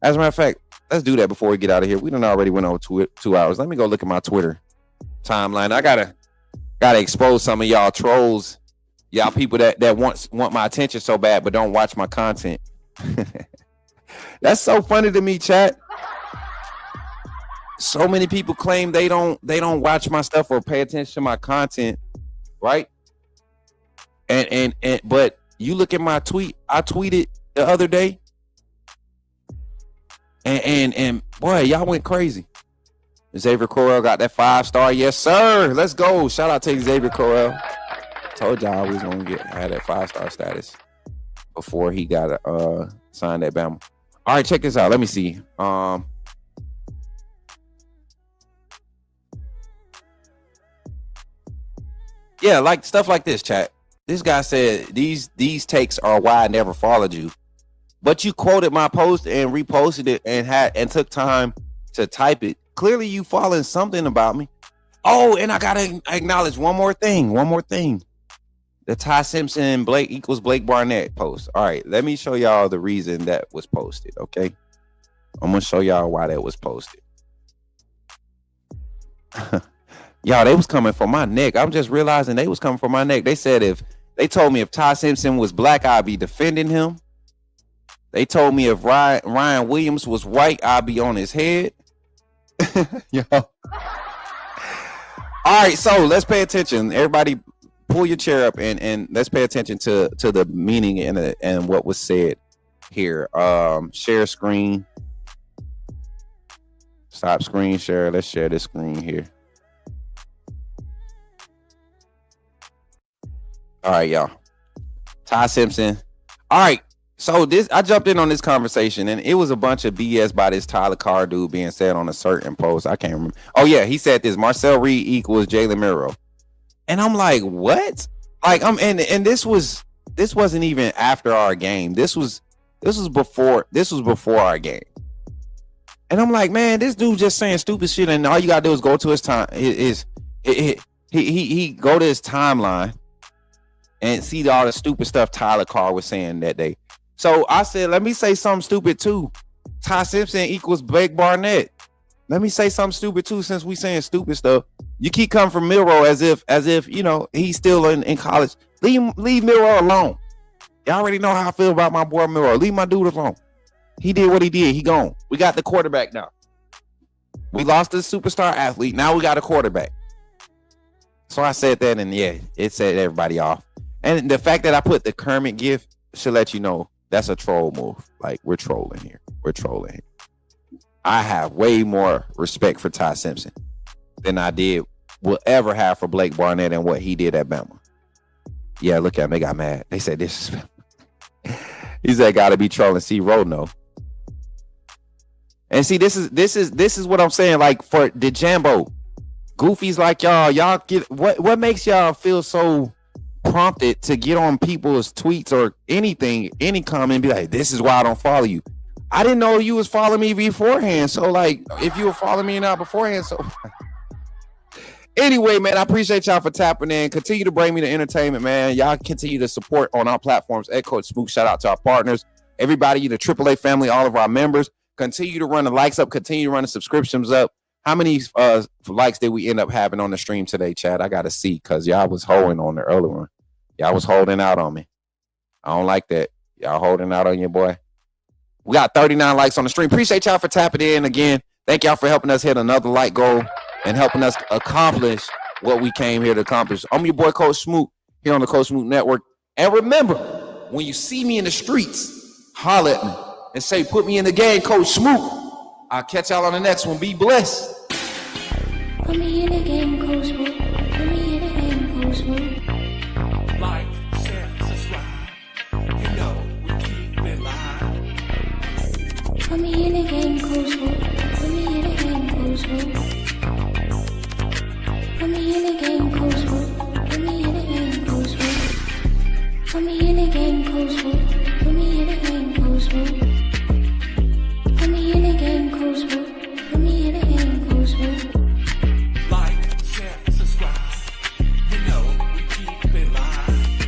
As a matter of fact, let's do that before we get out of here. We done already went over 2 hours. Let me go look at my Twitter timeline. I gotta expose some of y'all trolls. Y'all people that want my attention so bad but don't watch my content. That's so funny to me, chat. So many people claim they don't watch my stuff or pay attention to my content, right? And but you look at my tweet. I tweeted the other day, and boy, y'all went crazy. Xavier Correll got that 5-star. Yes, sir. Let's go. Shout out to Xavier Correll. Told y'all I was gonna had that 5-star status before he got signed at Bama. All right, check this out. Let me see. Yeah, like stuff like this, chat. This guy said these takes are why I never followed you, but you quoted my post and reposted it and took time to type it. Clearly, you following something about me. Oh, and I gotta acknowledge one more thing. The Ty Simpson Blake equals Blake Barnett post. All right, let me show y'all the reason that was posted, okay? I'm gonna show y'all why that was posted. Y'all, they was coming for my neck. I'm just realizing they was coming for my neck. They said they told me if Ty Simpson was black, I'd be defending him. They told me if Ryan Williams was white, I'd be on his head. Yo. All right, so let's pay attention. Everybody pull your chair up and let's pay attention to the meaning and what was said here. Share screen. Stop screen share. Let's share this screen here. All right, y'all. Ty Simpson. All right. So I jumped in on this conversation and it was a bunch of BS by this Tyler Carr dude being said on a certain post. I can't remember. Oh yeah, he said this: Marcel Reed equals Jalen Miro. And I'm like, what? Like and this wasn't even after our game. This was before our game. And I'm like, man, this dude just saying stupid shit, and all you gotta do is go to his time. He go to his timeline and see all the stupid stuff Tyler Carr was saying that day. So I said, let me say something stupid too. Ty Simpson equals Blake Barnett. Let me say something stupid too, since we saying stupid stuff. You keep coming from Milroe as if you know he's still in college. Leave Milroe alone. You already know how I feel about my boy Milroe. Leave my dude alone. He did what he did. He gone. We got the quarterback now. We lost the superstar athlete. Now we got a quarterback. So I said that, and yeah, it set everybody off. And the fact that I put the Kermit gif should let you know that's a troll move. Like, we're trolling here. I have way more respect for Ty Simpson than I will ever have for Blake Barnett and what he did at Bama. Yeah, look at him. They got mad. They said this is he said gotta be trolling. See, Road no. And see, this is what I'm saying. Like, for DeJambo, goofies like y'all get what makes y'all feel so prompted to get on people's tweets or anything, any comment, and be like, this is why I don't follow you. I didn't know you was following me beforehand. So, like, if you were following me now beforehand, so anyway, man, I appreciate y'all for tapping in. Continue to bring me the entertainment, man. Y'all continue to support on our platforms at Coach Smook. Shout out to our partners, everybody, the AAA family, all of our members. Continue to run the likes up, continue to run the subscriptions up. How many likes did we end up having on the stream today, Chad? I got to see because y'all was holding on the early one. Y'all was holding out on me. I don't like that. Y'all holding out on your boy. We got 39 likes on the stream. Appreciate y'all for tapping in again. Thank y'all for helping us hit another like goal and helping us accomplish what we came here to accomplish. I'm your boy, Coach Smook, here on the Coach Smook Network. And remember, when you see me in the streets, holler at me and say, put me in the game, Coach Smook. I'll catch y'all on the next one. Be blessed. Put me in the game, Coach Smook. Put me in the game, Coach Smook. Like, share, subscribe. You know we keep it live. Put me in the game, Coach Smook. Put me in the game, Coach Smook.